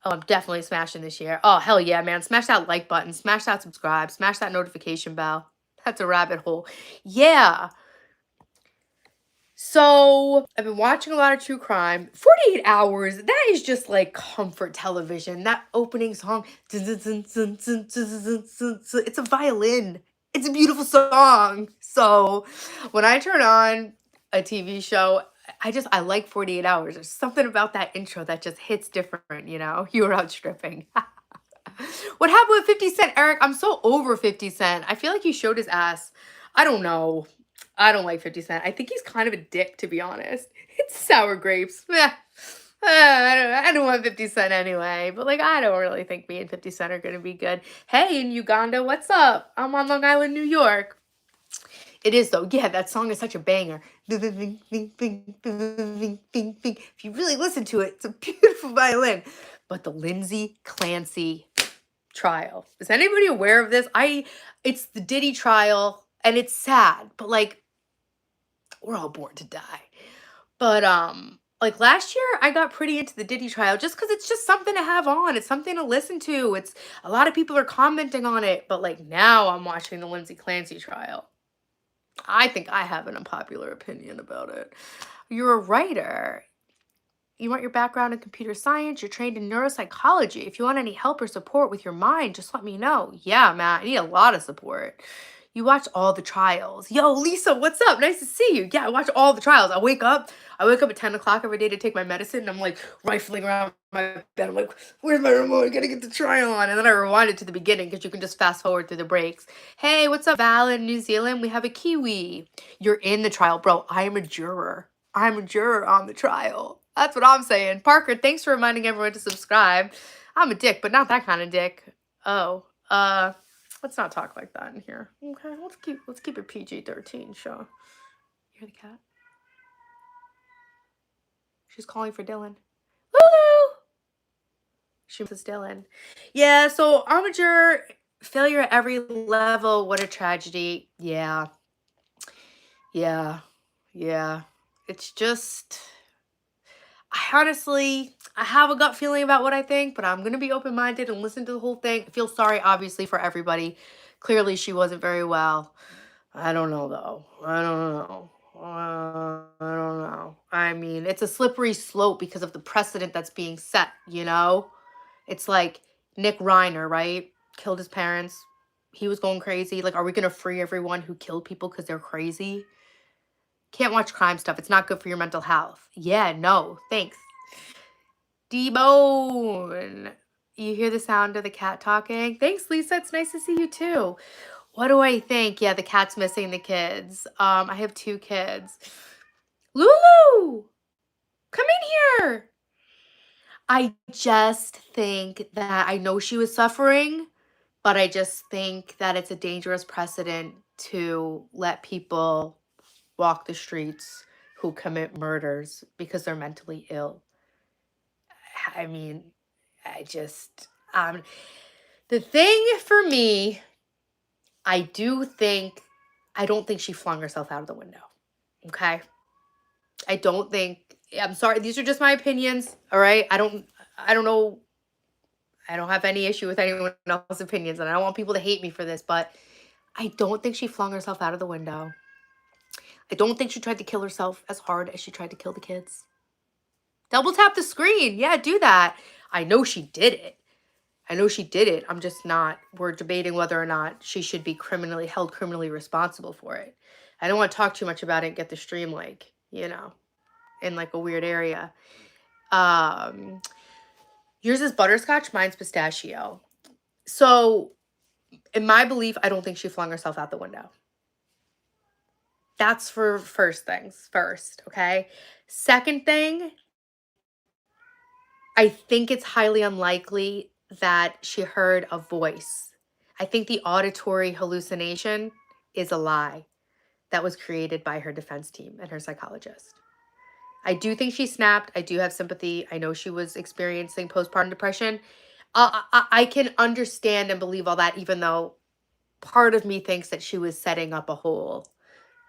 Oh, I'm definitely smashing this year. Oh, hell yeah, man. Smash that like button, smash that subscribe, smash that notification bell. That's a rabbit hole. Yeah. So I've been watching a lot of true crime. 48 hours, that is just like comfort television. That opening song, dun, dun, dun, dun, dun, dun, dun, dun, dun, dun, it's a violin. It's a beautiful song. So when I turn on a TV show, I like 48 hours. There's something about that intro that just hits different, you know? You were out stripping. What happened with 50 Cent, Eric? I'm so over 50 Cent. I feel like he showed his ass. I don't know. I don't like 50 Cent. I think he's kind of a dick, to be honest. It's sour grapes. Meh. I don't want 50 Cent anyway. But, like, I don't really think me and 50 Cent are going to be good. Hey, in Uganda, what's up? I'm on Long Island, New York. It is, though. Yeah, that song is such a banger. If you really listen to it, it's a beautiful violin. But the Lindsay Clancy trial. Is anybody aware of this? It's the Diddy trial and it's sad, but like we're all born to die. But like last year I got pretty into the Diddy trial just cuz it's just something to have on. It's something to listen to. It's a lot of people are commenting on it, but like now I'm watching the Lindsay Clancy trial. I think I have an unpopular opinion about it. You're a writer. You want your background in computer science, you're trained in neuropsychology. If you want any help or support with your mind, just let me know. Yeah, Matt, I need a lot of support. You watch all the trials. Yo, Lisa, what's up? Nice to see you. Yeah, I watch all the trials. I wake up at 10 o'clock every day to take my medicine, and I'm like rifling around my bed. I'm like, where's my remote? I gotta get the trial on. And then I rewind it to the beginning because you can just fast forward through the breaks. Hey, what's up, Val in New Zealand? We have a Kiwi. You're in the trial, bro. I am a juror. I'm a juror on the trial. That's what I'm saying. Parker, thanks for reminding everyone to subscribe. I'm a dick, but not that kind of dick. Oh, let's not talk like that in here. Okay, let's keep it PG-13, Shaw. You hear the cat? She's calling for Dylan. Lulu! She misses Dylan. Yeah, so I'm a juror. Failure at every level. What a tragedy. Yeah. Yeah. Yeah. It's just I have a gut feeling about what I think, but I'm gonna be open minded and listen to the whole thing. I feel sorry, obviously, for everybody. Clearly, she wasn't very well. I don't know, though. I don't know. I don't know. I mean, it's a slippery slope because of the precedent that's being set, you know? It's like Nick Reiner, right? Killed his parents. He was going crazy. Like, are we gonna free everyone who killed people because they're crazy? Can't watch crime stuff. It's not good for your mental health. Yeah, no, thanks. D-Bone. You hear the sound of the cat talking? Thanks, Lisa. It's nice to see you too. What do I think? Yeah, the cat's missing the kids. I have 2 kids. Lulu, come in here. I just think that I know she was suffering, but I just think that it's a dangerous precedent to let people walk the streets who commit murders because they're mentally ill. I mean, I just the thing for me, I do think I don't think she flung herself out of the window. Okay? I don't think I'm sorry, these are just my opinions, all right? I don't know I don't have any issue with anyone else's opinions and I don't want people to hate me for this, but I don't think she flung herself out of the window. I don't think she tried to kill herself as hard as she tried to kill the kids. Double tap the screen. Yeah, do that. I know she did it. I know she did it. I'm just not. We're debating whether or not she should be held criminally responsible for it. I don't want to talk too much about it and get the stream like, you know, in like a weird area. Um, yours is butterscotch, mine's pistachio. So, in my belief, I don't think she flung herself out the window. That's for first things first, okay? Second thing, I think it's highly unlikely that she heard a voice. I think the auditory hallucination is a lie that was created by her defense team and her psychologist. I do think she snapped. I do have sympathy. I know she was experiencing postpartum depression. I can understand and believe all that, even though part of me thinks that she was setting up a whole.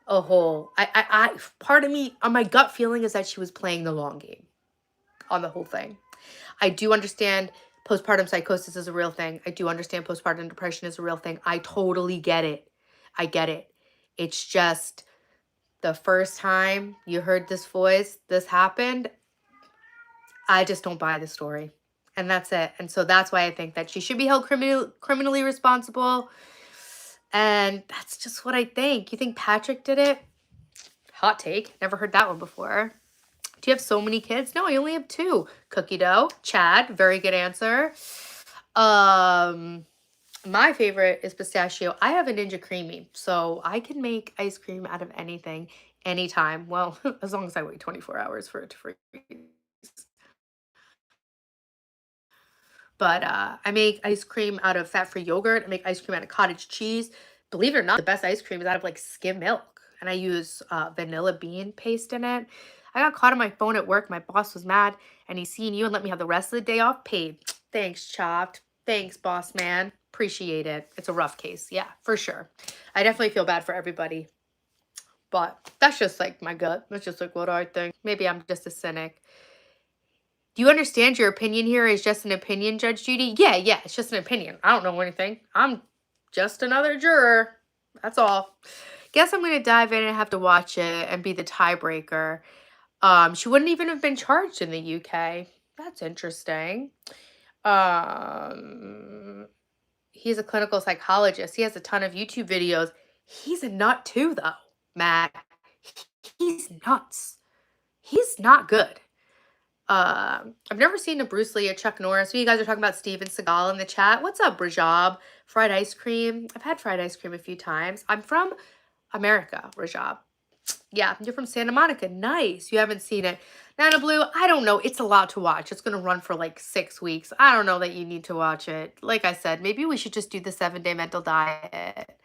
Part of me, on my gut feeling, is that she was playing the long game on the whole thing. I do understand postpartum psychosis is a real thing. I do understand postpartum depression is a real thing. I totally get it. I get it. It's just the first time you heard this voice, this happened, I just don't buy the story. And that's it. And so that's why I think that she should be held criminally responsible. And that's just what I think. You think Patrick did it? Hot take. Never heard that one before. Do you have so many kids? No, I only have two. Cookie dough. Chad. Very good answer. My favorite is pistachio. I have a Ninja Creamy, so I can make ice cream out of anything, anytime. Well, as long as I wait 24 hours for it to freeze. But I make ice cream out of fat-free yogurt. I make ice cream out of cottage cheese. Believe it or not, the best ice cream is out of like skim milk. And I use vanilla bean paste in it. I got caught on my phone at work. My boss was mad and he seen you and let me have the rest of the day off paid. Thanks, Chopped. Thanks, boss man. Appreciate it. It's a rough case. Yeah, for sure. I definitely feel bad for everybody. But that's just like my gut. That's just like what I think. Maybe I'm just a cynic. Do you understand your opinion here is just an opinion, Judge Judy? Yeah, it's just an opinion. I don't know anything. I'm just another juror. That's all. Guess I'm going to dive in and have to watch it and be the tiebreaker. She wouldn't even have been charged in the UK. That's interesting. He's a clinical psychologist. He has a ton of YouTube videos. He's a nut too, though, Matt. He's nuts. He's not good. I've never seen a Bruce Lee or Chuck Norris. You guys are talking about Steven Seagal in the chat. What's up, Rajab? Fried ice cream. I've had fried ice cream a few times. I'm from America, Rajab. Yeah, you're from Santa Monica. Nice. You haven't seen it. Nana Blue, I don't know. It's a lot to watch. It's going to run for like 6 weeks. I don't know that you need to watch it. Like I said, maybe we should just do the 7-day mental diet.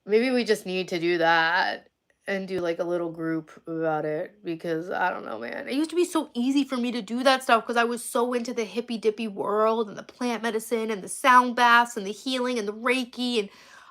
Maybe we just need to do that and do like a little group about it because I don't know, man. It used to be so easy for me to do that stuff because I was so into the hippy dippy world and the plant medicine and the sound baths and the healing and the Reiki, and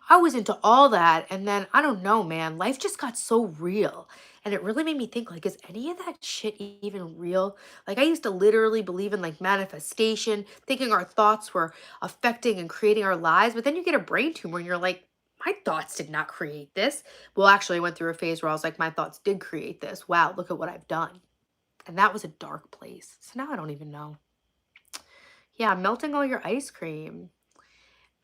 I was into all that. And then I don't know, man, life just got so real. And it really made me think, like, is any of that shit even real? Like, I used to literally believe in like manifestation, thinking our thoughts were affecting and creating our lives. But then you get a brain tumor and you're like, my thoughts did not create this. Well, actually, I went through a phase where I was like, my thoughts did create this. Wow, look at what I've done. And that was a dark place. So now I don't even know. Yeah, melting all your ice cream.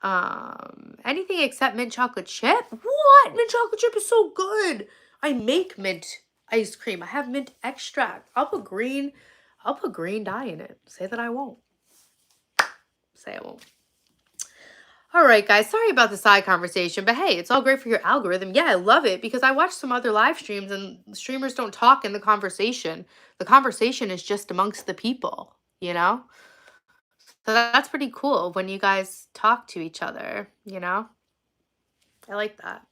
Anything except mint chocolate chip? What? Mint chocolate chip is so good. I make mint ice cream. I have mint extract. I'll put green dye in it. Say that I won't. Say I won't. All right, guys, sorry about the side conversation, but hey, it's all great for your algorithm. Yeah, I love it because I watch some other live streams and streamers don't talk in the conversation. The conversation is just amongst the people, you know? So that's pretty cool when you guys talk to each other, you know? I like that.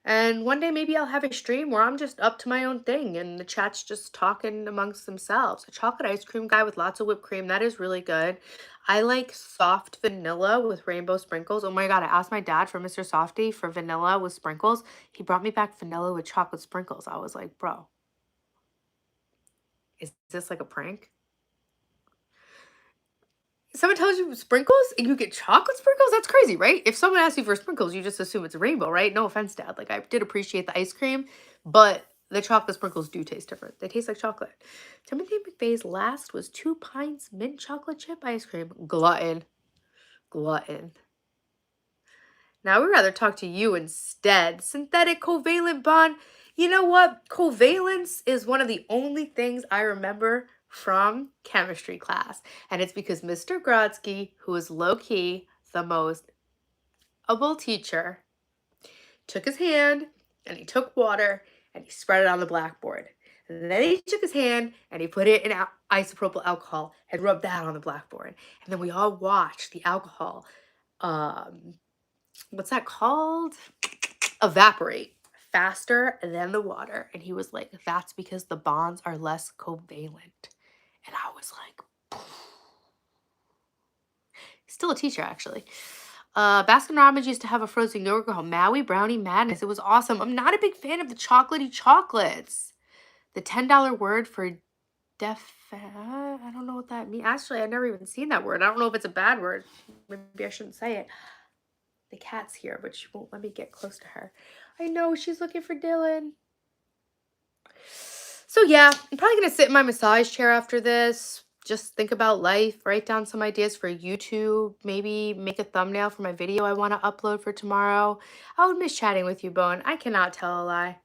And one day maybe I'll have a stream where I'm just up to my own thing and the chat's just talking amongst themselves. A chocolate ice cream guy with lots of whipped cream, that is really good. I like soft vanilla with rainbow sprinkles. Oh my God, I asked my dad for Mr. Softy for vanilla with sprinkles. He brought me back vanilla with chocolate sprinkles. I was like, bro, is this like a prank? Someone tells you sprinkles and you get chocolate sprinkles? That's crazy, right? If someone asks you for sprinkles, you just assume it's a rainbow, right? No offense, Dad. Like, I did appreciate the ice cream, but the chocolate sprinkles do taste different. They taste like chocolate. Timothy McVeigh's last was 2 pints mint chocolate chip ice cream. Glutton. Glutton. Now, we'd rather talk to you instead. Synthetic covalent bond. You know what? Covalence is one of the only things I remember from chemistry class. And it's because Mr. Grodsky, who is low-key the most able teacher, took his hand and he took water and he spread it on the blackboard. And then he took his hand and he put it in isopropyl alcohol and rubbed that on the blackboard. And then we all watched the alcohol, um, what's that called? Evaporate faster than the water. And he was like, that's because the bonds are less covalent. And I was like, still a teacher, actually. Baskin Robbins used to have a frozen yogurt called Maui Brownie Madness. It was awesome. I'm not a big fan of the chocolatey chocolates. The $10 word for I don't know what that means. Actually, I've never even seen that word. I don't know if it's a bad word. Maybe I shouldn't say it. The cat's here, but she won't let me get close to her. I know, she's looking for Dylan. So yeah, I'm probably going to sit in my massage chair after this. Just think about life, write down some ideas for YouTube, maybe make a thumbnail for my video I want to upload for tomorrow. I would miss chatting with you, Bowen. I cannot tell a lie.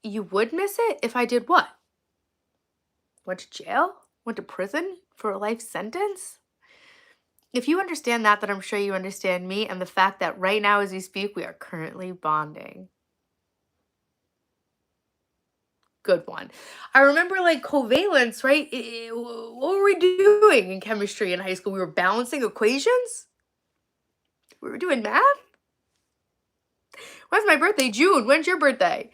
You would miss it if I did what? Went to jail? Went to prison for a life sentence? If you understand that, then I'm sure you understand me and the fact that right now as we speak, we are currently bonding. Good one. I remember like covalence, right? What were we doing in chemistry in high school? We were balancing equations? We were doing math? When's my birthday? June. When's your birthday?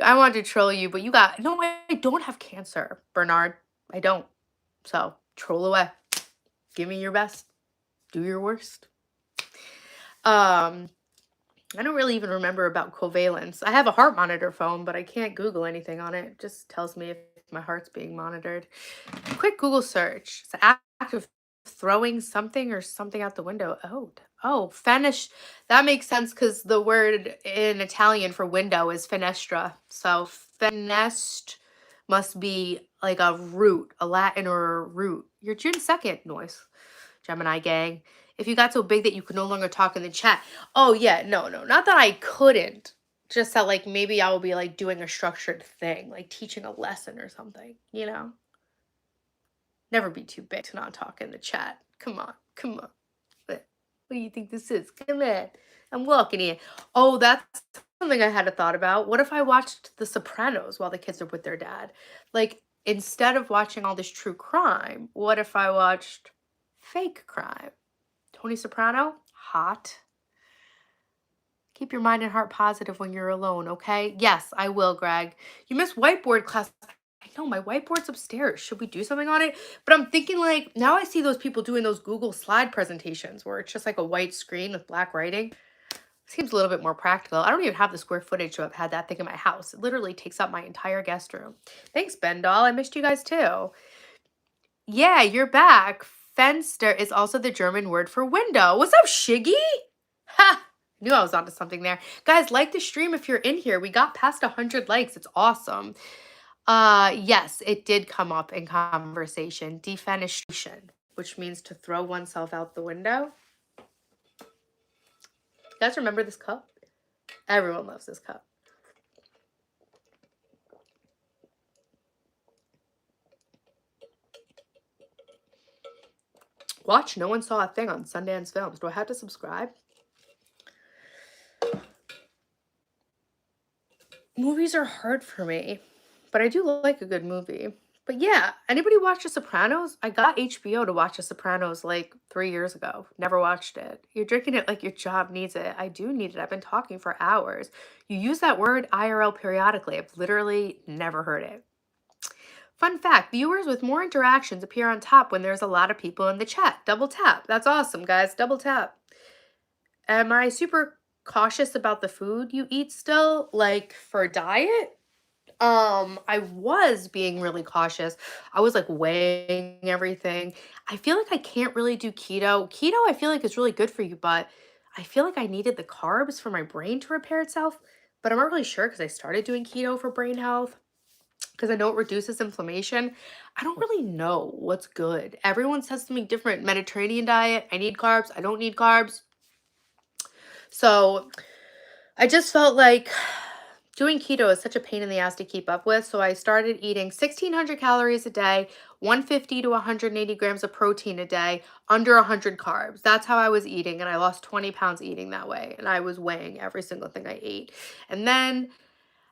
I wanted to troll you, but no, I don't have cancer, Bernard. I don't. So troll away. Give me your best. Do your worst. I don't really even remember about covalence. I have a heart monitor phone, but I can't Google anything on it. It just tells me if my heart's being monitored. Quick Google search. It's an act of throwing something or something out the window. Oh, finish. That makes sense because the word in Italian for window is finestra. So finest must be like a root, a Latin or a root. You're June 2nd, noise. Gemini gang. If you got so big that you could no longer talk in the chat. Oh yeah, no. Not that I couldn't. Just that like maybe I will be like doing a structured thing, like teaching a lesson or something, you know? Never be too big to not talk in the chat. Come on. What do you think this is? Come on. I'm walking in. Oh, that's something I had a thought about. What if I watched The Sopranos while the kids are with their dad? Like, instead of watching all this true crime, what if I watched fake crime? Tony Soprano, hot. Keep your mind and heart positive when you're alone, okay? Yes, I will, Greg. You missed whiteboard class. I know, my whiteboard's upstairs. Should we do something on it? But I'm thinking like, now I see those people doing those Google slide presentations where it's just like a white screen with black writing. Seems a little bit more practical. I don't even have the square footage to have had that thing in my house. It literally takes up my entire guest room. Thanks, Ben Doll. I missed you guys too. Yeah, you're back. Fenster is also the German word for window. What's up, Shiggy? Ha! Knew I was onto something there. Guys, like the stream if you're in here. We got past 100 likes. It's awesome. Yes, it did come up in conversation. Defenestration, which means to throw oneself out the window. You guys remember this cup? Everyone loves this cup. Watch No One Saw a Thing on Sundance Films. Do I have to subscribe? Movies are hard for me, but I do like a good movie. But yeah, anybody watch The Sopranos? I got HBO to watch The Sopranos like 3 years ago. Never watched it. You're drinking it like your job needs it. I do need it. I've been talking for hours. You use that word IRL periodically. I've literally never heard it. Fun fact, viewers with more interactions appear on top when there's a lot of people in the chat. Double tap. That's awesome, guys. Double tap. Am I super cautious about the food you eat still? Like for diet? I was being really cautious. I was like weighing everything. I feel like I can't really do keto. Keto, I feel like is really good for you, but I feel like I needed the carbs for my brain to repair itself. But I'm not really sure because I started doing keto for brain health because I know it reduces inflammation. I don't really know what's good. Everyone says something different. Mediterranean diet, I need carbs, I don't need carbs. So I just felt like doing keto is such a pain in the ass to keep up with. So I started eating 1,600 calories a day, 150 to 180 grams of protein a day, under 100 carbs. That's how I was eating. And I lost 20 pounds eating that way. And I was weighing every single thing I ate. And then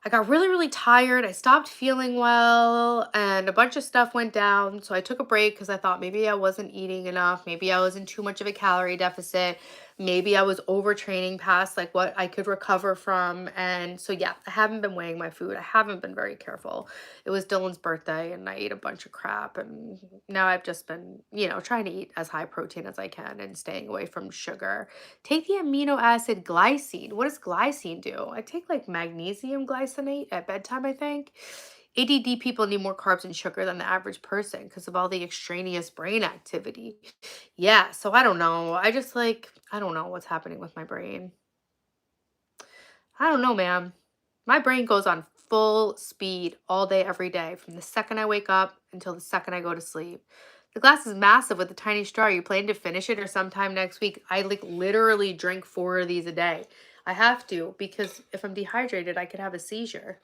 I got really, really tired. I stopped feeling well, and a bunch of stuff went down. So I took a break because I thought maybe I wasn't eating enough. Maybe I was in too much of a calorie deficit. Maybe I was overtraining past like what I could recover from. And so, yeah, I haven't been weighing my food. I haven't been very careful. It was Dylan's birthday, and I ate a bunch of crap. And now I've just been, trying to eat as high protein as I can and staying away from sugar. Take the amino acid glycine. What does glycine do? I take like magnesium glycinate at bedtime, I think. ADD people need more carbs and sugar than the average person because of all the extraneous brain activity. Yeah, so I don't know. I don't know what's happening with my brain. I don't know, man. My brain goes on full speed all day, every day, from the second I wake up until the second I go to sleep. The glass is massive with a tiny straw. Are you planning to finish it or sometime next week? I like literally drink 4 of these a day. I have to because if I'm dehydrated, I could have a seizure.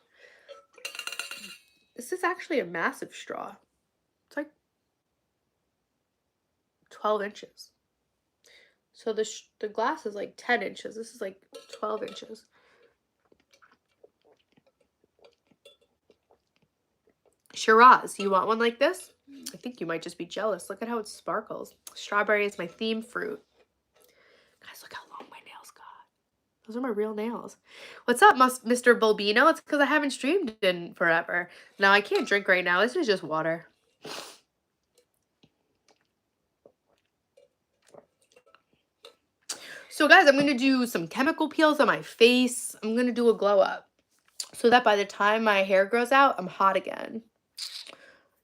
This is actually a massive straw. It's like 12 inches. So the glass is like 10 inches. This is like 12 inches. Shiraz, you want one like this? I think you might just be jealous. Look at how it sparkles. Strawberry is my theme fruit. Guys, look how long my nails got. Those are my real nails. What's up, Mr. Bulbino? It's because I haven't streamed in forever. No, I can't drink right now. This is just water. So guys, I'm going to do some chemical peels on my face. I'm going to do a glow up so that by the time my hair grows out, I'm hot again.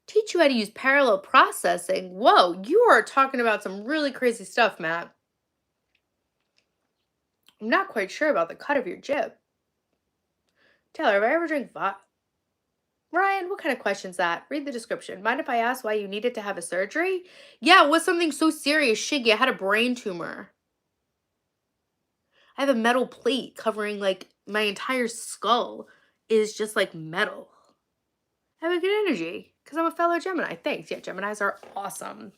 Teach you how to use parallel processing. Whoa, you are talking about some really crazy stuff, Matt. I'm not quite sure about the cut of your jib. Taylor, have I ever drank vodka? Ryan, what kind of question's that? Read the description. Mind if I ask why you needed to have a surgery? Yeah, it was something so serious. Shiggy, I had a brain tumor. I have a metal plate covering like my entire skull is just like metal. I have a good energy because I'm a fellow Gemini. Thanks. Yeah, Geminis are awesome.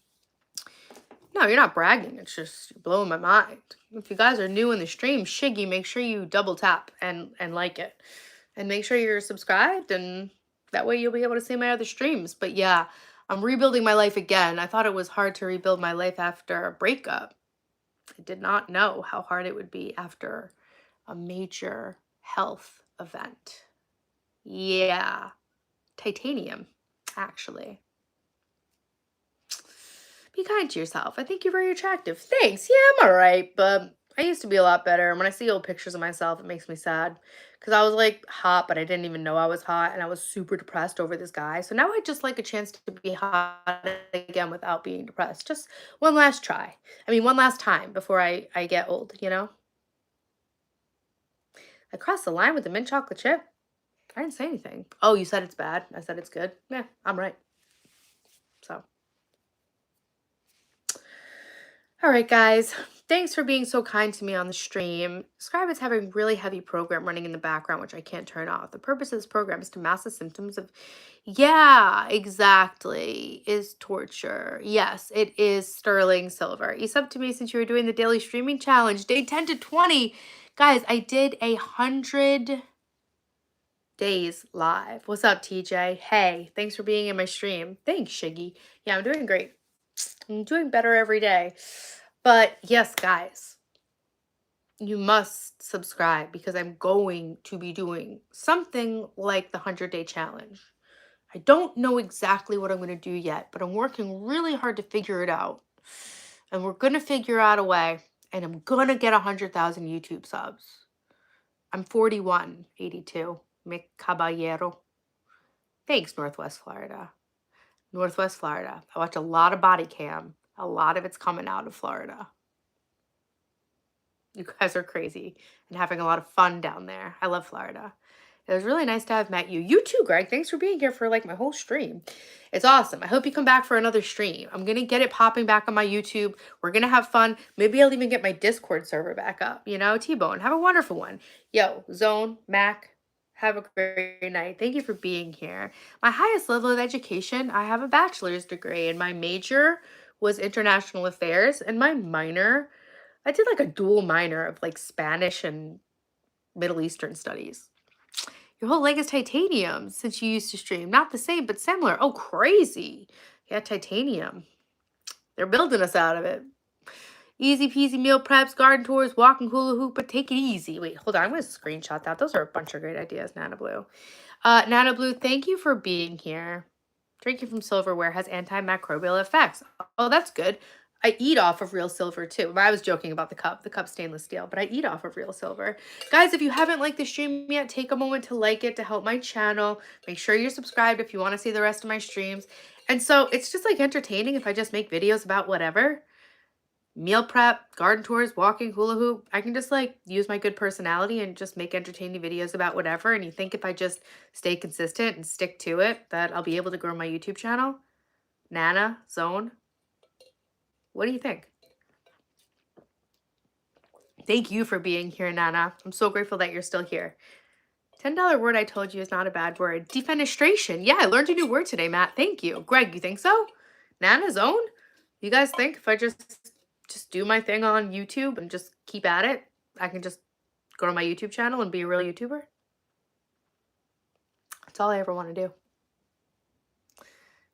No, you're not bragging. It's just you're blowing my mind. If you guys are new in the stream, Shiggy, make sure you double tap and like it. And make sure you're subscribed, and that way you'll be able to see my other streams. But yeah, I'm rebuilding my life again. I thought it was hard to rebuild my life after a breakup. I did not know how hard it would be after a major health event. Yeah, titanium, actually. Be kind to yourself. I think you're very attractive. Thanks. Yeah, I'm all right, but I used to be a lot better. And when I see old pictures of myself, it makes me sad because I was like hot, but I didn't even know I was hot. And I was super depressed over this guy. So now I just like a chance to be hot again without being depressed. Just one last try. I mean, one last time before I get old, you know? I crossed the line with the mint chocolate chip. I didn't say anything. Oh, you said it's bad. I said it's good. Yeah, I'm right. So. All right, guys. Thanks for being so kind to me on the stream. Scribe is having really heavy program running in the background, which I can't turn off. The purpose of this program is to mask the symptoms of, yeah, exactly, is torture. Yes, it is sterling silver. You subbed to me since you were doing the daily streaming challenge, day 10 to 20. Guys, I did 100 days live. What's up, TJ? Hey, thanks for being in my stream. Thanks, Shiggy. Yeah, I'm doing great. I'm doing better every day. But yes, guys, you must subscribe because I'm going to be doing something like the 100-day challenge. I don't know exactly what I'm going to do yet, but I'm working really hard to figure it out. And we're going to figure out a way, and I'm going to get 100,000 YouTube subs. I'm 4182. Mi caballero. Thanks, Northwest Florida. Northwest Florida. I watch a lot of body cam. A lot of it's coming out of Florida. You guys are crazy and having a lot of fun down there. I love Florida. It was really nice to have met you. You too, Greg. Thanks for being here for like my whole stream. It's awesome. I hope you come back for another stream. I'm going to get it popping back on my YouTube. We're going to have fun. Maybe I'll even get my Discord server back up. You know, T-Bone, have a wonderful one. Yo, Zone, Mac, have a great night. Thank you for being here. My highest level of education, I have a bachelor's degree, and my major was international affairs, and my minor, I did like a dual minor of like Spanish and Middle Eastern studies. Your whole leg is titanium since you used to stream. Not the same, but similar. Oh, crazy. Yeah, titanium. They're building us out of it. Easy peasy meal preps, garden tours, walking hula hoop, but take it easy. Wait, hold on. I'm going to screenshot that. Those are a bunch of great ideas, Nana Blue. Nana Blue, thank you for being here. Drinking from silverware has antimicrobial effects. Oh, that's good. I eat off of real silver too. I was joking about the cup. The cup's stainless steel, but I eat off of real silver. Guys, if you haven't liked the stream yet, take a moment to like it to help my channel. Make sure you're subscribed if you want to see the rest of my streams. And so it's just like entertaining if I just make videos about whatever. Meal prep, garden tours, walking, hula hoop. I can just like use my good personality and just make entertaining videos about whatever. And you think if I just stay consistent and stick to it, that I'll be able to grow my YouTube channel? Nana, Zone. What do you think? Thank you for being here, Nana. I'm so grateful that you're still here. $10 word I told you is not a bad word. Defenestration. Yeah, I learned a new word today, Matt. Thank you. Greg, you think so? Nana, Zone? You guys think if I just do my thing on YouTube and just keep at it, I can just go to my YouTube channel and be a real YouTuber? That's all I ever want to do.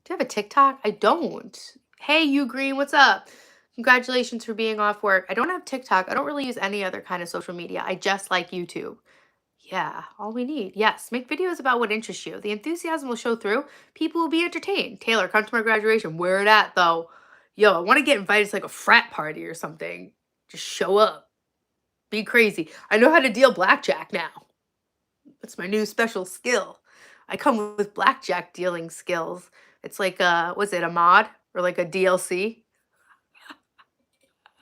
Do you have a TikTok? I don't. Hey, you Green, what's up? Congratulations for being off work. I don't have TikTok. I don't really use any other kind of social media. I just like YouTube. Yeah, all we need. Yes, make videos about what interests you. The enthusiasm will show through. People will be entertained. Taylor, come to my graduation. Where it at, though? Yo, I want to get invited to like a frat party or something. Just show up. Be crazy. I know how to deal blackjack now. That's my new special skill. I come with blackjack dealing skills. It's like was it a mod or like a DLC?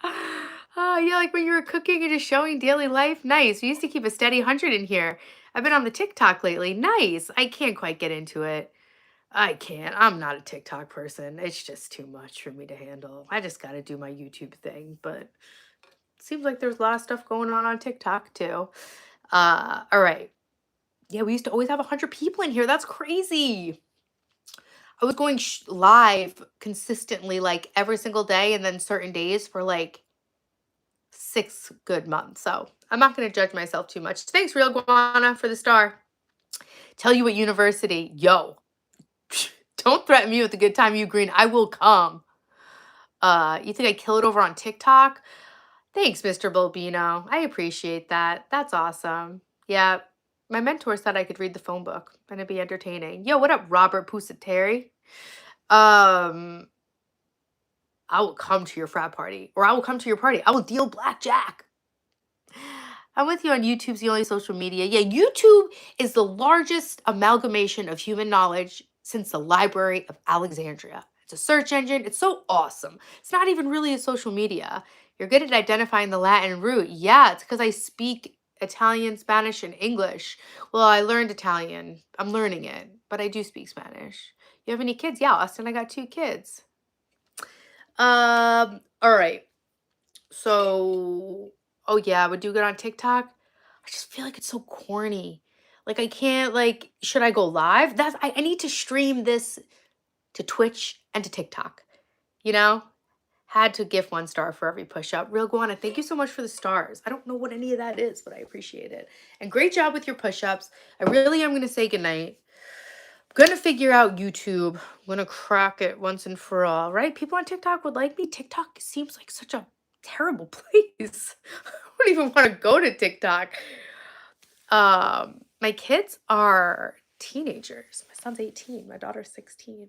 Yeah, like when you were cooking and just showing daily life. Nice. We used to keep a steady 100 in here. I've been on the TikTok lately. Nice. I can't quite get into it. I can't. I'm not a TikTok person. It's just too much for me to handle. I just got to do my YouTube thing. But seems like there's a lot of stuff going on TikTok too. All right. Yeah, we used to always have 100 people in here. That's crazy. I was going live consistently, like every single day, and then certain days for like 6 good months. So I'm not going to judge myself too much. Thanks, Real Guana, for the star. Tell you what university. Yo, don't threaten me with a good time, you Green. I will come. You think I kill it over on TikTok? Thanks, Mr. Bulbino. I appreciate that. That's awesome. Yeah, my mentor said I could read the phone book and it'd be entertaining. Yo, what up, Robert Pusateri? I will come to your frat party, or I will come to your party. I will deal blackjack. I'm with you on YouTube's the only social media. Yeah, YouTube is the largest amalgamation of human knowledge since the Library of Alexandria. It's a search engine. It's so awesome. It's not even really a social media. You're good at identifying the Latin root. Yeah, it's because I speak Italian, Spanish, and English. Well, I learned Italian. I'm learning it, but I do speak Spanish. You have any kids? Yeah, Austin, I got 2 kids. All right. So, oh yeah, I would do good on TikTok. I just feel like it's so corny. Like I can't like, should I go live? I need to stream this to Twitch and to TikTok. You know? Had to give 1 star for every push up. Real Guana, thank you so much for the stars. I don't know what any of that is, but I appreciate it. And great job with your push-ups. I really am gonna say goodnight. I'm gonna figure out YouTube. I'm gonna crack it once and for all, right? People on TikTok would like me. TikTok seems like such a terrible place. I don't even want to go to TikTok. My kids are teenagers. My son's 18. My daughter's 16.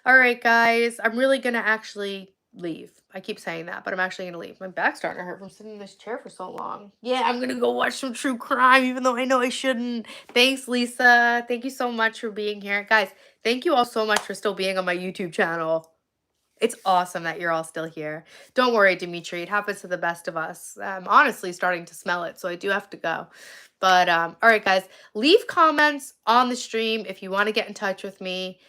All right, guys. I'm really gonna actually leave. I keep saying that, but I'm actually gonna leave. My back's starting to hurt from sitting in this chair for so long. Yeah, I'm gonna go watch some true crime, even though I know I shouldn't. Thanks, Lisa. Thank you so much for being here. Guys, thank you all so much for still being on my YouTube channel. It's awesome that you're all still here. Don't worry, Dimitri. It happens to the best of us. I'm honestly starting to smell it, so I do have to go. But all right, guys, leave comments on the stream if you want to get in touch with me.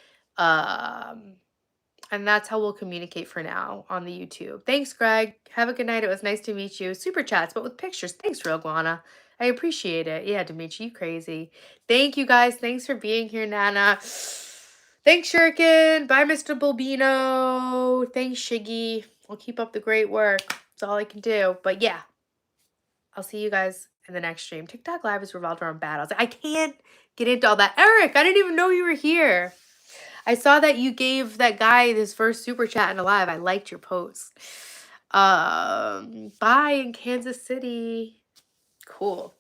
And that's how we'll communicate for now on the YouTube. Thanks, Greg. Have a good night. It was nice to meet you. Super chats, but with pictures. Thanks, Real Guana. I appreciate it. Yeah, Dimitri, you crazy. Thank you, guys. Thanks for being here, Nana. Thanks, Shuriken. Bye, Mr. Bulbino. Thanks, Shiggy. I'll keep up the great work. That's all I can do. But yeah, I'll see you guys in the next stream. TikTok live is revolved around battles. I can't get into all that. Eric, I didn't even know you were here. I saw that you gave that guy his first super chat in a live. I liked your post. Bye in Kansas City. Cool.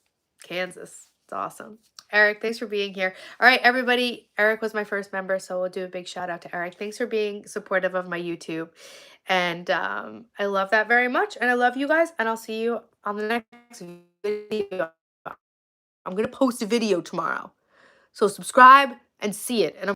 Kansas. It's awesome. Eric, thanks for being here. All right, everybody. Eric was my first member, so we'll do a big shout out to Eric. Thanks for being supportive of my YouTube. And I love that very much. And I love you guys. And I'll see you on the next video. I'm going to post a video tomorrow. So subscribe and see it. And